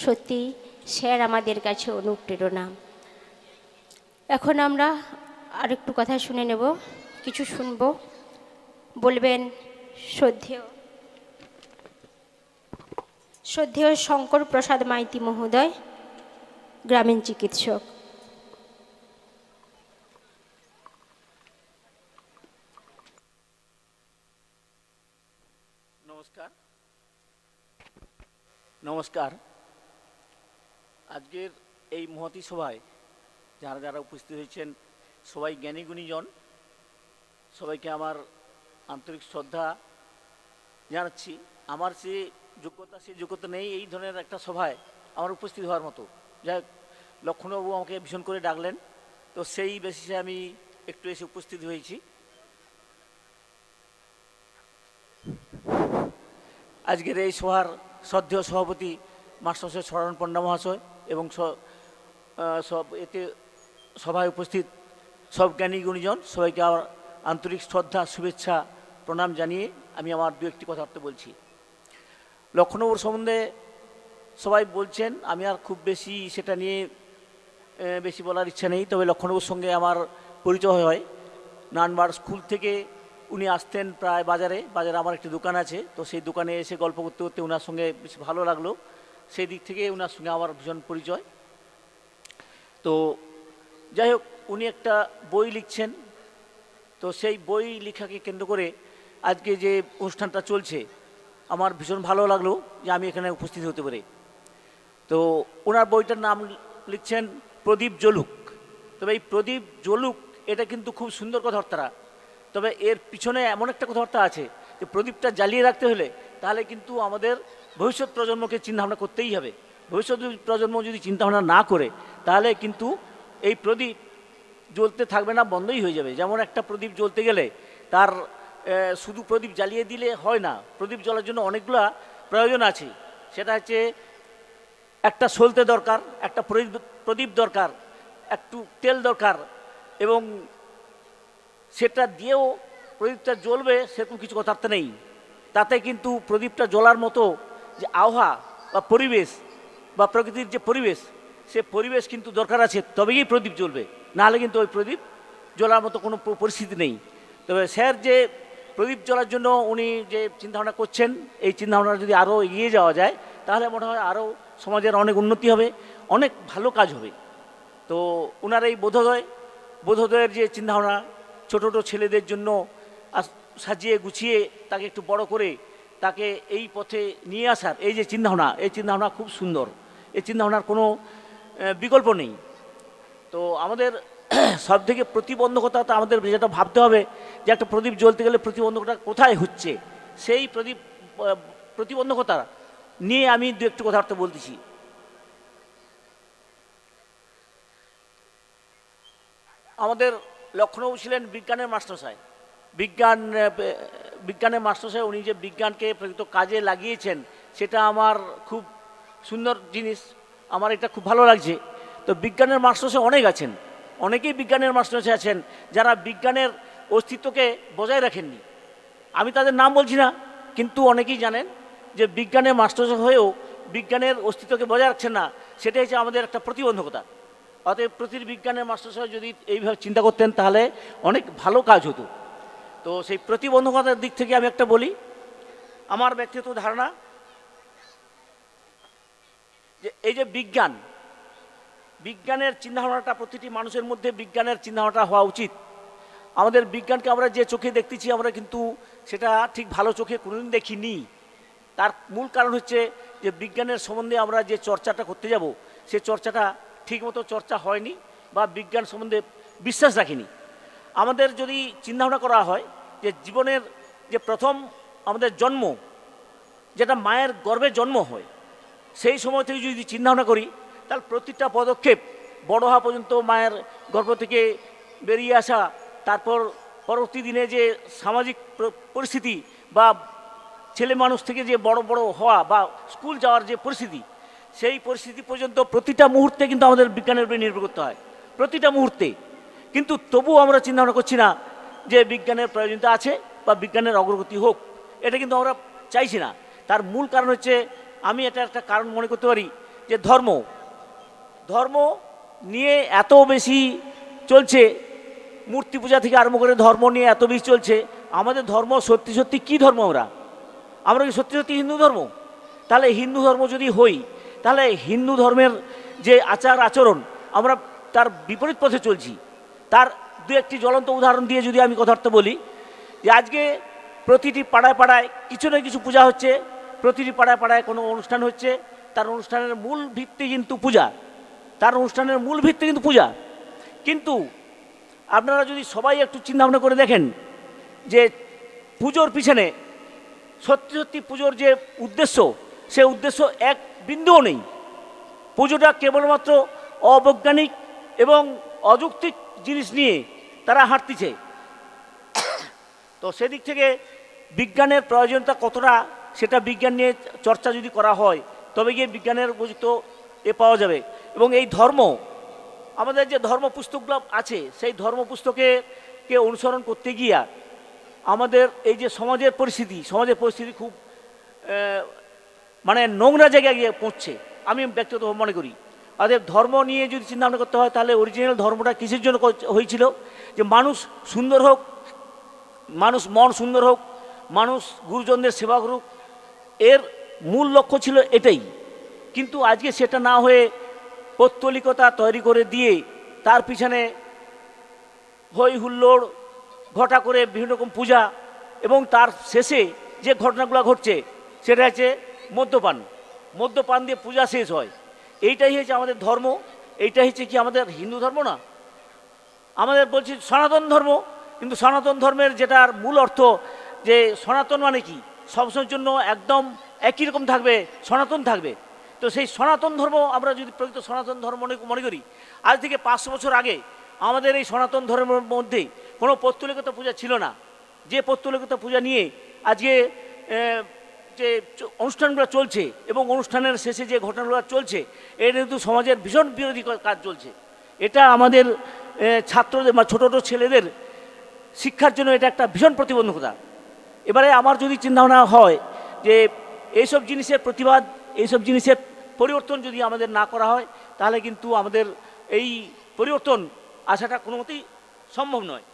সত্যি স্যার আমাদের কাছে অনুপ্রেরণা। এখন আমরা আরেকটু কথা শুনে নেব, কিছু শুনব। বলবেন শ্রদ্ধেয় শঙ্কর প্রসাদ মাইতি মহোদয়, গ্রামীণ চিকিৎসক। নমস্কার। নমস্কার। আজকের এই মহতী সভায় যারা যারা উপস্থিত হয়েছেন সবাই জ্ঞানী গুণীজন, সবাইকে আমার আন্তরিক শ্রদ্ধা জানাচ্ছি। আমার যে যোগ্যতা নেই এই ধরনের একটা সভায় আমার উপস্থিত হওয়ার মতো। যাই হোক, লক্ষ্মণবাবু আমাকে ভীষণ করে ডাকলেন, তো সেই বেসিসে আমি একটু এসে উপস্থিত হয়েছি। আজকের এই সভার শ্রদ্ধেয় সভাপতি মাস্টারমশাই শরণ পণ্ডা মহাশয় এবং সব এতে সভায় উপস্থিত সব জ্ঞানী গুণীজন, সবাইকে আমার আন্তরিক শ্রদ্ধা, শুভেচ্ছা, প্রণাম জানিয়ে আমি আমার দু একটি কথাবার্তা বলছি। লক্ষ্মণবাবুর সম্বন্ধে সবাই বলছেন, আমি আর খুব বেশি সেটা নিয়ে বেশি বলার ইচ্ছা নেই। তবে লক্ষ্মণবাবুর সঙ্গে আমার পরিচয় হয় নানবার স্কুল থেকে। উনি আসতেন প্রায় বাজারে আমার একটি দোকান আছে, তো সেই দোকানে এসে গল্প করতে করতে ওনার সঙ্গে বেশ ভালো লাগলো। সেই দিক থেকে ওনার সঙ্গে আমার ভীষণ পরিচয়। তো যাই হোক, উনি একটা বই লিখছেন, তো সেই বই লেখাকে কেন্দ্র করে আজকে যে অনুষ্ঠানটা চলছে আমার ভীষণ ভালো লাগলো যে আমি এখানে উপস্থিত হতে পারি। তো ওনার বইটার নাম লিখছেন প্রদীপ জ্বলুক। তবে এই প্রদীপ জ্বলুক এটা কিন্তু খুব সুন্দর কথাবার্তা। তবে এর পিছনে এমন একটা কথাবার্তা আছে যে প্রদীপটা জ্বালিয়ে রাখতে হলে তাহলে কিন্তু আমাদের ভবিষ্যৎ প্রজন্মকে চিন্তাভাবনা করতেই হবে। ভবিষ্যৎ প্রজন্ম যদি চিন্তাভাবনা না করে তাহলে কিন্তু এই প্রদীপ জ্বলতে থাকবে না, বন্ধই হয়ে যাবে। যেমন একটা প্রদীপ জ্বলতে গেলে তার শুধু প্রদীপ জ্বালিয়ে দিলে হয় না, প্রদীপ জ্বলার জন্য অনেকগুলা প্রয়োজন আছে। সেটা হচ্ছে একটা সলতে দরকার, একটা প্রদীপ দরকার, একটু তেল দরকার, এবং সেটা দিয়েও প্রদীপটা জ্বলবে সেরকম কিছু কথাবার্তা নেই। তাতে কিন্তু প্রদীপটা জ্বলার মতো যে আবহাওয়া বা পরিবেশ বা প্রকৃতির যে পরিবেশ, সে পরিবেশ কিন্তু দরকার আছে, তবেই প্রদীপ জ্বলবে। নাহলে কিন্তু ওই প্রদীপ জ্বলার মতো কোনো পরিস্থিতি নেই। তবে স্যার যে প্রদীপ জ্বলার জন্য উনি যে চিন্তাভাবনা করছেন, এই চিন্তাভাবনা যদি আরও এগিয়ে যাওয়া যায় তাহলে মনে হয় আরও সমাজের অনেক উন্নতি হবে, অনেক ভালো কাজ হবে। তো ওনার এই বোধোদয়ের যে চিন্তাভাবনা, ছোটো ছোটো ছেলেদের জন্য সাজিয়ে গুছিয়ে তাকে একটু বড় করে তাকে এই পথে নিয়ে আসার এই যে চিন্তাভাবনা, এই চিন্তাভাবনা খুব সুন্দর। এই চিন্তাভাবনার কোনো বিকল্প নেই। তো আমাদের সব থেকে প্রতিবন্ধকতা তো আমাদের যেটা ভাবতে হবে যে একটা প্রদীপ জ্বলতে গেলে প্রতিবন্ধকতা কোথায় হচ্ছে, সেই প্রতিবন্ধকতা নিয়ে আমি দু একটু কথাবার্তা বলতেছি। আমাদের লক্ষ্মণবাবু ছিলেন বিজ্ঞানের মাস্টারমশাই। বিজ্ঞানের মাস্টারমশাই উনি যে বিজ্ঞানকে প্রকৃত কাজে লাগিয়েছেন সেটা আমার খুব সুন্দর জিনিস, আমার এটা খুব ভালো লাগছে। তো বিজ্ঞানের মাস্টারমশাই অনেক আছেন, অনেকেই বিজ্ঞানের মাস্টারমশাই আছেন যারা বিজ্ঞানের অস্তিত্বকে বজায় রাখেননি। আমি তাদের নাম বলছি না, কিন্তু অনেকেই জানেন যে বিজ্ঞানের মাস্টারমশাই হয়েও বিজ্ঞানের অস্তিত্বকে বজায় রাখছেন না। সেটাই হচ্ছে আমাদের একটা প্রতিবন্ধকতা। অতএব প্রতিটি বিজ্ঞানের মাস্টারমশাই যদি এইভাবে চিন্তা করতেন তাহলে অনেক ভালো কাজ হতো। তো সেই প্রতিবন্ধকতার দিক থেকে আমি একটা বলি, আমার ব্যক্তিগত ধারণা যে এই যে বিজ্ঞানের চিন্তাভাবনাটা প্রতিটি মানুষের মধ্যে বিজ্ঞানের চিন্তাভাবনাটা হওয়া উচিত। আমাদের বিজ্ঞানকে আমরা যে চোখে দেখতেছি আমরা কিন্তু সেটা ঠিক ভালো চোখে কোনোদিন দেখিনি। তার মূল কারণ হচ্ছে যে বিজ্ঞানের সম্বন্ধে আমরা যে চর্চাটা করতে যাব সে চর্চাটা ঠিকমতো চর্চা হয়নি, বা বিজ্ঞান সম্বন্ধে বিশ্বাস রাখিনি। আমাদের যদি চিন্তাভাবনা করা হয় যে জীবনের যে প্রথম আমাদের জন্ম, যেটা মায়ের গর্ভে জন্ম হয়, সেই সময় থেকে যদি চিন্তাভাবনা করি তাহলে প্রতিটা পদক্ষেপ বড় হওয়া পর্যন্ত মায়ের গর্ভ থেকে বেরিয়ে আসা, তারপর পরবর্তী দিনে যে সামাজিক পরিস্থিতি বা ছেলে মানুষ থেকে যে বড় বড় হওয়া বা স্কুল যাওয়ার যে পরিস্থিতি, সেই পরিস্থিতি পর্যন্ত প্রতিটা মুহূর্তে কিন্তু আমাদের বিজ্ঞানের উপরে নির্ভর করতে হয়, প্রতিটা মুহূর্তে। কিন্তু তবুও আমরা চিন্তাভাবনা করছি না যে বিজ্ঞানের প্রয়োজনীয়তা আছে বা বিজ্ঞানের অগ্রগতি হোক, এটা কিন্তু আমরা চাইছি না। তার মূল কারণ হচ্ছে, আমি এটা একটা কারণ মনে করতে পারি যে ধর্ম নিয়ে এত বেশি চলছে, মূর্তি পূজা থেকে আরম্ভ করে ধর্ম নিয়ে এত বেশি চলছে। আমাদের ধর্ম সত্যি সত্যি কী ধর্ম? আমরা কি সত্যি সত্যি হিন্দু ধর্ম? তাহলে হিন্দু ধর্ম যদি হই, তাহলে হিন্দু ধর্মের যে আচার আচরণ আমরা তার বিপরীত পথে চলছি। তার দু একটি জ্বলন্ত উদাহরণ দিয়ে যদি আমি কথাটা বলি, যে আজকে প্রতিটি পাড়ায় পাড়ায় কিছু না কিছু পূজা হচ্ছে, প্রতিটি পাড়ায় পাড়ায় কোনো অনুষ্ঠান হচ্ছে, তার অনুষ্ঠানের মূল ভিত্তি কিন্তু পূজা। কিন্তু আপনারা যদি সবাই একটু চিন্তাভাবনা করে দেখেন যে পুজোর পিছনে সত্যি সত্যি পুজোর যে উদ্দেশ্য, সে উদ্দেশ্য এক বিন্দুও নেই। পুজোটা কেবলমাত্র অবৈজ্ঞানিক এবং অযৌক্তিক জিনিস নিয়ে তারা হাঁটতিছে। তো সেদিক থেকে বিজ্ঞানের প্রয়োজনীয়তা কতটা, সেটা বিজ্ঞান নিয়ে চর্চা যদি করা হয় তবে গিয়ে বিজ্ঞানের উপযুক্ত পাওয়া যাবে। এবং এই ধর্ম, আমাদের যে ধর্ম পুস্তকগুলো আছে, সেই ধর্ম পুস্তকে অনুসরণ করতে গিয়া আমাদের এই যে সমাজের পরিস্থিতি খুব মানে নোংরা জায়গায় গিয়ে পৌঁছছে, আমি ব্যক্তিগতভাবে মনে করি। অতএব ধর্ম নিয়ে যদি চিন্তাভাবনা করতে হয়, তাহলে অরিজিনাল ধর্মটা কিসের জন্য হয়েছিল? যে মানুষ সুন্দর হোক, মানুষ মন সুন্দর হোক, মানুষ গুরুজনদের সেবা করুক, এর মূল লক্ষ্য ছিল এটাই। কিন্তু আজকে সেটা না হয়ে পৌত্তলিকতা তৈরি করে দিয়ে তার পিছনে হই হুল্লোড় ঘটা করে বিভিন্ন রকম পূজা, এবং তার শেষে যে ঘটনাগুলো ঘটছে সেটা হচ্ছে মদ্যপান দিয়ে পূজা শেষ হয়। এইটাই হচ্ছে আমাদের ধর্ম, এইটাই হচ্ছে কি আমাদের হিন্দু ধর্ম না। আমাদের বলছি সনাতন ধর্ম, কিন্তু সনাতন ধর্মের যেটার মূল অর্থ, যে সনাতন মানে কি, সবসময়ের জন্য একদম একই রকম থাকবে, সনাতন থাকবে। তো সেই সনাতন ধর্ম আমরা যদি প্রকৃত সনাতন ধর্ম মনে করি, আজ থেকে 500 বছর আগে আমাদের এই সনাতন ধর্মের মধ্যে কোনো পৌত্তলিকতা পূজা ছিল না। যে পৌত্তলিকতা পূজা নিয়ে আজকে যে অনুষ্ঠানগুলো চলছে এবং অনুষ্ঠানের শেষে যে ঘটনাগুলো চলছে, এটা কিন্তু সমাজের ভীষণ বিরোধী কাজ চলছে। এটা আমাদের ছাত্রদের বা ছোটো ছোটো ছেলেদের শিক্ষার জন্য এটা একটা ভীষণ প্রতিবন্ধকতা। এবারে আমার যদি চিন্তাভাবনা হয় যে এইসব জিনিসের প্রতিবাদ, এইসব জিনিসের পরিবর্তন যদি আমাদের না করা হয়, তাহলে কিন্তু আমাদের এই পরিবর্তন আসাটা কোনো মতেই সম্ভব নয়।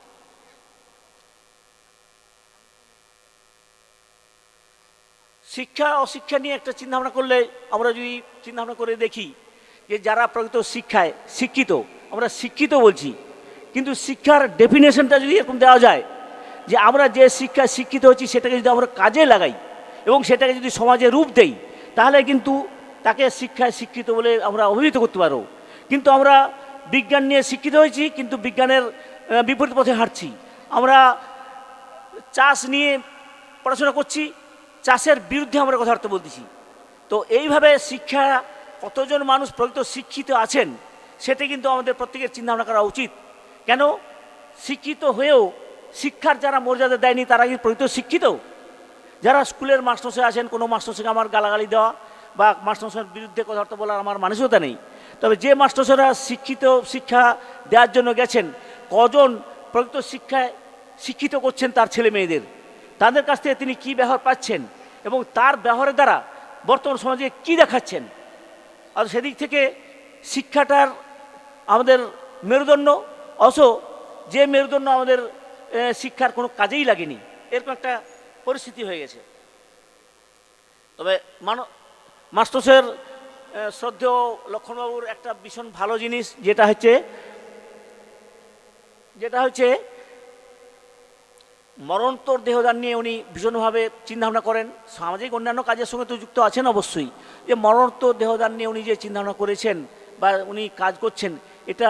শিক্ষা অশিক্ষা নিয়ে একটা চিন্তাভাবনা করলে, আমরা যদি চিন্তাভাবনা করে দেখি যে যারা প্রকৃত শিক্ষায় শিক্ষিত, আমরা শিক্ষিত বলছি, কিন্তু শিক্ষার ডেফিনেশনটা যদি এরকম দেওয়া যায় যে আমরা যে শিক্ষায় শিক্ষিত হচ্ছি সেটাকে যদি আমরা কাজে লাগাই এবং সেটাকে যদি সমাজে রূপ দেই, তাহলে কিন্তু তাকে শিক্ষায় শিক্ষিত বলে আমরা অভিহিত করতে পারব। কিন্তু আমরা বিজ্ঞান নিয়ে শিক্ষিত হয়েছি, কিন্তু বিজ্ঞানের বিপরীত পথে হাঁটছি। আমরা চাষ নিয়ে পড়াশোনা করছি, চাষের বিরুদ্ধে আমরা কথাবার্তা বলতেছি। তো এইভাবে শিক্ষা, কতজন মানুষ প্রকৃত শিক্ষিত আছেন সেটা কিন্তু আমাদের প্রত্যেকের চিন্তাভাবনা করা উচিত। কেন শিক্ষিত হয়েও শিক্ষার যারা মর্যাদা দেয়নি তারা কি প্রকৃত শিক্ষিত? যারা স্কুলের মাস্টারমশাই আছেন, কোনো মাস্টারমশাইকে আমার গালাগালি দেওয়া বা মাস্টারমশাইয়ের বিরুদ্ধে কথাবার্তা বলার আমার মানসিকতা নেই। তবে যে মাস্টারমশাইরা শিক্ষা দেওয়ার জন্য গেছেন, কজন প্রকৃত শিক্ষিত করছেন তার ছেলে মেয়েদের, তাদের কাছ থেকে তিনি কী ব্যবহার পাচ্ছেন এবং তার ব্যবহারের দ্বারা বর্তমান সমাজে কী দেখাচ্ছেন। আর সেদিক থেকে শিক্ষাটার আমাদের মেরুদণ্ড, যে মেরুদণ্ড আমাদের শিক্ষার কোনো কাজেই লাগেনি, এরকম একটা পরিস্থিতি হয়ে গেছে। তবে মাস্টারমশাইয়ের শ্রদ্ধেয় লক্ষণবাবুর একটা ভীষণ ভালো জিনিস, যেটা হচ্ছে মরণোত্তর দেহদান নিয়ে উনি ভীষণভাবে চিন্তাভাবনা করেন। সামাজিক অন্যান্য কাজের সঙ্গে তো যুক্ত আছেন অবশ্যই, যে মরণোত্তর দেহদান নিয়ে উনি যে চিন্তাভাবনা করেছেন বা উনি কাজ করছেন, এটা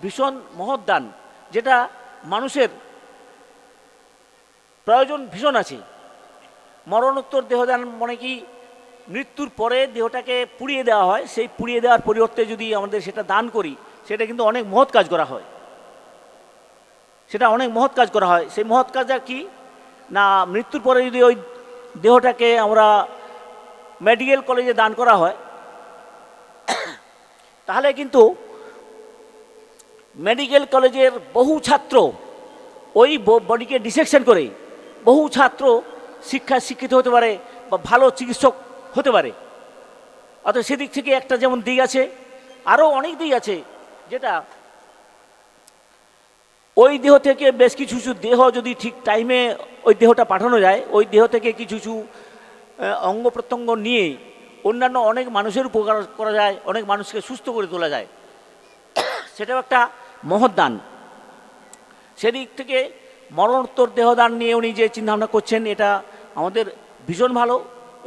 ভীষণ মহৎ দান, যেটা মানুষের প্রয়োজন ভীষণ আছে। মরণোত্তর দেহদান মানে কি, মৃত্যুর পরে দেহটাকে পুড়িয়ে দেওয়া হয়, সেই পুড়িয়ে দেওয়ার পরিবর্তে যদি আমাদের সেটা দান করি, সেটা কিন্তু অনেক মহৎ কাজ করা হয়, সেটা অনেক মহৎ কাজ করা হয়। সেই মহৎ কাজটা কি না, মৃত্যুর পরে যদি ওই দেহটাকে আমরা মেডিকেল কলেজে দান করা হয়, তাহলে কিন্তু মেডিকেল কলেজের বহু ছাত্র ওই বডিকে ডিসেকশন করে বহু ছাত্র শিক্ষিত হতে পারে বা ভালো চিকিৎসক হতে পারে। অর্থাৎ সেদিক থেকে একটা যেমন দিক আছে, আরও অনেক দিক আছে, যেটা ওই দেহ থেকে বেশ কিছু দেহ যদি ঠিক টাইমে ওই দেহটা পাঠানো যায়, ওই দেহ থেকে কিছু অঙ্গ প্রত্যঙ্গ নিয়ে অন্যান্য অনেক মানুষের উপকার করা যায়, অনেক মানুষকে সুস্থ করে তোলা যায়, সেটাও একটা মহৎ দান। সেদিক থেকে মরণোত্তর দেহদান নিয়ে উনি যে চিন্তাভাবনা করছেন, এটা আমাদের ভীষণ ভালো।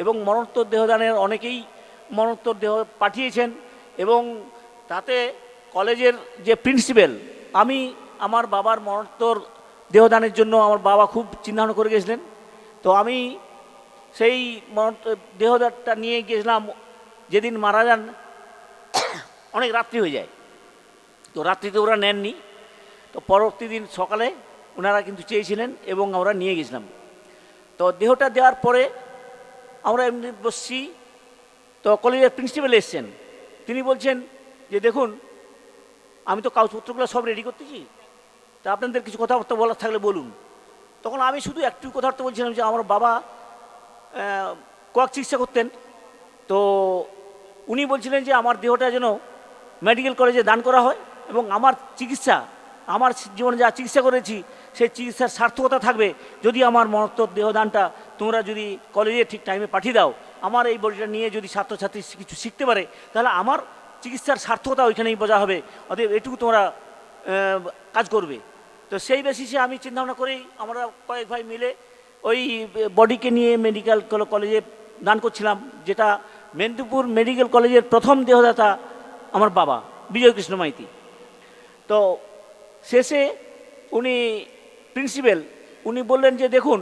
এবং মরণোত্তর দেহদানের অনেকেই মরণোত্তর দেহ পাঠিয়েছেন, এবং তাতে কলেজের যে প্রিন্সিপাল, আমি আমার বাবার মরণোত্তর দেহদানের জন্য আমার বাবা খুব চিন্তাভাবনা করে গেছিলেন, তো আমি সেই দেহদানটা নিয়ে গেছিলাম। যেদিন মারা যান অনেক রাত্রি হয়ে যায়, তো রাত্রিতে ওরা নেননি, তো পরবর্তী দিন সকালে ওনারা কিন্তু চেয়েছিলেন এবং আমরা নিয়ে গেছিলাম। তো দেহটা দেওয়ার পরে আমরা এমনি বসছি, তো কলেজের প্রিন্সিপাল এসছেন, তিনি বলছেন যে দেখুন, আমি তো কাগজপত্রগুলো সব রেডি করতেছি, তা আপনাদের কিছু কথাবার্তা বলার থাকলে বলুন। তখন আমি শুধু একটু কথাবার্তা বলছিলাম যে আমার বাবা কয়েক চিকিৎসা করতেন, তো উনি বলছিলেন যে আমার দেহটা যেন মেডিকেল কলেজে দান করা হয়, এবং আমার চিকিৎসা, আমার জীবনে যা চিকিৎসা করেছি সেই চিকিৎসার সার্থকতা থাকবে যদি আমার মরণোত্তর দেহদানটা তোমরা যদি কলেজে ঠিক টাইমে পাঠিয়ে দাও। আমার এই বডিটা নিয়ে যদি ছাত্রছাত্রী কিছু শিখতে পারে, তাহলে আমার চিকিৎসার সার্থকতা ওইখানেই বোঝা হবে, অতএব এটুকু তোমরা কাজ করবে। তো সেই বেসিসে আমি চিন্তাভাবনা করেই আমরা কয়েক ভাই মিলে ওই বডিকে নিয়ে মেডিকেল কলেজে দান করছিলাম, যেটা মেদিনীপুর মেডিকেল কলেজের প্রথম দেহদাতা আমার বাবা বিজয়কৃষ্ণ মাইতি। তো শেষে উনি প্রিন্সিপাল উনি বললেন যে দেখুন,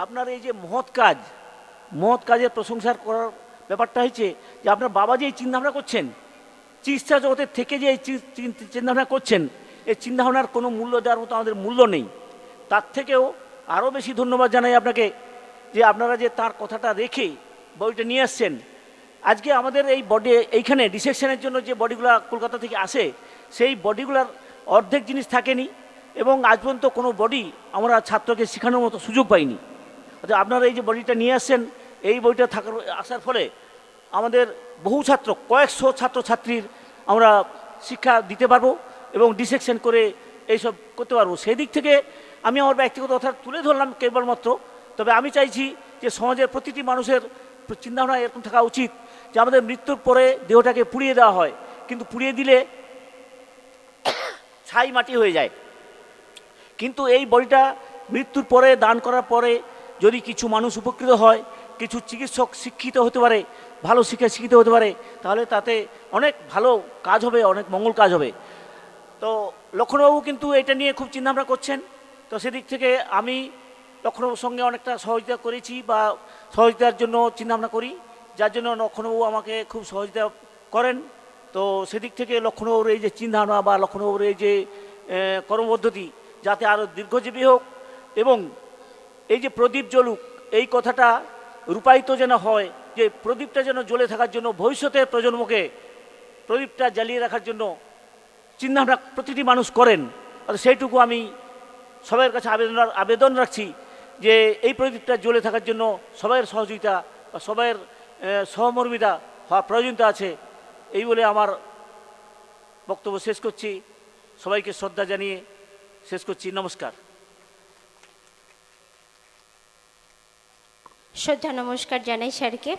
আপনার এই যে মহৎ কাজের প্রশংসার করার ব্যাপারটা হচ্ছে যে আপনার বাবা যে এই চিন্তাভাবনা করছেন, চিকিৎসা জগতের থেকে যে এই চিন্তাভাবনা করছেন, এই চিন্তাভাবনার কোনো মূল্য দেওয়ার মতো আমাদের মূল্য নেই। তার থেকেও আরও বেশি ধন্যবাদ জানাই আপনাকে যে আপনারা যে তার কথাটা রেখে বডিটা নিয়ে আসছেন। আজকে আমাদের এই বডি এইখানে ডিসেকশনের জন্য যে বডিগুলো কলকাতা থেকে আসে, সেই বডিগুলার অর্ধেক জিনিস থাকেনি, এবং আজ পর্যন্ত কোনো বডি আমরা ছাত্রকে শেখানোর মতো সুযোগ পাইনি। অর্থাৎ আপনারা এই যে বডিটা নিয়ে আসছেন, এই বডিটা আসার ফলে আমাদের বহু ছাত্র, কয়েকশো ছাত্রছাত্রীর আমরা শিক্ষা দিতে পারবো এবং ডিসেকশন করে এইসব করতে পারবো। সেই দিক থেকে আমি আমার ব্যক্তিগত কথা তুলে ধরলাম কেবলমাত্র। তবে আমি চাইছি যে সমাজের প্রতিটি মানুষের চিন্তাভাবনা এরকম থাকা উচিত যে আমাদের মৃত্যুর পরে দেহটাকে পুড়িয়ে দেওয়া হয়, কিন্তু পুড়িয়ে দিলে ছাই মাটি হয়ে যায়, কিন্তু এই বডিটা মৃত্যুর পরে দান করার পরে যদি কিছু মানুষ উপকৃত হয়, কিছু চিকিৎসক শিক্ষিত হতে পারে, ভালো শিক্ষায় শিক্ষিত হতে পারে, তাহলে তাতে অনেক ভালো কাজ হবে, অনেক মঙ্গল কাজ হবে। তো লক্ষ্মণবাবু কিন্তু এটা নিয়ে খুব চিন্তাভাবনা করছেন। তো সেদিক থেকে আমি লক্ষ্মণবাবুর সঙ্গে অনেকটা সহযোগিতা করেছি বা সহযোগিতার জন্য চিন্তাভাবনা করি, যার জন্য লক্ষ্মণবাবু আমাকে খুব সহযোগিতা করেন। তো সেদিক থেকে লক্ষ্মণবাবুর এই যে চিন্তাভাবনা বা লক্ষ্মণবাবুর এই যে কর্মপদ্ধতি যাতে আরও দীর্ঘজীবী হোক, এবং এই যে প্রদীপ জ্বলুক এই কথাটা রূপায়িত যেন হয়, যে প্রদীপটা যেন জ্বলে থাকার জন্য ভবিষ্যতের প্রজন্মকে প্রদীপটা জ্বালিয়ে রাখার জন্য চিন্তাভাবনা প্রতিটি মানুষ করেন। আর সেইটুকু আমি সবার কাছে আবেদন রাখছি যে এই প্রদীপটা জ্বলে থাকার জন্য সবাইয়ের সহযোগিতা বা সবাইয়ের সহমর্মিতা হওয়ার প্রয়োজনীয়তা আছে। এই বলে আমার বক্তব্য শেষ করছি। সবাইকে শ্রদ্ধা জানিয়ে শেষ করছি। নমস্কার। শ্রদ্ধা নমস্কার জানাই স্যারকে।